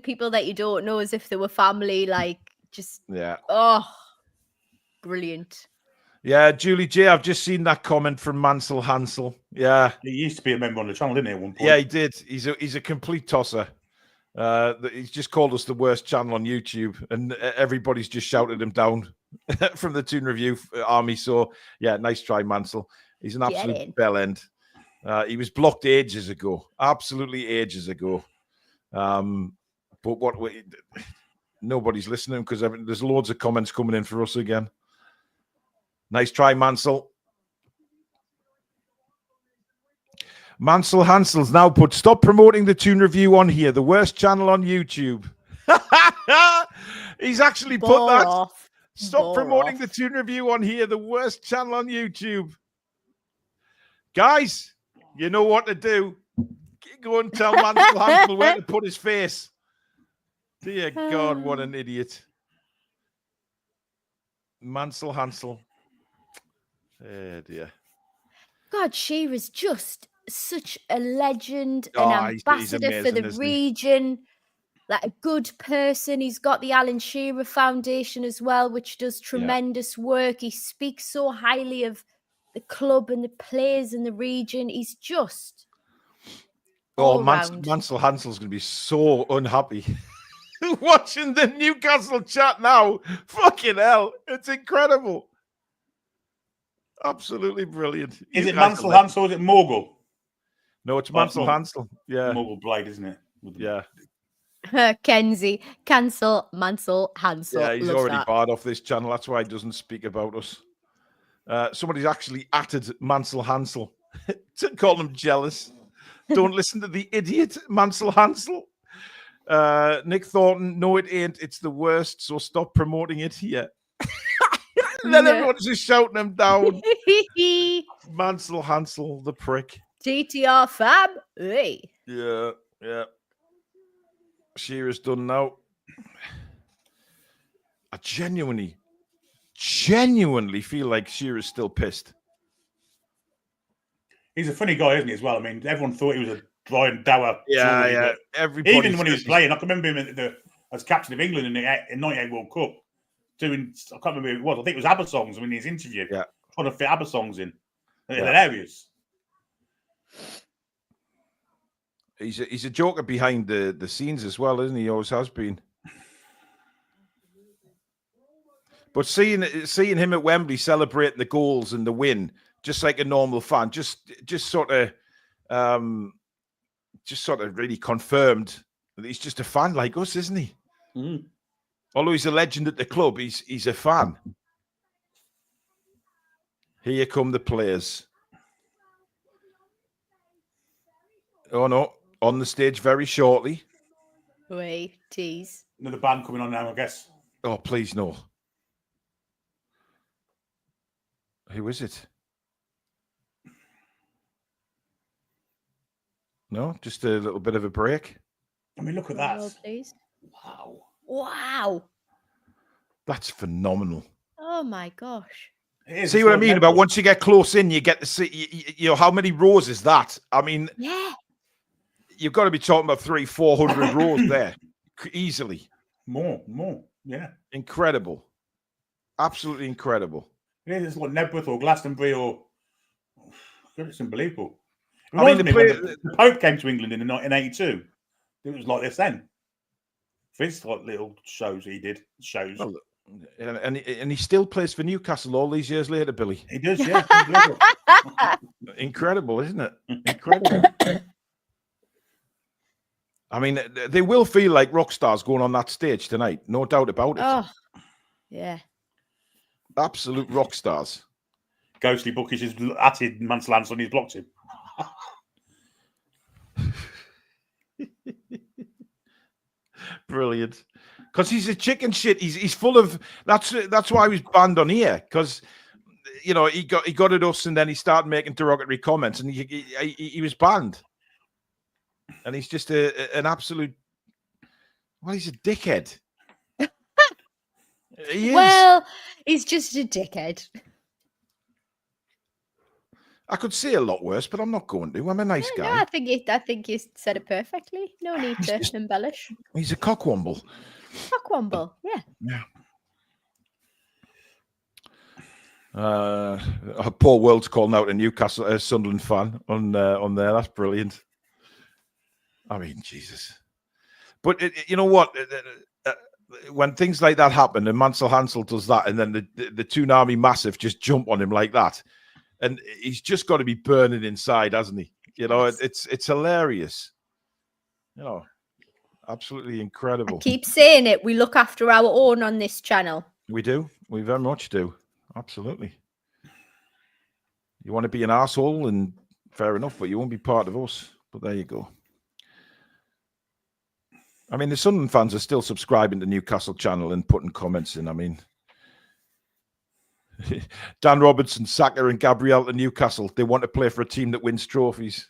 people that you don't know as if they were family. Like just brilliant. Yeah, Julie J, I've just seen that comment from Mansell Hansel. Yeah. He used to be a member on the channel, didn't he, at one point? Yeah, he did. He's a complete tosser. He's just called us the worst channel on YouTube, and everybody's just shouted him down from the Toon Review army. So, yeah, nice try, Mansell. He's an absolute bell end. He was blocked ages ago, absolutely ages ago. But nobody's listening because there's loads of comments coming in for us again. Nice try, Mansell. Mansell Hansel's now put, stop promoting the Toon Review on here, the worst channel on YouTube. He's actually put that. Off. Stop promoting the Toon Review on here, the worst channel on YouTube. Guys, you know what to do. Go and tell Mansell Hansel where to put his face. Dear God, what an idiot. Mansell Hansel. Oh, dear. God, Shearer's just such a legend, an ambassador amazing, for the region, like a good person. He's got the Alan Shearer Foundation as well, which does tremendous work. He speaks so highly of the club and the players in the region. He's just Mansell Hansel's going to be so unhappy watching the Newcastle chat now. Fucking hell. It's incredible. Absolutely brilliant. Is it Mansell Hansel or is it Morgul? No, it's Mansell Hansel. Yeah. Morgul Blade, isn't it? Yeah. Kenzie, cancel Mansell Hansel. Yeah, he's already barred off this channel. That's why he doesn't speak about us. Somebody's actually atted Mansell Hansel to call him jealous. Don't listen to the idiot Mansell Hansel. Nick Thornton, no, it ain't. It's the worst, so stop promoting it here. Then everyone's just shouting him down. Mansell Hansel, the prick. GTR fam. Hey. Yeah. Shearer's done now. I genuinely feel like Shearer's still pissed. He's a funny guy, isn't he, as well? I mean, everyone thought he was a dry and dour. Yeah. Even when he was playing, I can remember him as captain of England in the 98 World Cup. Doing, I can't remember who it was. I think it was ABBA songs. I mean, his interview. Yeah. Trying to fit ABBA songs in. Hilarious. He's a joker behind the scenes as well, isn't he? He always has been. But seeing him at Wembley celebrating the goals and the win, just like a normal fan, just sort of really confirmed that he's just a fan like us, isn't he? Mm. Although he's a legend at the club, he's a fan. Here come the players. Oh no, on the stage very shortly. Wait, tease. Another band coming on now, I guess. Oh, please no. Who is it? No, just a little bit of a break. I mean, look at that. Oh, please. Wow. That's phenomenal. Oh my gosh. See what I mean about once you get close in, you get to see, you know, how many rows is that? I mean, yeah, you've got to be talking about 300-400 rows there easily. More, yeah. Incredible. Absolutely incredible. Yeah, it's like Nebworth or Glastonbury or it's unbelievable. I mean, the Pope came to England in 1982. It was like this then. This like little shows he did. Well, and he still plays for Newcastle all these years later, Billy. He does, yeah. Incredible, isn't it? Incredible. I mean, they will feel like rock stars going on that stage tonight. No doubt about it. Oh, yeah. Absolute rock stars. Ghostly Bookish has atted Mansell Hansel and he's blocked him. Brilliant. Because he's a chicken shit. He's full of that's why he was banned on here. Because you know he got at us and then he started making derogatory comments and he was banned. And he's just an absolute. Well, he's a dickhead. He is. Well, he's just a dickhead. I could say a lot worse, but I'm not going to. I'm a nice guy. No, I think you said it perfectly. No need to embellish. He's a cockwomble. Cockwomble, yeah. Paul World's calling out a Newcastle Sunderland fan on there. That's brilliant. I mean, Jesus. But you know what? When things like that happen, and Mansell Hansel does that, and then the Toon Army massive just jump on him like that, and he's just got to be burning inside, hasn't he? You know, it's hilarious. You know, absolutely incredible. I keep saying it. We look after our own on this channel. We do. We very much do. Absolutely. You want to be an arsehole and Fair enough, but you won't be part of us. But there you go. I mean, the Sunderland fans are still subscribing to Newcastle channel and putting comments in. I mean, Dan Robertson, Saka and Gabriel to Newcastle. They want to play for a team that wins trophies.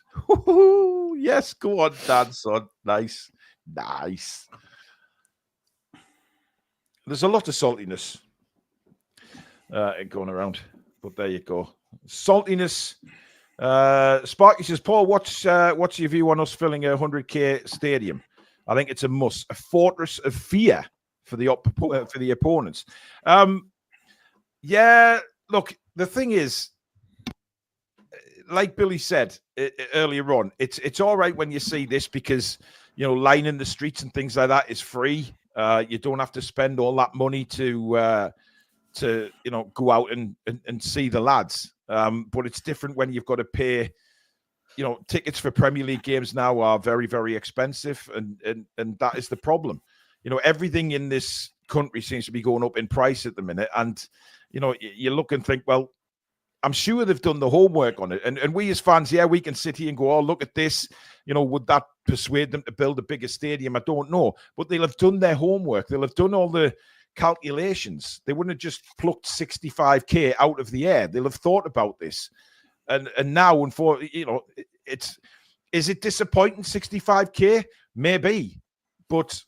Yes, go on, Dan, son. Nice. There's a lot of saltiness going around, but there you go. Saltiness. Sparky says, Paul, what's your view on us filling a 100k stadium? I think it's a must, a fortress of fear for the opponents. Yeah, look, the thing is, like Billy said earlier on, it's all right when you see this because, you know, lining the streets and things like that is free. You don't have to spend all that money to you know, go out and see the lads. But it's different when you've got to pay. You know, tickets for Premier League games now are very, very expensive, and that is the problem. You know, everything in this country seems to be going up in price at the minute, and you know, you look and think, well, I'm sure they've done the homework on it, and we as fans, yeah, we can sit here and go, oh, look at this. You know, would that persuade them to build a bigger stadium? I don't know, but they'll have done their homework. They'll have done all the calculations. They wouldn't have just plucked 65k out of the air. They'll have thought about this. And now, you know, is it disappointing 65k? Maybe, but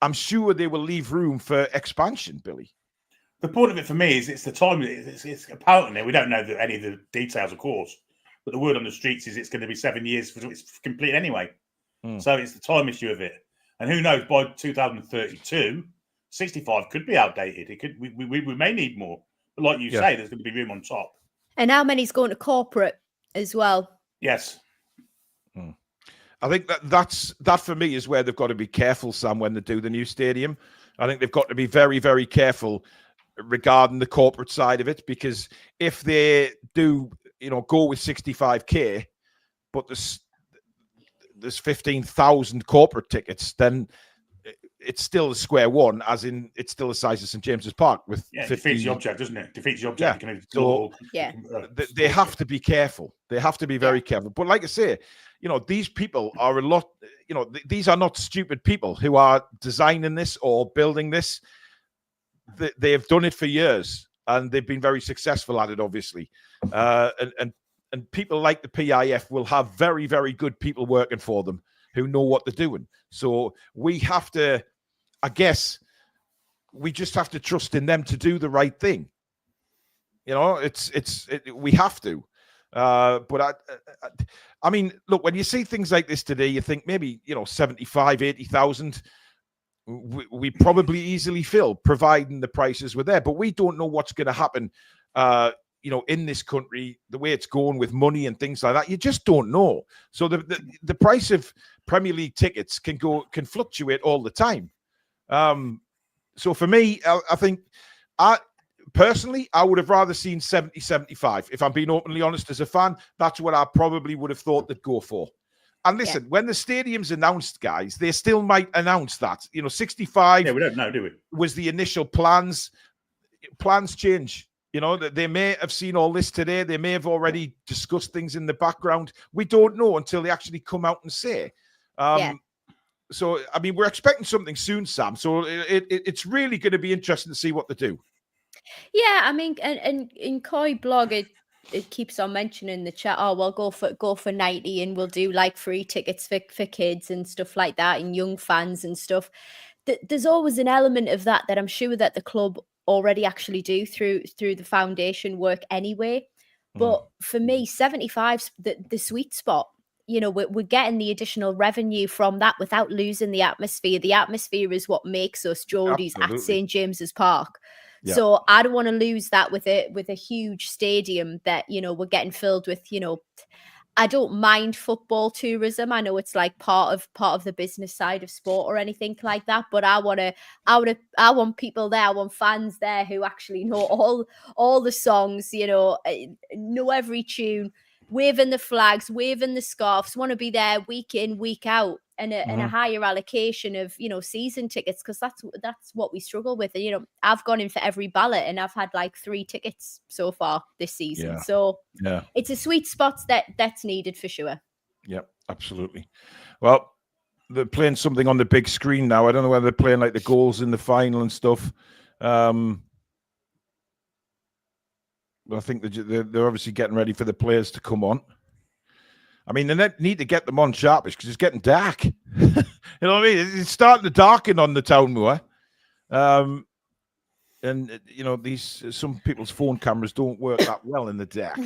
I'm sure they will leave room for expansion, Billy. The point of it for me is it's the time. It's apparently, we don't know any of the details, of course, but the word on the streets is it's going to be 7 years for it's complete anyway. So it's the time issue of it. And who knows, by 2032, 65 could be outdated. It could. We may need more. But like you say, there's going to be room on top. And how many's going to corporate as well? Yes. I think that for me is where they've got to be careful, Sam, when they do the new stadium. I think they've got to be very, very careful regarding the corporate side of it, because if they do, you know, go with 65k, but there's 15,000 corporate tickets, then it's still a square one, as in it's still the size of St James's Park with 50... defeats the object, doesn't it? Defeats the object. They have to be careful. They have to be very careful. But like I say, you know, these people are a lot. You know, these are not stupid people who are designing this or building this. They have done it for years, and they've been very successful at it, obviously. And people like the PIF will have very, very good people working for them who know what they're doing. So we have to, I guess, we just have to trust in them to do the right thing. You know, we have to. But I mean, look, when you see things like this today, you think maybe, you know, 75, 80,000, we probably easily fill, providing the prices were there. But we don't know what's going to happen, you know, in this country, the way it's going with money and things like that. You just don't know. So the price of Premier League tickets can fluctuate all the time. So for me, I think personally, I would have rather seen 70, 75. If I'm being openly honest as a fan, that's what I probably would have thought they'd go for. And listen, when the stadium's announced, guys, they still might announce that. You know, 65 we don't know, do we? Was the initial plans. Plans change. You know, they may have seen all this today. They may have already discussed things in the background. We don't know until they actually come out and say. So, I mean, we're expecting something soon, Sam. So it's really going to be interesting to see what they do. Yeah, I mean, and in Koi blog, it keeps on mentioning the chat. Oh, well, go for 90, and we'll do like free tickets for kids and stuff like that, and young fans and stuff. There's always an element of that I'm sure that the club already actually do through the foundation work anyway. But for me, 75's the sweet spot. You know, we're getting the additional revenue from that without losing the atmosphere. The atmosphere is what makes us Geordies at St James's Park. Yeah. So I don't want to lose that with a huge stadium that, you know, we're getting filled with, you know. I don't mind football tourism. I know it's like part of the business side of sport or anything like that. But I want people there. I want fans there who actually know all the songs, you know every tune. waving the flags, waving the scarves, want to be there week in, week out, and a higher allocation of, you know, season tickets, because that's what we struggle with. And, you know, I've gone in for every ballot and I've had like 3 tickets so far this season. Yeah. So yeah, it's a sweet spot that's needed for sure. Yep, absolutely. Well, they're playing something on the big screen now. I don't know whether they're playing like the goals in the final and stuff. I think they're obviously getting ready for the players to come on. I mean, they need to get them on sharpish because it's getting dark. You know what I mean? It's starting to darken on the Town Moor. And, you know, some people's phone cameras don't work that well in the dark.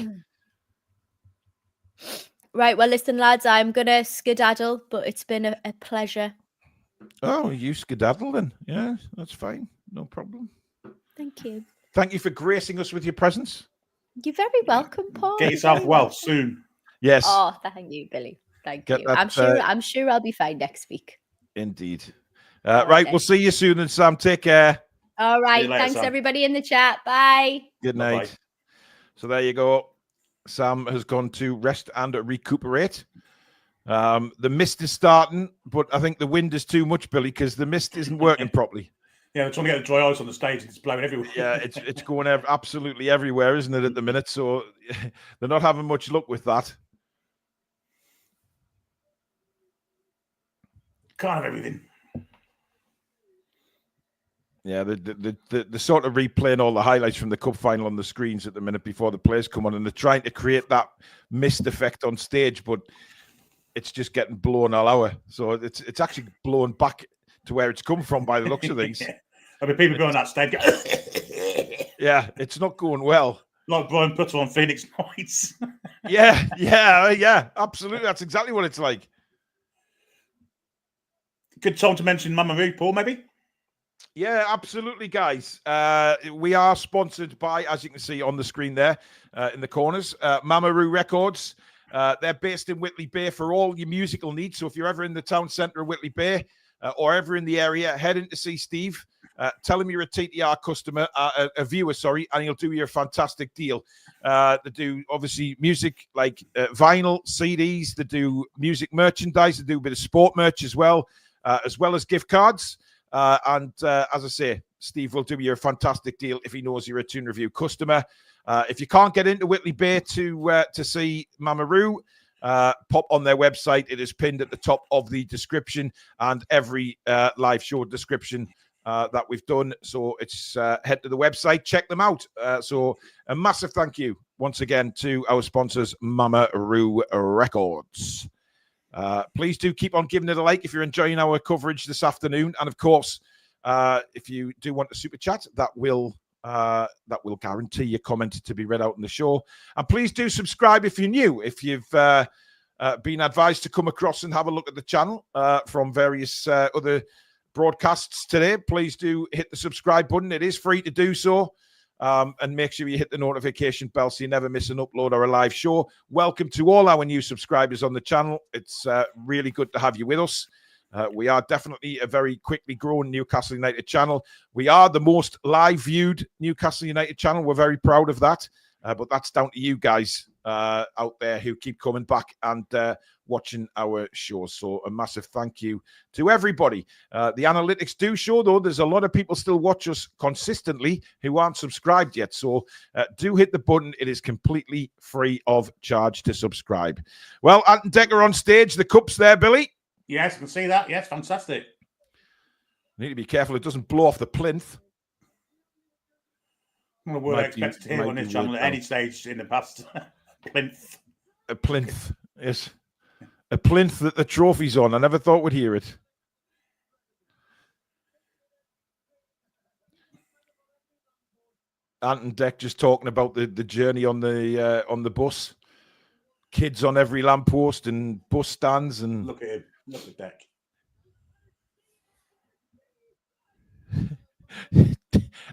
Right. Well, listen, lads, I'm going to skedaddle, but it's been a pleasure. Oh, you skedaddle then? Yeah, that's fine. No problem. Thank you. Thank you for gracing us with your presence. You're very welcome, Paul. Get yourself well soon. Yes. Oh, thank you, Billy. Thank you. I'm sure I'll be fine next week. Indeed. Right. We'll see you soon, and Sam, take care. All right. Later, Thanks, Sam. Everybody in the chat. Bye. Good night. Bye-bye. So there you go. Sam has gone to rest and recuperate. The mist is starting, but I think the wind is too much, Billy, because the mist isn't working properly. Yeah, we're trying to get the dry ice on the stage. It's blowing everywhere. Yeah, it's going absolutely everywhere, isn't it, at the minute? So they're not having much luck with that. Can't have everything. Yeah, the sort of replaying all the highlights from the cup final on the screens at the minute before the players come on, and they're trying to create that mist effect on stage, but it's just getting blown all over. So it's actually blown back to where it's come from by the looks of things. I mean, people go on that stage. Yeah, it's not going well. Like Brian Putter on Phoenix Nights. Yeah, absolutely. That's exactly what it's like. Good time to mention Mama Roo, Paul, maybe? Yeah, absolutely, guys. We are sponsored by, as you can see on the screen there in the corners, Mama Roo Records. They're based in Whitley Bay for all your musical needs. So if you're ever in the town centre of Whitley Bay or ever in the area, head in to see Steve. Tell him you're a TTR customer, a viewer, sorry, and he'll do you a fantastic deal. They do, obviously, music like vinyl, CDs. They do music merchandise. They do a bit of sport merch as well as gift cards. And as I say, Steve will do you a fantastic deal if he knows you're a Toon Review customer. If you can't get into Whitley Bay to see Mama Roo, pop on their website. It is pinned at the top of the description and every live show description that we've done. So it's head to the website, check them out. So a massive thank you once again to our sponsors, Mama Roo Records. Please do keep on giving it a like if you're enjoying our coverage this afternoon. And of course, if you do want a super chat, that will guarantee your comment to be read out in the show. And please do subscribe if you're new. If you've been advised to come across and have a look at the channel from various other broadcasts today, please do hit the subscribe button. It is free to do so. And make sure you hit the notification bell so you never miss an upload or a live show. Welcome to all our new subscribers on the channel. It's really good to have you with us. We are definitely a very quickly growing Newcastle United channel. We are the most live viewed Newcastle United channel. We're very proud of that. But that's down to you guys out there who keep coming back and watching our shows. So a massive thank you to everybody. The analytics do show, though, there's a lot of people still watch us consistently who aren't subscribed yet. So do hit the button. It is completely free of charge to subscribe. Well, Ant and Decker on stage. The cup's there, Billy. Yes, I can see that. Yes, fantastic. Need to be careful it doesn't blow off the plinth. Well, a word I expect to hear on this channel at any stage in the past. Plinth. A plinth, yes. A plinth that the trophy's on. I never thought we'd hear it. Ant and Deck just talking about the journey on the bus. Kids on every lamppost and bus stands. And look at him. Look at Deck.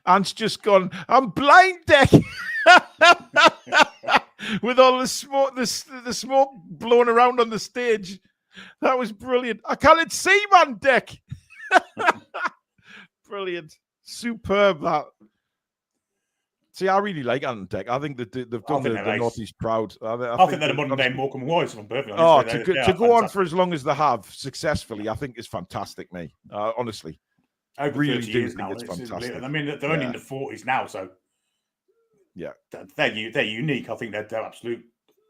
Ant's just gone, I'm blind, Deck. With all the smoke, the smoke blowing around on the stage. That was brilliant. I can't see, man, Deck. Brilliant. Superb, that. See, I really like Ant and Dec. I think that they've done the Northeast proud. I think they're the modern day Morecambe and Wise, if I'm perfectly honest. To go on for as long as they have successfully, I think is fantastic, mate. Honestly. Over really 30 do years think now. it's fantastic. I mean, they're only in the 40s now, so yeah, they're unique. I think they're absolute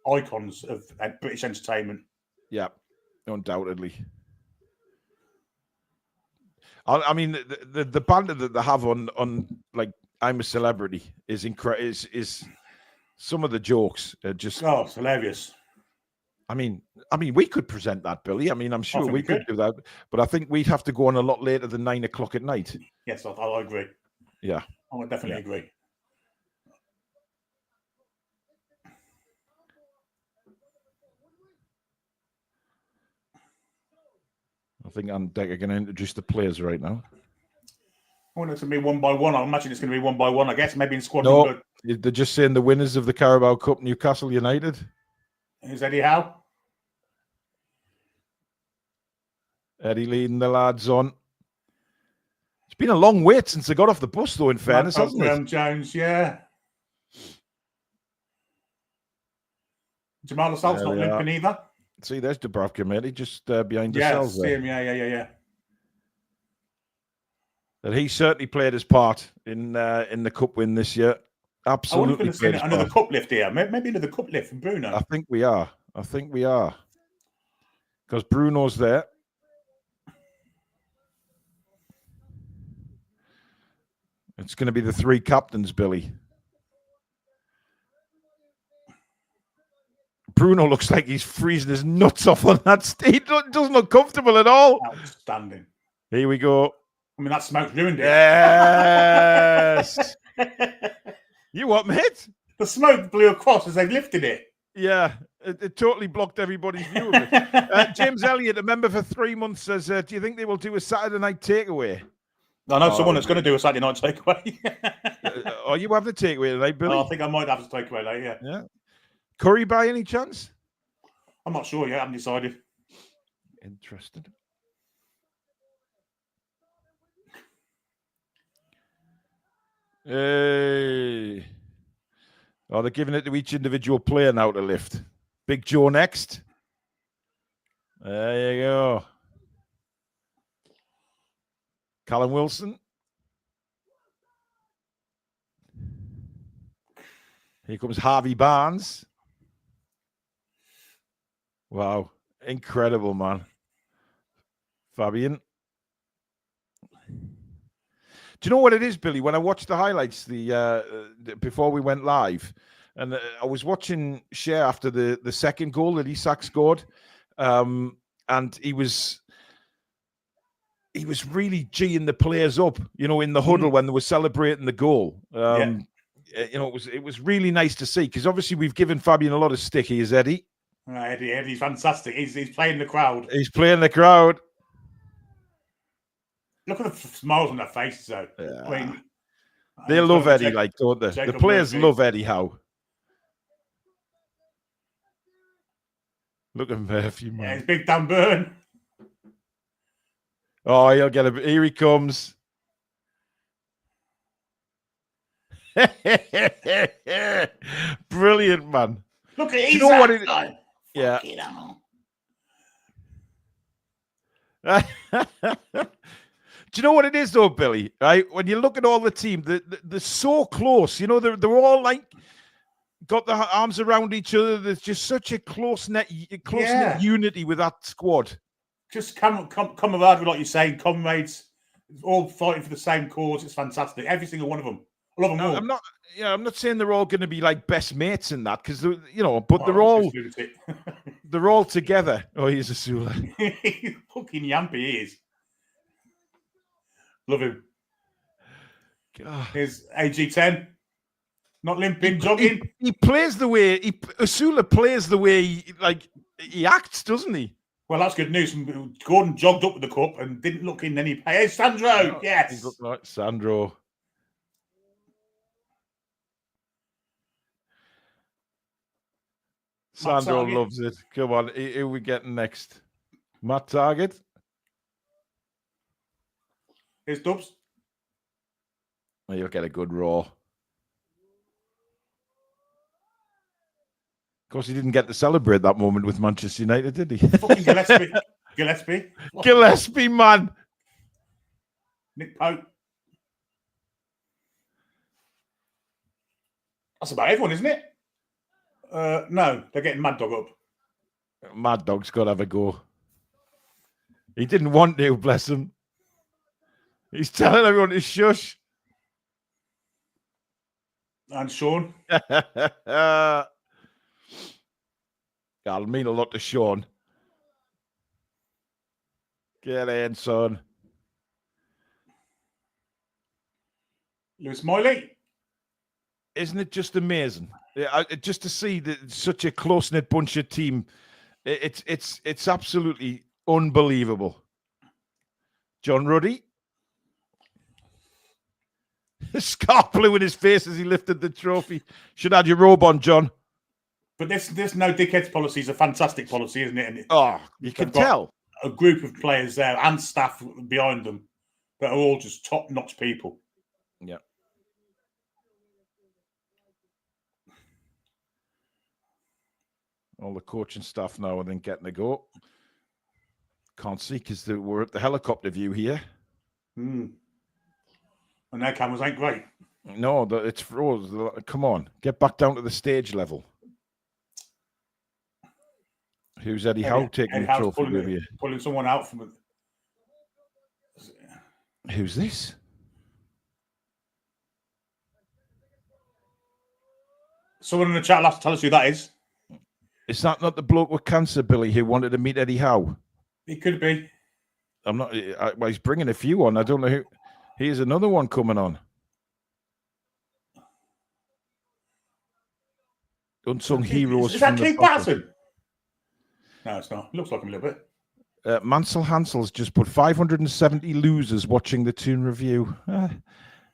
icons of British entertainment. Yeah, undoubtedly. I mean, the banter that they have on like I'm a Celebrity is incredible. Is some of the jokes are just it's hilarious. I mean, we could present that, Billy. I mean, I'm sure we could do that, but I think we'd have to go on a lot later than 9 o'clock at night. Yes, I agree. Yeah, I would definitely agree. I think I'm going to introduce the players right now. Well, it's going to be one by one. I imagine it's going to be one by one, I guess. Maybe in squad number. They're just saying the winners of the Carabao Cup, Newcastle United. Is Eddie Howe? Eddie leading the lads on. It's been a long wait since they got off the bus, though, in fairness, hasn't it? Jones, yeah. Jamal Assault's not limping either. See, there's Dubravka, mate. Just behind the cells there. Yeah. That he certainly played his part in the cup win this year. Absolutely. I wouldn't have seen another cup lift here. Maybe another cup lift from Bruno. I think we are. Because Bruno's there. It's going to be the 3 captains, Billy. Bruno looks like he's freezing his nuts off on that stage. He doesn't look comfortable at all. Outstanding. Here we go. I mean, that smoke's ruined it. Yes. You what, mate? The smoke blew across as they lifted it. Yeah, it totally blocked everybody's view of it. James Elliott, a member for 3 months, says, do you think they will do a Saturday night takeaway? I know someone that's going to do a Saturday night takeaway. You have the takeaway tonight, Billy? I think I might have the takeaway later, yeah. Curry by any chance? I'm not sure yet. I haven't decided. Interesting. Hey. Oh, they're giving it to each individual player now to lift. Big Joe next. There you go. Callum Wilson. Here comes Harvey Barnes. Wow. Incredible, man. Fabian. Do you know what it is, Billy? When I watched the highlights before we went live, and I was watching Shea after the second goal that Isak scored, and he was really geeing the players up, in the huddle when they were celebrating the goal. It was really nice to see, because obviously we've given Fabian a lot of stick. He is Eddie. Eddie's fantastic. He's playing the crowd. He's playing the crowd. Look at the smiles on their faces, though. Yeah. I mean, they love Eddie, don't they? The players love Eddie Howe. Look at Murphy, man. Yeah, it's big Dan Burn. Oh, he'll get a... Here he comes. Brilliant, man. Look at you know what it... Yeah. Do you know what it is, though, Billy? Right? When you look at all the team, they're so close. They're all like got their arms around each other. There's just such a close-knit unity with that squad. Just camaraderie, like you say, comrades, all fighting for the same cause. It's fantastic. Every single one of them. I love them all. I'm not saying they're all going to be like best mates in that, because but they're all they're all together. Oh, he's a Sula. Fucking yampy he is. Love him. God. Here's AG10. Not limping, jogging. He plays the way Asula plays the way he acts, doesn't he? Well, that's good news. Gordon jogged up with the cup and didn't look in any. Hey, Sandro. Yes. He looked like Sandro. Sandro loves it. Come on, who are we getting next? Matt Target. Here's Dubs. Well, you'll get a good raw. course, he didn't get to celebrate that moment with Manchester United, did he? Fucking Gillespie. Gillespie, man. Nick Pope. That's about everyone, isn't it? No, they're getting Mad Dog up. Mad Dog's got to have a go. He didn't want to, bless him. He's telling everyone to shush. And Sean. That'll mean a lot to Sean. Get in, son. Lewis Miley. Isn't it just amazing? Just to see that such a close-knit bunch of team. It's absolutely unbelievable. John Ruddy. Scarf blew in his face as he lifted the trophy. Should have your robe on, John. But this no dickheads policy is a fantastic policy, isn't it? And you can tell. A group of players there and staff behind them that are all just top-notch people. Yeah. All the coaching staff now and then getting a go. Can't see because we're at the helicopter view here. And their cameras ain't great. No, it's froze. Come on, get back down to the stage level. Who's Eddie Howe taking the trophy with you? Pulling someone out from it. Who's this? Someone in the chat will have to tell us who that is. Is that not the bloke with cancer, Billy, who wanted to meet Eddie Howe? It could be. I'm not. Well, he's bringing a few on. I don't know who. Here's another one coming on. Unsung heroes. Is that Keith Patterson? No, it's not. It looks like him a little bit. Mansell Hansel's just put 570 losers watching the Toon Review.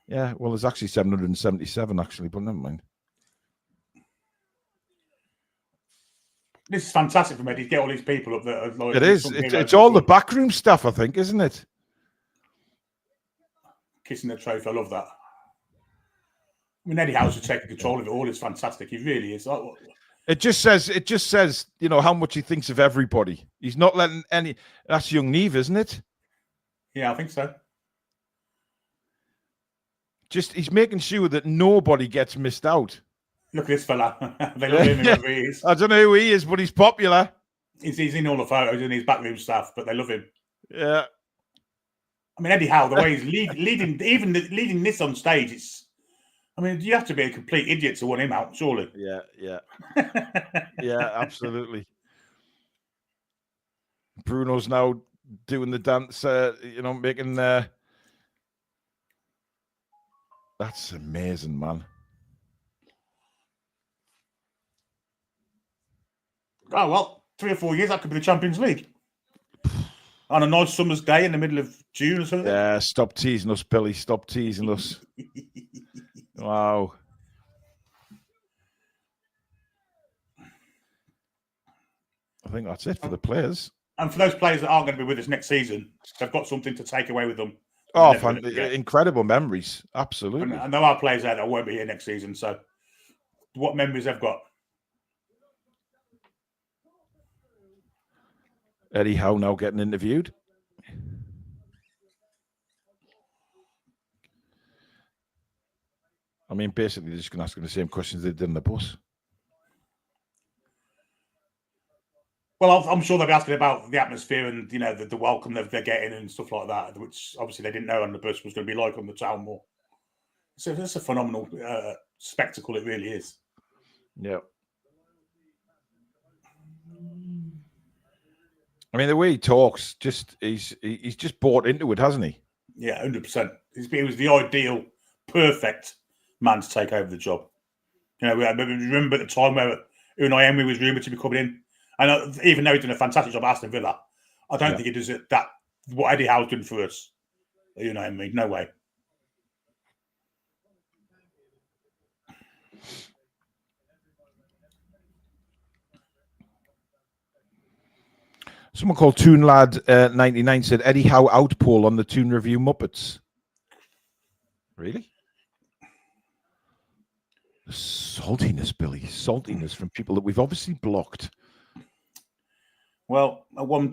Yeah, well, there's actually 777, actually, but never mind. This is fantastic for me to get all these people up there. Like, it is. It's all the backroom stuff, I think, isn't it? Kissing the trophy. I love that. I mean, Eddie Howe's taking control of it all. It's fantastic. He really is. It just says, you know, how much he thinks of everybody. He's not letting any. That's young Neve, isn't it? Yeah, I think so. He's making sure that nobody gets missed out. Look at this fella. They love him, whoever he is. I don't know who he is, but he's popular. He's in all the photos and his backroom staff, but they love him. Yeah. I mean, Eddie Howe, the way he's leading this on stage, I mean, you have to be a complete idiot to want him out, surely. Yeah. Yeah, absolutely. Bruno's now doing the dance, making... That's amazing, man. Oh, well, 3 or 4 years, that could be the Champions League. On a nice summer's day in the middle of June or something. Yeah, stop teasing us, Billy. Stop teasing us. Wow. I think that's it for the players. And for those players that aren't going to be with us next season, they've got something to take away with them. Oh, incredible memories. Absolutely. And there are players there that won't be here next season. So what memories they've got. Eddie Howe now getting interviewed. I mean, basically, they're just going to ask him the same questions they did in the bus. Well, I'm sure they'll be asking about the atmosphere and, you know, the welcome they're getting and stuff like that, which obviously they didn't know on the bus was going to be like on the Town Moor. So it's a phenomenal spectacle. It really is. Yeah. I mean, the way he talks, he's just bought into it, hasn't he? Yeah, 100%. He was the ideal, perfect man to take over the job. You know, we remember at the time where Unai Emery was rumoured to be coming in. And even though he's done a fantastic job at Aston Villa, I don't think he does what Eddie Howe's doing for us. Unai Emery, no way. Someone called Toon Lad 99 said Eddie Howe outpoll on the Toon Review Muppets. Really? Saltiness, Billy. Saltiness from people that we've obviously blocked. Well, at one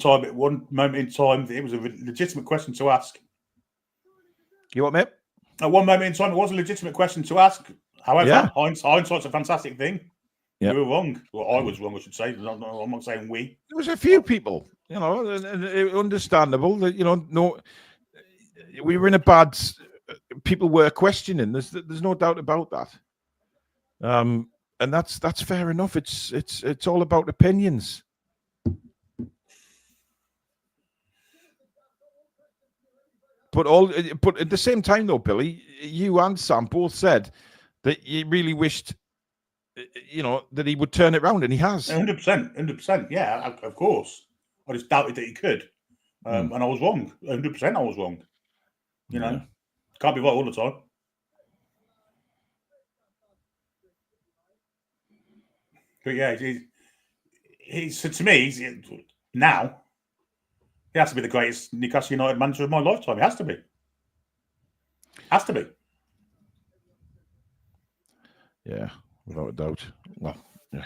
moment in time, it was a legitimate question to ask. You what, mate? At one moment in time, it was a legitimate question to ask. However, hindsight's a fantastic thing. Yeah. We were wrong. Well, I was wrong, I should say. I'm not saying we. There was a few people, and understandable that, no, we were in a bad. People were questioning. There's no doubt about that. And that's fair enough. It's all about opinions. But at the same time, though, Billy, you and Sam both said that you really wished, that he would turn it around, and he has. 100%. Yeah, of course. I just doubted that he could, and I was wrong. 100%, I was wrong. You know, can't be right all the time. But yeah, he's to me now. He has to be the greatest Newcastle United manager of my lifetime. He has to be. Has to be. Yeah, without a doubt. Well, yeah.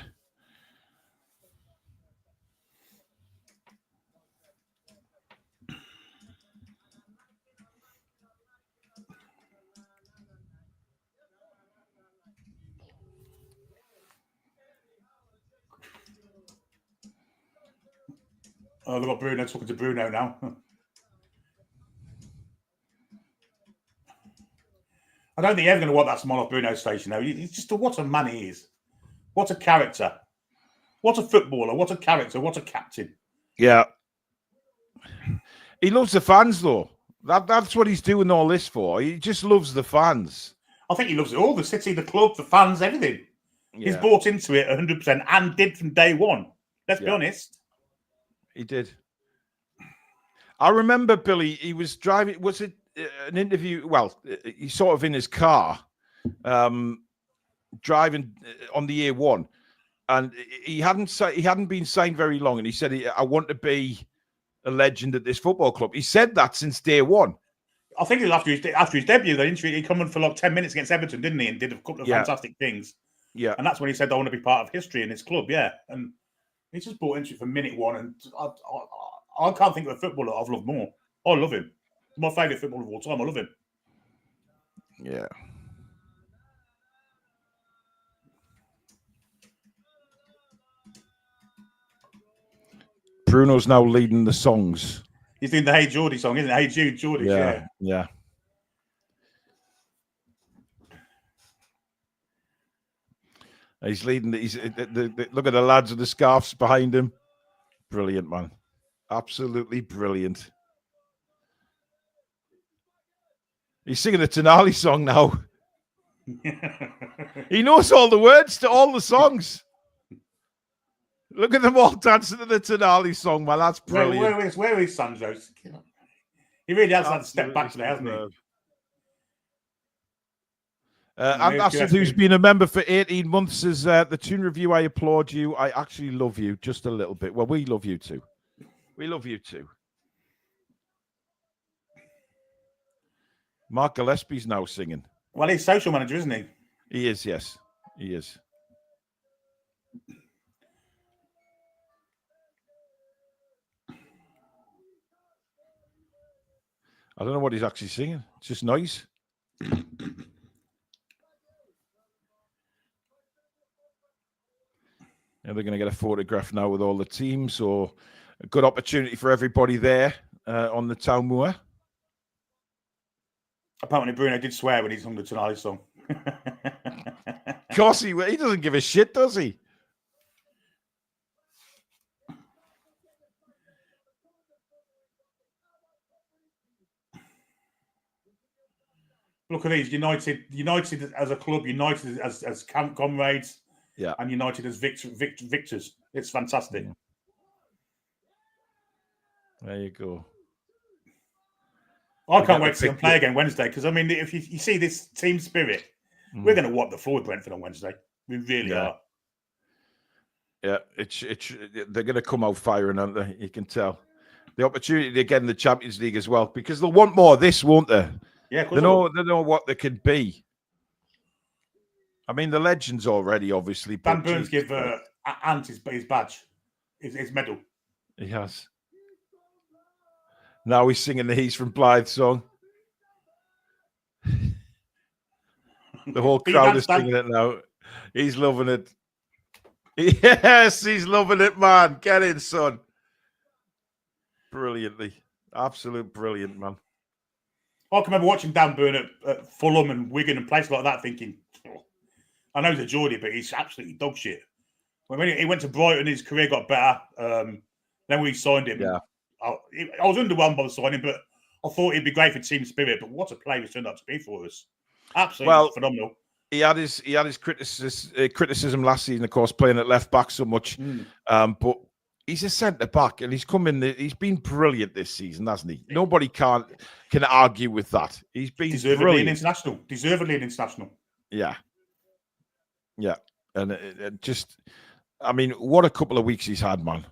Oh, they've got Bruno talking to Bruno now. I don't think you're ever going to want that smile off Bruno's face, though. He's just what a man he is. What a character. What a footballer. What a character. What a captain. Yeah. He loves the fans, though. That's what he's doing all this for. He just loves the fans. I think he loves it all. The city, the club, the fans, everything. Yeah. He's bought into it 100% and did from day one. Let's be honest. He did. I remember, Billy, he was driving. Was it an interview? Well, he's sort of in his car, driving on the A1, and he hadn't been signed very long. And he said, "I want to be a legend at this football club." He said that since day one. I think it was after his debut. They interviewed. He come on for like 10 minutes against Everton, didn't he? And did a couple of fantastic things. Yeah, and that's when he said, "I want to be part of history in this club." Yeah, and he just bought into it from minute one, and I can't think of a footballer I've loved more. I love him. He's my favourite footballer of all time. I love him. Yeah. Bruno's now leading the songs. He's doing the Hey Geordie song, isn't it? Hey Jude, Geordies, yeah. He's leading. Look at the lads with the scarves behind him. Brilliant, man. Absolutely brilliant. He's singing the Toon Army song now. He knows all the words to all the songs. Look at them all dancing to the Toon Army song, man. That's brilliant. Where is Sanjo? He really has had to step back today, hasn't he? And Asad, who's been a member for 18 months, says the Toon Review, I applaud you. I actually love you just a little bit. Well, we love you too. We love you too. Mark Gillespie's now singing. Well, he's social manager, isn't he? He is, yes. He is. I don't know what he's actually singing. It's just noise. And they're going to get a photograph now with all the teams, so a good opportunity for everybody there on the Town Moor. Apparently, Bruno did swear when he sung the Toon Army song. Of course, he doesn't give a shit, does he? Look at these United as a club, United as comrades. Yeah, and United as victors. It's fantastic. There you go. I can't wait to see them play again Wednesday, because I mean, if you see this team spirit, we're going to wipe the floor with Brentford on Wednesday. We really are. Yeah, they're going to come out firing, aren't they? You can tell. The opportunity to get in the Champions League as well, because they'll want more of this, won't they? Yeah, they know what they can be. I mean, the legends already, obviously. Dan Burns gave Ant his badge, his medal. He has. Now he's singing the He's from Blythe song. The whole crowd is singing it now. He's loving it. Yes, he's loving it, man. Get in, son. Brilliantly. Absolute brilliant, man. I can remember watching Dan Burn at Fulham and Wigan and places like that thinking, oh, I know he's a Geordie, but he's absolutely dog shit. When he went to Brighton, his career got better. Then we signed him. Yeah. I was underwhelmed by the signing, but I thought he'd be great for team spirit. But what a player he's turned out to be for us. Absolutely phenomenal. He had his criticism last season, of course, playing at left back so much. But he's a centre back, and he's come in. He's been brilliant this season, hasn't he? Nobody can argue with that. He's been deservedly an international. Deservedly an international. Yeah, and it just, I mean, what a couple of weeks he's had, man.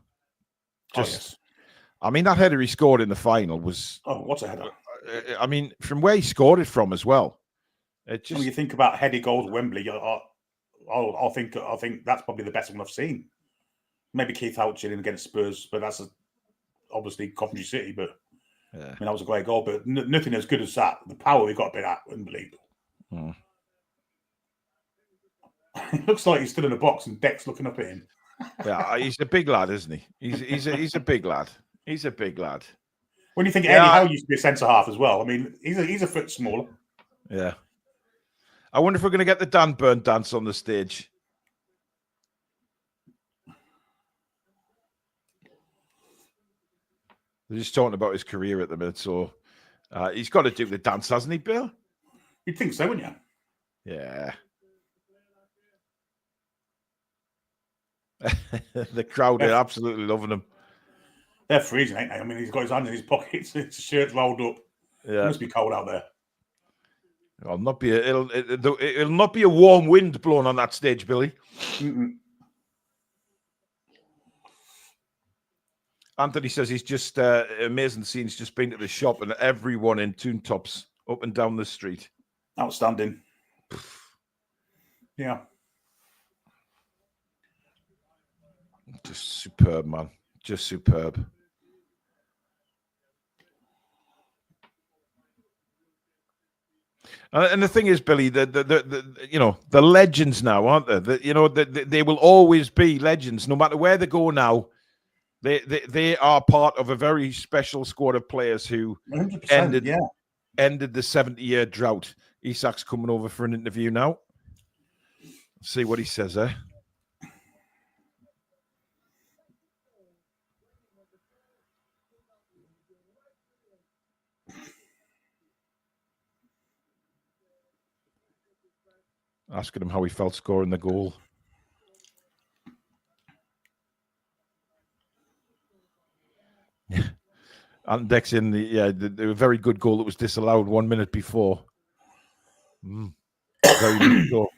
Just, I mean, that header he scored in the final was. Oh, what a header! I mean, from where he scored it from as well. It just. When you think about headed goals at Wembley, I think that's probably the best one I've seen. Maybe Keith Houchin against Spurs, but that's obviously Coventry City. But I mean, that was a great goal. But nothing as good as that. The power he got a bit at, unbelievable. It looks like he's stood in a box and Deck's looking up at him. Yeah, he's a big lad, isn't he? He's a big lad. He's a big lad. When you think Eddie Howe used to be a centre half as well, I mean, he's a foot smaller. Yeah. I wonder if we're going to get the Dan Burn dance on the stage. They're just talking about his career at the minute, so he's got to do the dance, hasn't he, Bill? You'd think so, wouldn't you? Yeah. The crowd are absolutely loving him. They're freezing, ain't they? I mean, he's got his hands in his pockets, his shirt's rolled up. Yeah. It must be cold out there. It'll not be a warm wind blowing on that stage, Billy. Anthony says he's just amazing scenes. Just been to the shop and everyone in Toon tops up and down the street. Outstanding. Yeah. Just superb, man. Just superb. And the thing is, Billy, the legends now, aren't they? They will always be legends, no matter where they go now. They are part of a very special squad of players who ended the 70-year drought. Isak's coming over for an interview now. Let's see what he says there. Asking him how he felt scoring the goal. And Dex in the very good goal that was disallowed 1 minute before. Very good goal.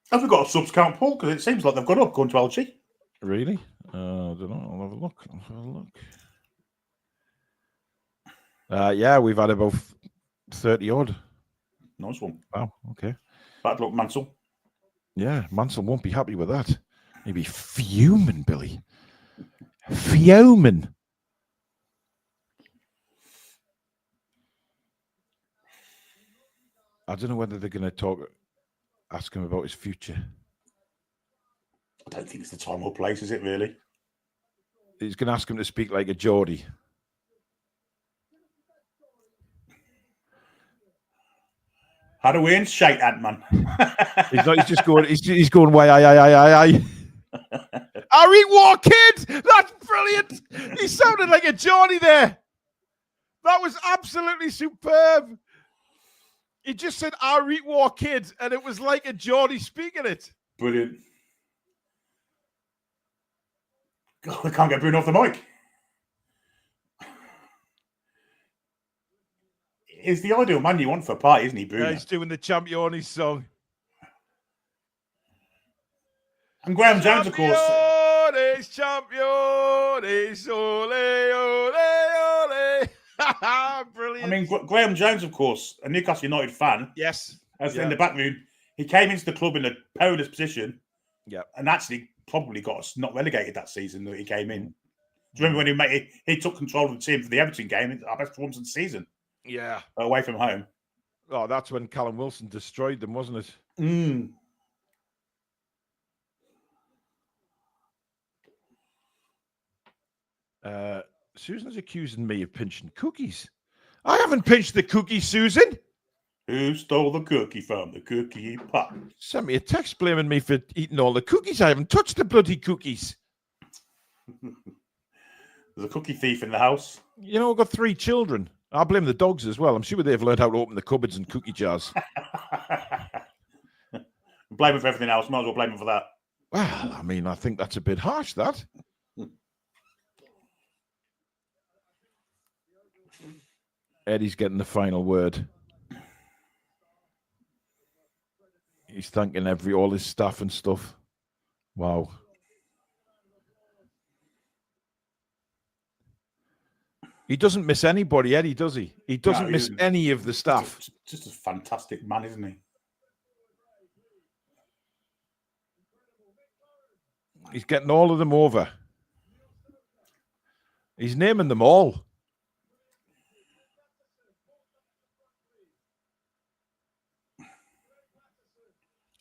Have we got a subs count, Paul? Because it seems like they've got up going to LG. Really? I don't know. I'll have a look. Yeah, we've had about 30 odd. Nice one. Wow, okay. Bad luck, Mansell. Yeah, Mansell won't be happy with that. He'd be fuming, Billy. Fuming. I don't know whether they're going to ask him about his future. I don't think it's the time or place, is it, really? He's going to ask him to speak like a Geordie. How do we in? Shite, Ant-Man. He's just going. He's going. Why? I. Harry War Kid. That's brilliant. He sounded like a Geordie there. That was absolutely superb. He just said Harry War Kid, and it was like a Geordie speaking it. Brilliant. God, I can't get Bruno off the mic. He's the ideal man you want for a party, isn't he, Bruno? Yeah, he's doing the Championi song. And Graham Jones, of course. Champions, ole, ole, ole. Brilliant. I mean, Graham Jones, of course, a Newcastle United fan. Yes. As in the back room, he came into the club in a perilous position. Yeah. And actually probably got us not relegated that season that he came in. Do you remember when he took control of the team for the Everton game? Our best performance of the season. Yeah. Away from home. Oh, that's when Callum Wilson destroyed them, wasn't it? Susan's accusing me of pinching cookies. I haven't pinched the cookie, Susan. Who stole the cookie from the cookie pot? Sent me a text blaming me for eating all the cookies. I haven't touched the bloody cookies. There's a cookie thief in the house. You know, I've got 3 children. I blame the dogs as well. I'm sure they've learned how to open the cupboards and cookie jars. Blame him for everything else. Might as well blame him for that. Well, I mean, I think that's a bit harsh, that. Eddie's getting the final word. He's thanking all his staff and stuff. Wow. He doesn't miss anybody, Eddie, does he? He doesn't miss any of the staff. Just a fantastic man, isn't he? He's getting all of them over. He's naming them all.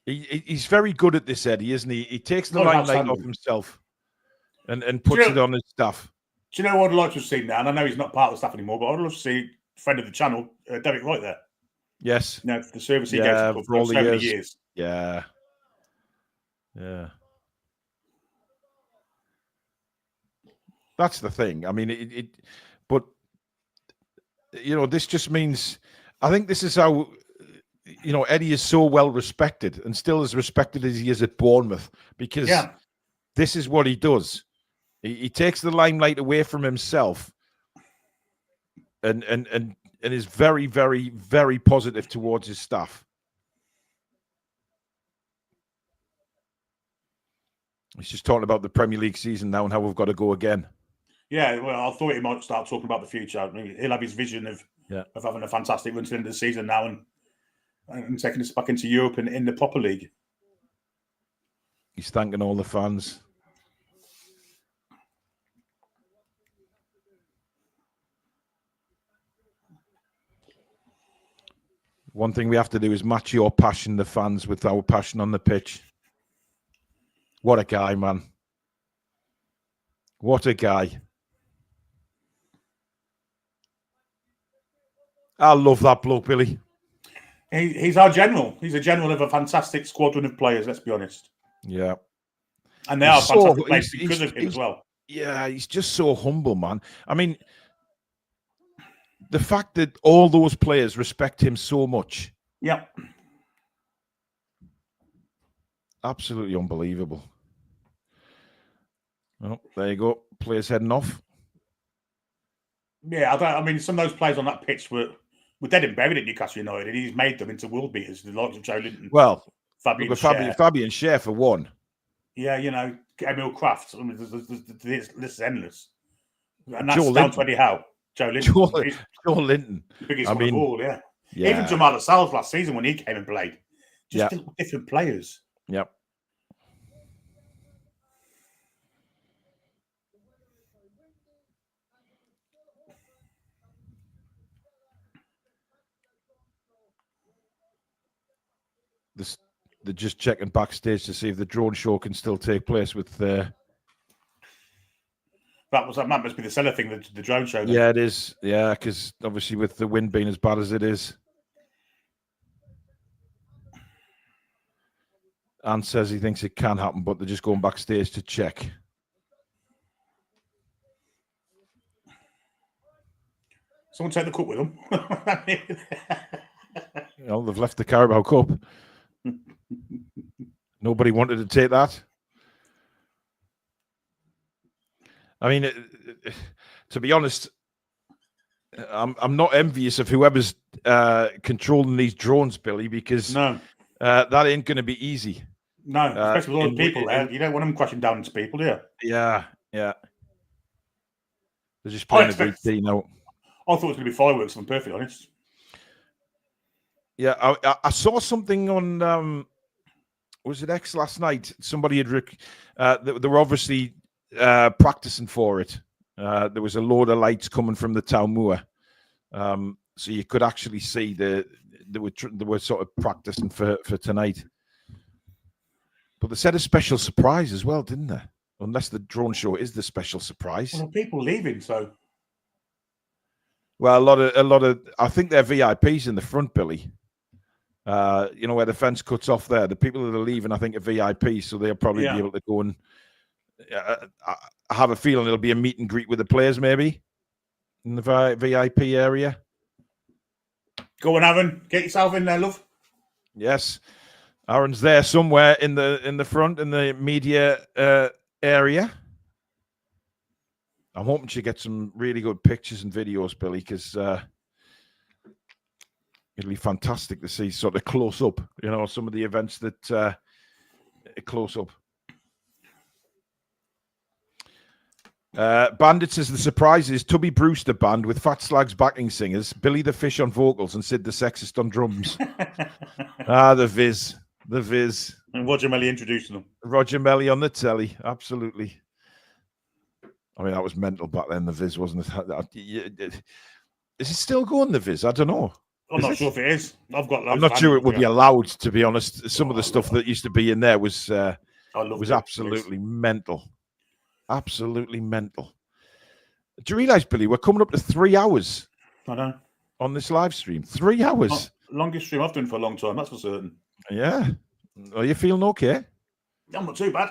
He's very good at this, Eddie, isn't he? He takes the limelight off himself and puts it on his staff. Do you know what I'd like to see now? And I know he's not part of the staff anymore, but I'd love to see friend of the channel, Derek Wright there. Yes. You know, the service he gave to the club for all so the many years. Yeah. Yeah. That's the thing. I mean, but, you know, this just means, I think this is how, you know, Eddie is so well respected and still as respected as he is at Bournemouth because this is what he does. He takes the limelight away from himself and is very, very, very positive towards his staff. He's just talking about the Premier League season now and how we've got to go again. Yeah, well, I thought he might start talking about the future. I mean, he'll have his vision of having a fantastic run to the end of the season now and taking us back into Europe and in the proper league. He's thanking all the fans. One thing we have to do is match your passion, the fans, with our passion on the pitch. What a guy, man. What a guy. I love that bloke, Billy. He's our general. He's a general of a fantastic squadron of players, let's be honest. Yeah. And they are fantastic players because of him as well. Yeah, he's just so humble, man. I mean, the fact that all those players respect him so much. Yeah. Absolutely unbelievable. Well, there you go. Players heading off. Yeah, I mean, some of those players on that pitch were dead and buried at Newcastle United. He's made them into world beaters, the likes of Joe Linton. Well, Fabian Schär for one. Yeah, you know, Emil Kraft. I mean, this is endless. And that's down to Eddie Howe. Joe Linton. Joe Linton. Biggest one of all, yeah. Even Jamal Lascelles last season when he came and played. Just different players. Yep. They're just checking backstage to see if the drone show can still take place with that must be the seller thing, the drone show. Then. Yeah, it is. Yeah, because obviously with the wind being as bad as it is. Anne says he thinks it can happen, but they're just going backstage to check. Someone take the cup with them. Well, they've left the Carabao Cup. Nobody wanted to take that. I mean, to be honest, I'm not envious of whoever's controlling these drones, Billy, because that ain't going to be easy. No, especially with all the people there. You don't want them crashing down into people, do you? Yeah, yeah. They're just playing a great team now. I thought it was going to be fireworks, if I'm perfectly honest. Yeah, I saw something on, was it X last night? Somebody had, they were obviously practicing for it. There was a load of lights coming from the Town Moor. So you could actually see they were sort of practicing for tonight. But they said a special surprise as well, didn't they? Unless the drone show is the special surprise. Well, people leaving, so. Well, a lot of, I think they're VIPs in the front, Billy. You know, where the fence cuts off there. The people that are leaving, I think, are VIPs, so they'll probably be able to go and. I have a feeling it'll be a meet and greet with the players, maybe in the VIP area. Go on, Aaron. Get yourself in there, love. Yes, Aaron's there somewhere in the front in the media area. I'm hoping she gets some really good pictures and videos, Billy, because it'll be fantastic to see sort of close up. You know, some of the events that close up. Bandit says the surprise is Tubby Brewster band with Fat Slag's backing singers, Billy the Fish on vocals, and Sid the Sexist on drums. The Viz. And Roger Melly introducing them. Roger Melly on the telly, absolutely. I mean, that was mental back then, the Viz, wasn't it? Is it still going, the Viz? I don't know. I'm not sure if it is. I'm not sure it would be allowed, to be honest. Some of the stuff that used to be in there was absolutely mental. Absolutely mental. Do you realise, Billy, we're coming up to 3 hours I know. On this live stream? 3 hours. Longest stream I've done for a long time, that's for certain. Yeah. Are you feeling okay? I'm not too bad.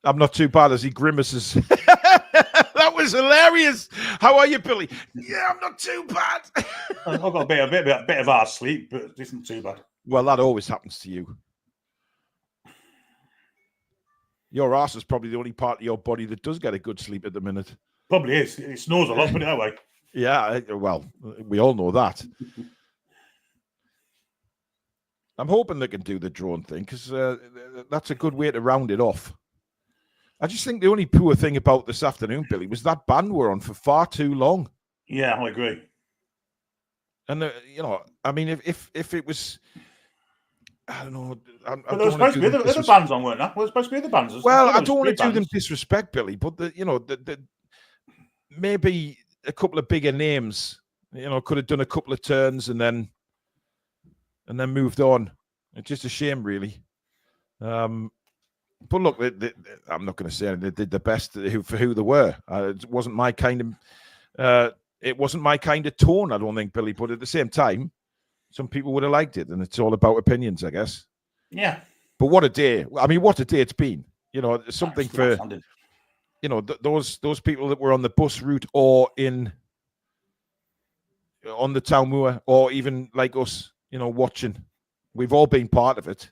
I'm not too bad as he grimaces. That was hilarious. How are you, Billy? Yeah, I'm not too bad. I've got a bit of hard sleep, but it isn't too bad. Well, that always happens to you. Your arse is probably the only part of your body that does get a good sleep at the minute. Probably is. It snores a lot, put it that way. Yeah, well, we all know that. I'm hoping they can do the drone thing because that's a good way to round it off. I just think the only poor thing about this afternoon, Billy, was that band were on for far too long. Yeah, I agree. And, you know, I mean, if it was... I don't know. But there were supposed to be other bands on, weren't there? Well, supposed to be other bands. Well, I don't want to do them disrespect, Billy, but maybe a couple of bigger names, you know, could have done a couple of turns and then moved on. It's just a shame, really. But look, I'm not going to say they did the best for who they were. It wasn't my kind of. It wasn't my kind of tone, I don't think, Billy. But at the same time, some people would have liked it, and it's all about opinions, I guess. Yeah. But what a day! I mean, what a day it's been. You know, something for you know those people that were on the bus route or on the Town Moor, or even like us, you know, watching. We've all been part of it.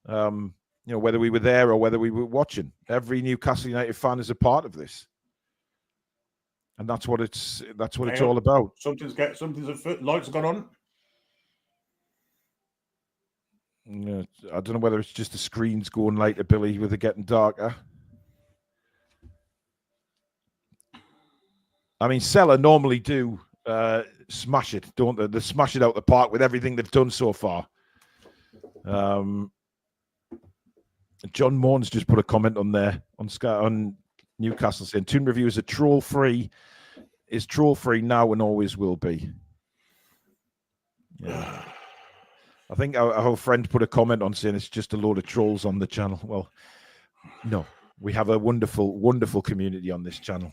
You know, whether we were there or whether we were watching. Every Newcastle United fan is a part of this, and that's what it's all about. Something's lights have gone on. Yeah, I don't know whether it's just the screens going lighter, Billy, with it getting darker. I mean, Cellar normally do smash it, don't they? They smash it out the park with everything they've done so far. John Moor's just put a comment on there on Newcastle saying Toon Review is troll free now and always will be. Yeah. I think our friend put a comment on saying it's just a load of trolls on the channel. Well, no, we have a wonderful, wonderful community on this channel.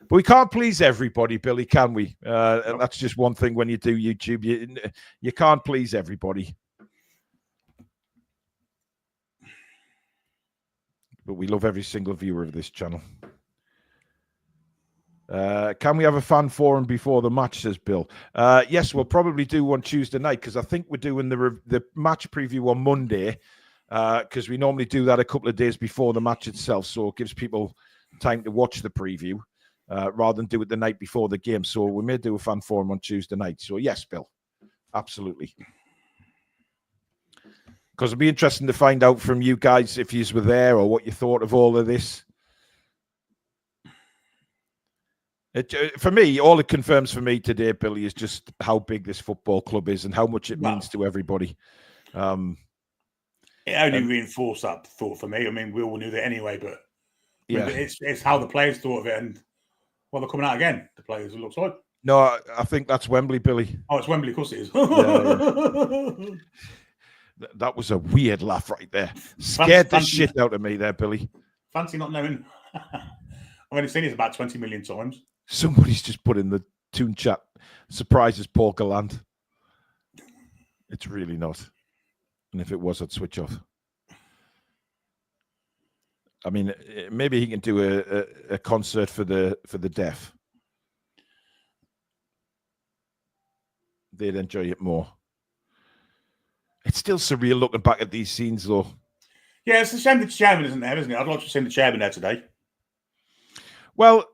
But we can't please everybody, Billy, can we? That's just one thing when you do YouTube. You can't please everybody. But we love every single viewer of this channel. Can we have a fan forum before the match, says Bill? Yes, we'll probably do one Tuesday night because I think we're doing the match preview on Monday because we normally do that a couple of days before the match itself, so it gives people time to watch the preview rather than do it the night before the game. So we may do a fan forum on Tuesday night. So yes, Bill, absolutely. Because it'd be interesting to find out from you guys if you were there or what you thought of all of this. For me, all it confirms for me today, Billy, is just how big this football club is and how much it means to everybody. It only reinforced that thought for me. I mean, we all knew that anyway, but it's how the players thought of it, and they're coming out again. The players, it looks like. No, I think that's Wembley, Billy. Oh, it's Wembley, of course it is. That was a weird laugh right there. Scared the shit out of me there, Billy. Fancy not knowing. I've only seen it about 20 million times. Somebody's just put in the Toon chat, surprises Porker Land. It's really not. And if it was, I'd switch off. I mean, maybe he can do a concert for the deaf. They'd enjoy it more. It's still surreal looking back at these scenes, though. Yeah, it's a shame the chairman isn't there, isn't it? I'd like to have seen the chairman there today. Well,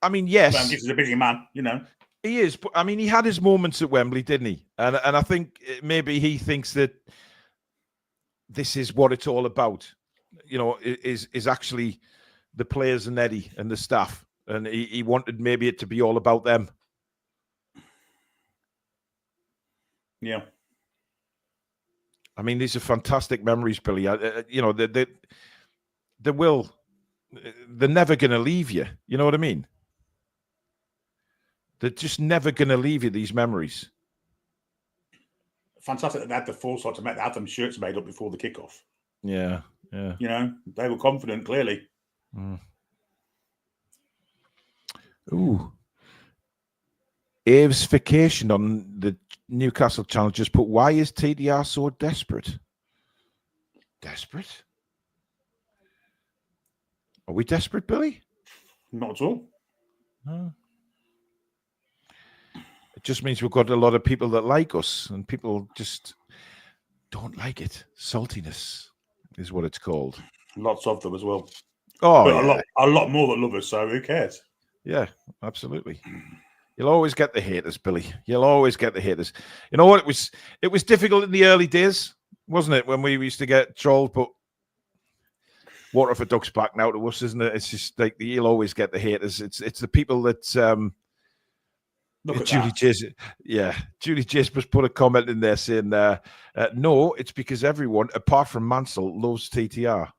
I mean, yes. He's a busy man, you know. He is, but I mean, he had his moments at Wembley, didn't he? And I think maybe he thinks that this is what it's all about. You know, is actually the players and Eddie and the staff, and he wanted maybe it to be all about them. Yeah. I mean, these are fantastic memories, Billy. You know, they're never going to leave you. You know what I mean? They're just never going to leave you, these memories. Fantastic that they had the foresight to have them shirts made up before the kickoff. Yeah, yeah. You know, they were confident, clearly. Mm. Ooh. Aves Vacation on the Newcastle channel just put, why is TDR so desperate? Desperate? Are we desperate, Billy? Not at all. No. It just means we've got a lot of people that like us, and people just don't like it. Saltiness is what it's called. Lots of them as well. Oh, but yeah. a lot more that love us, so who cares? Yeah, absolutely. You'll always get the haters, Billy. You'll always get the haters. You know what? It was difficult in the early days, wasn't it? When we used to get trolled, but water for ducks back now to us, isn't it? It's just like you'll always get the haters. It's the people that Julie J's, yeah, Julie J's just put a comment in there saying, no, it's because everyone apart from Mansell loves TTR.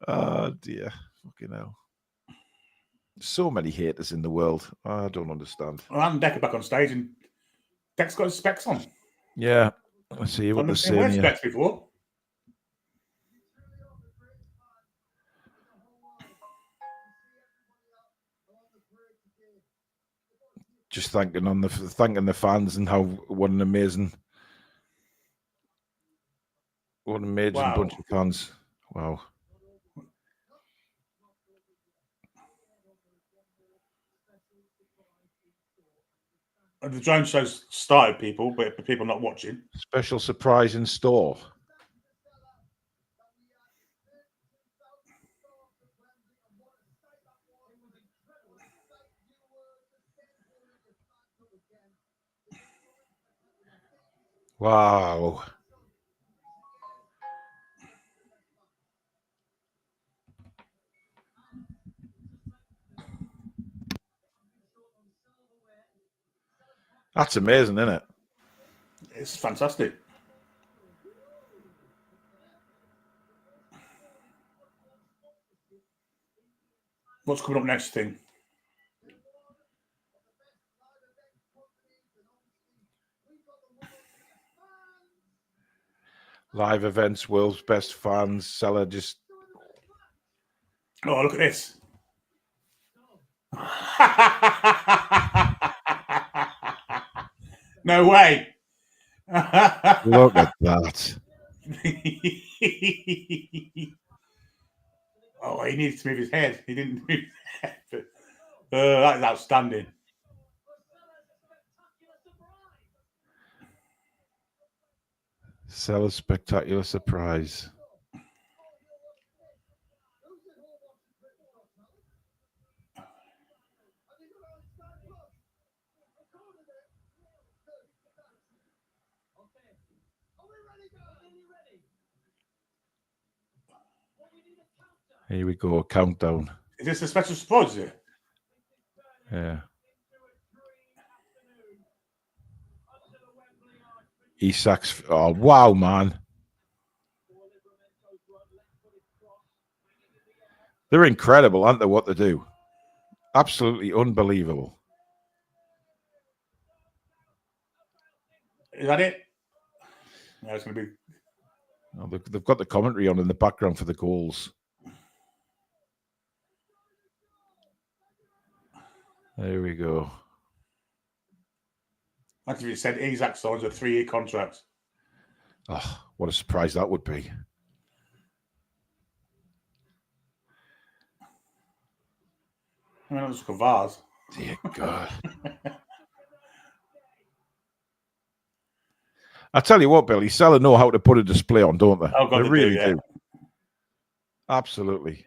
Oh dear, fucking hell. So many haters in the world. I don't understand. Well, I'm Decker back on stage, and Deck's got his specs on. Yeah, let's see what they're saying here. Specs before. Just thanking the fans and how what an amazing bunch of fans. Wow. The drone show's started, people, but people not watching. Special surprise in store. Wow. That's amazing, isn't it? It's fantastic. What's coming up next thing? Live events, world's best fans, seller just. Oh, look at this. No way. Look at that. Oh, he needed to move his head. He didn't move his head. That is outstanding. Seller's spectacular surprise. Here we go, countdown. Is this a special surprise, is it? Yeah. Isak's. Oh, wow, man. They're incredible, aren't they, what they do? Absolutely unbelievable. Is that it? No, it's going to be... Oh, they've got the commentary on in the background for the goals. There we go. Actually, it said Isak signs a 3-year contract. Oh, what a surprise that would be. I mean, it's a vase. Dear God. I tell you what, Billy, Seller know how to put a display on, don't they? Oh, God, they really do. Absolutely.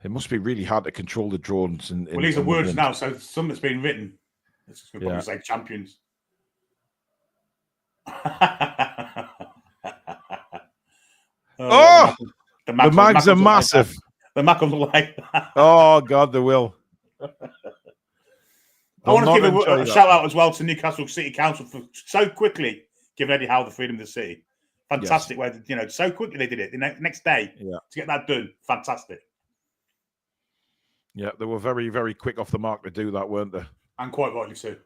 It must be really hard to control the drones. Well, these are words now, so something's been written. It's going to probably say champions. Oh! The mags are massive. The Mac will like that. Oh, God, they will. I want to give a shout out as well to Newcastle City Council for so quickly giving Eddie Howe the freedom of the city. Fantastic way, so quickly they did it. The next day to get that done. Fantastic. Yeah, they were very, very quick off the mark to do that, weren't they? And quite rightly so.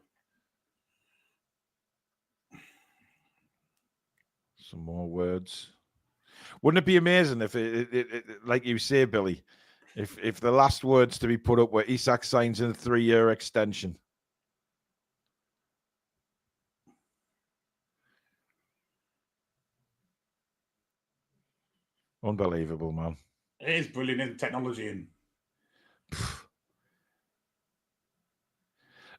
Some more words. Wouldn't it be amazing if like you say, Billy, if the last words to be put up were Isak signs in a 3-year extension? Unbelievable, man. It is brilliant in technology and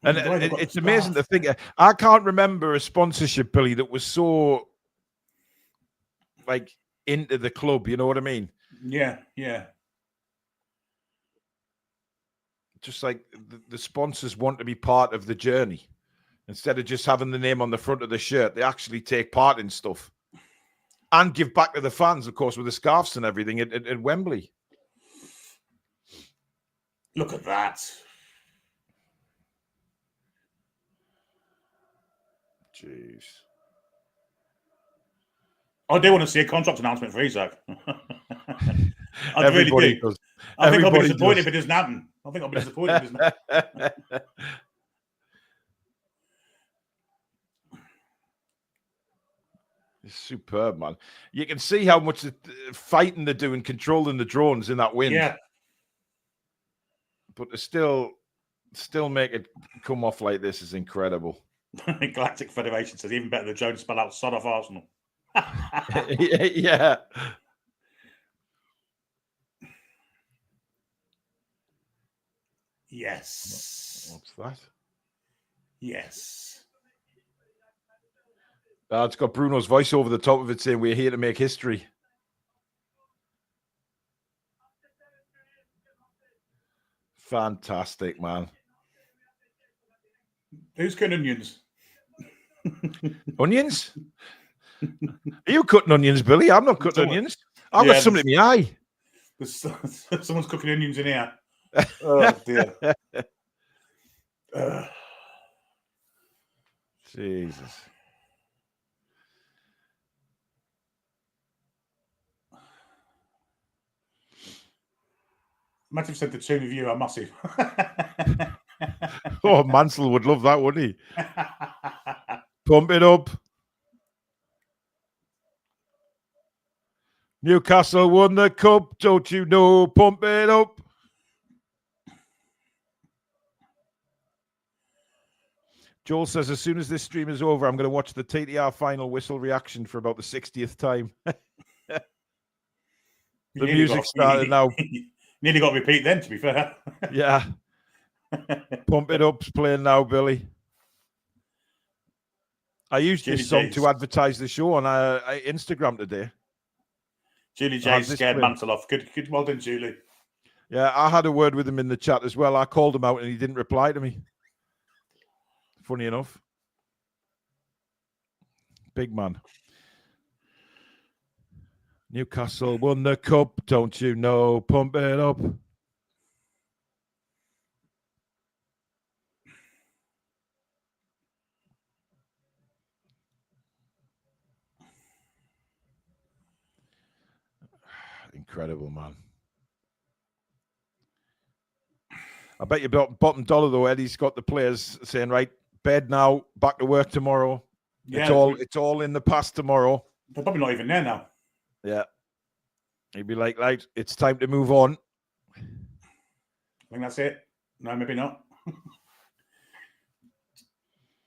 it's amazing to think. I can't remember a sponsorship, Billy, that was so like into the club. You know what I mean? Yeah. Just like the sponsors want to be part of the journey. Instead of just having the name on the front of the shirt, they actually take part in stuff. And give back to the fans, of course, with the scarves and everything at Wembley. Look at that. Jeez. I do want to see a contract announcement for Isak. I really do. Does. I think I'll be disappointed if it doesn't happen. I think I'll be disappointed if it doesn't happen. It's superb, man. You can see how much fighting they're doing, controlling the drones in that wind. Yeah. But to still make it come off like this is incredible. Galactic Federation says even better than Jones spell out sod off Arsenal. Yeah. Yes. What's that? Yes. It's got Bruno's voice over the top of it saying, "We're here to make history." Fantastic, man. Who's cutting onions? Onions? Are you cutting onions, Billy? I'm not cutting onions. I've got something in my eye. Someone's cooking onions in here. Oh, dear. Jesus. Imagine if said the Toon Review are massive. Oh, Mansell would love that, wouldn't he? Pump it up. Newcastle won the cup, don't you know? Pump it up. Joel says, as soon as this stream is over, I'm going to watch the TTR final whistle reaction for about the 60th time. The music started now. Nearly got to repeat then, to be fair. Yeah. Pump it up's playing now, Billy. I used this song to advertise the show on Instagram today. Julie J scared Mansell off. Good, well done, Julie. Yeah, I had a word with him in the chat as well. I called him out and he didn't reply to me. Funny enough. Big man. Newcastle won the cup, don't you know? Pump it up. Incredible, man. I bet you bottom dollar though, Eddie's got the players saying, right, bed now, back to work tomorrow. Yeah, it's all in the past tomorrow. They're probably not even there now. Yeah. He'd be like, right, it's time to move on. I think that's it. No, maybe not.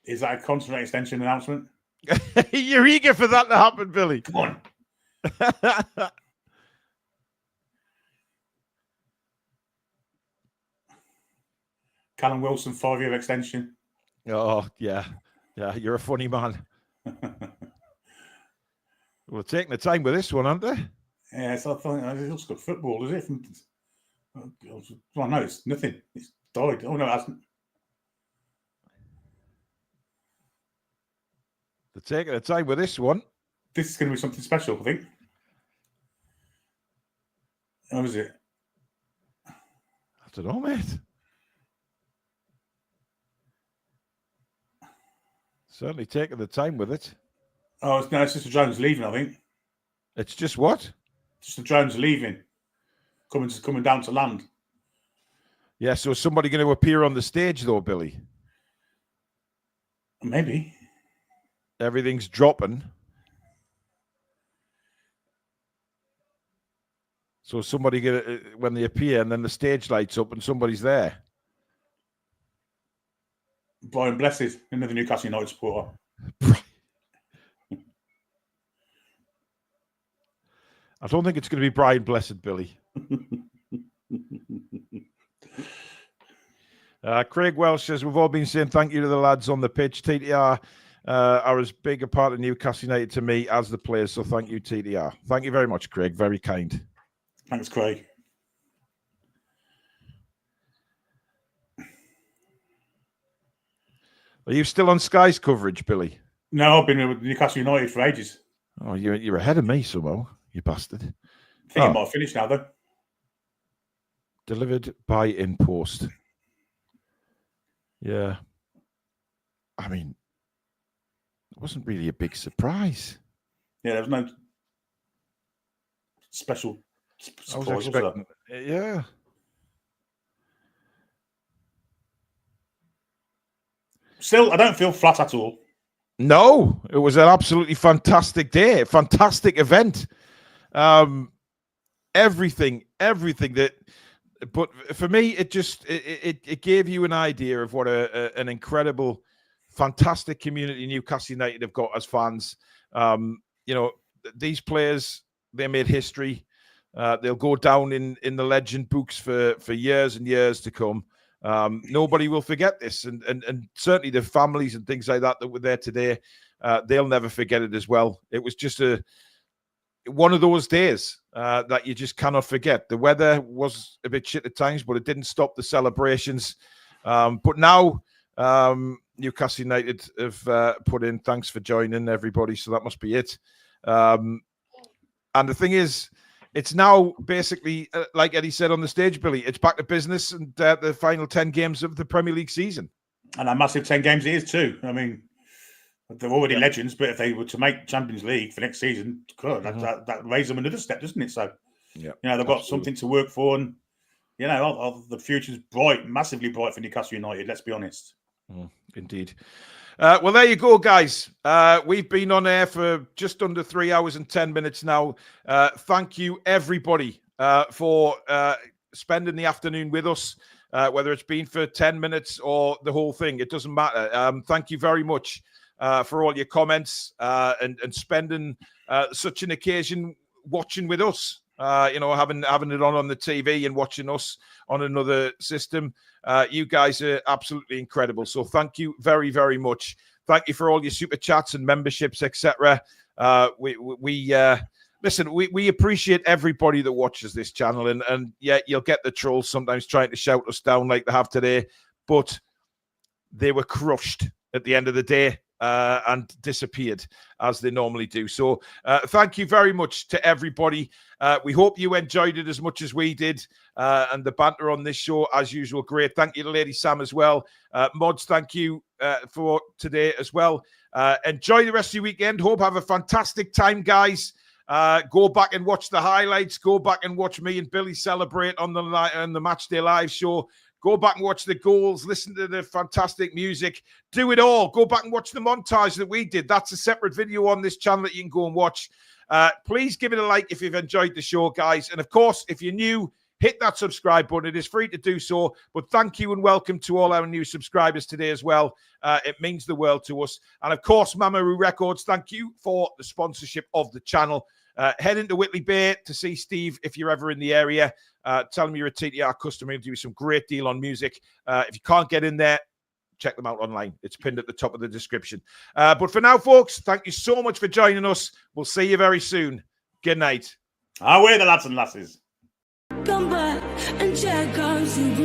Is that a contract extension announcement? You're eager for that to happen, Billy. Come on. Callum Wilson, 5-year extension. Oh, yeah. Yeah, you're a funny man. We're taking the time with this one, aren't they? Yeah, so I thought it looks good football, is it? Well, no, it's nothing. It's died. Oh, no, it hasn't. They're taking the time with this one. This is going to be something special, I think. How is it? I don't know, mate. Certainly taking the time with it. Oh, it's just the drones leaving, I think. It's just what? Just the drones leaving. Coming down to land. Yeah, so is somebody going to appear on the stage, though, Billy? Maybe. Everything's dropping. So somebody when they appear and then the stage lights up and somebody's there. Brian Blessed, another Newcastle United supporter. I don't think it's going to be Brian Blessed, Billy. Craig Welsh says, we've all been saying thank you to the lads on the pitch. TTR are as big a part of Newcastle United to me as the players, so thank you, TTR. Thank you very much, Craig. Very kind. Thanks, Craig. Are you still on Sky's coverage, Billy? No, I've been with Newcastle United for ages. Oh, you're ahead of me somehow, you bastard. I think it might have finished now, though. Delivered by in post. Yeah. I mean, it wasn't really a big surprise. Yeah, there was no special surprise. I was expecting, yeah. Still, I don't feel flat at all. No, it was an absolutely fantastic day, fantastic event. Everything that, but for me, it just it gave you an idea of what an incredible, fantastic community Newcastle United have got as fans. You know, these players, they made history. They'll go down in the legend books for years and years to come. Nobody will forget this, and certainly the families and things like that were there today, they'll never forget it as well. It was just one of those days that you just cannot forget. The weather was a bit shit at times, but it didn't stop the celebrations. But now Newcastle United have put in thanks for joining, everybody, so that must be it. And the thing is, it's now basically, like Eddie said on the stage, Billy, it's back to business and the final 10 games of the Premier League season. And a massive 10 games it is too. I mean, they're already legends, but if they were to make Champions League for next season, God, that raises them another step, doesn't it? So, yeah, you know, they've got something to work for, and, you know, the future's bright, massively bright for Newcastle United, let's be honest. Indeed. Well, there you go, guys. We've been on air for just under 3 hours and 10 minutes now. Thank you, everybody, for spending the afternoon with us, whether it's been for 10 minutes or the whole thing. It doesn't matter. Thank you very much for all your comments and spending such an occasion watching with us. You know, having it on the TV and watching us on another system. You guys are absolutely incredible. So thank you very, very much. Thank you for all your super chats and memberships, etc. We listen, we appreciate everybody that watches this channel, and yeah, you'll get the trolls sometimes trying to shout us down like they have today, but they were crushed at the end of the day and disappeared as they normally do. So thank you very much to everybody. We hope you enjoyed it as much as we did, and the banter on this show, as usual, great. Thank you to Lady Sam as well. Mods, thank you for today as well. Enjoy the rest of your weekend. Hope have a fantastic time, guys. Go back and watch the highlights. Go back and watch me and Billy celebrate on the Matchday Live show. Go back and watch the goals. Listen to the fantastic music. Do it all. Go back and watch the montage that we did. That's a separate video on this channel that you can go and watch. Please give it a like if you've enjoyed the show, guys. And of course, if you're new, hit that subscribe button. It is free to do so. But thank you and welcome to all our new subscribers today as well. It means the world to us. And of course, Mamaroo Records, thank you for the sponsorship of the channel. Head into Whitley Bay to see Steve if you're ever in the area. Tell him you're a TTR customer and do some great deal on music. If you can't get in there, check them out online. It's pinned at the top of the description. But for now, folks, thank you so much for joining us. We'll see you very soon. Good night. Away the lads and lasses. Come back and check out the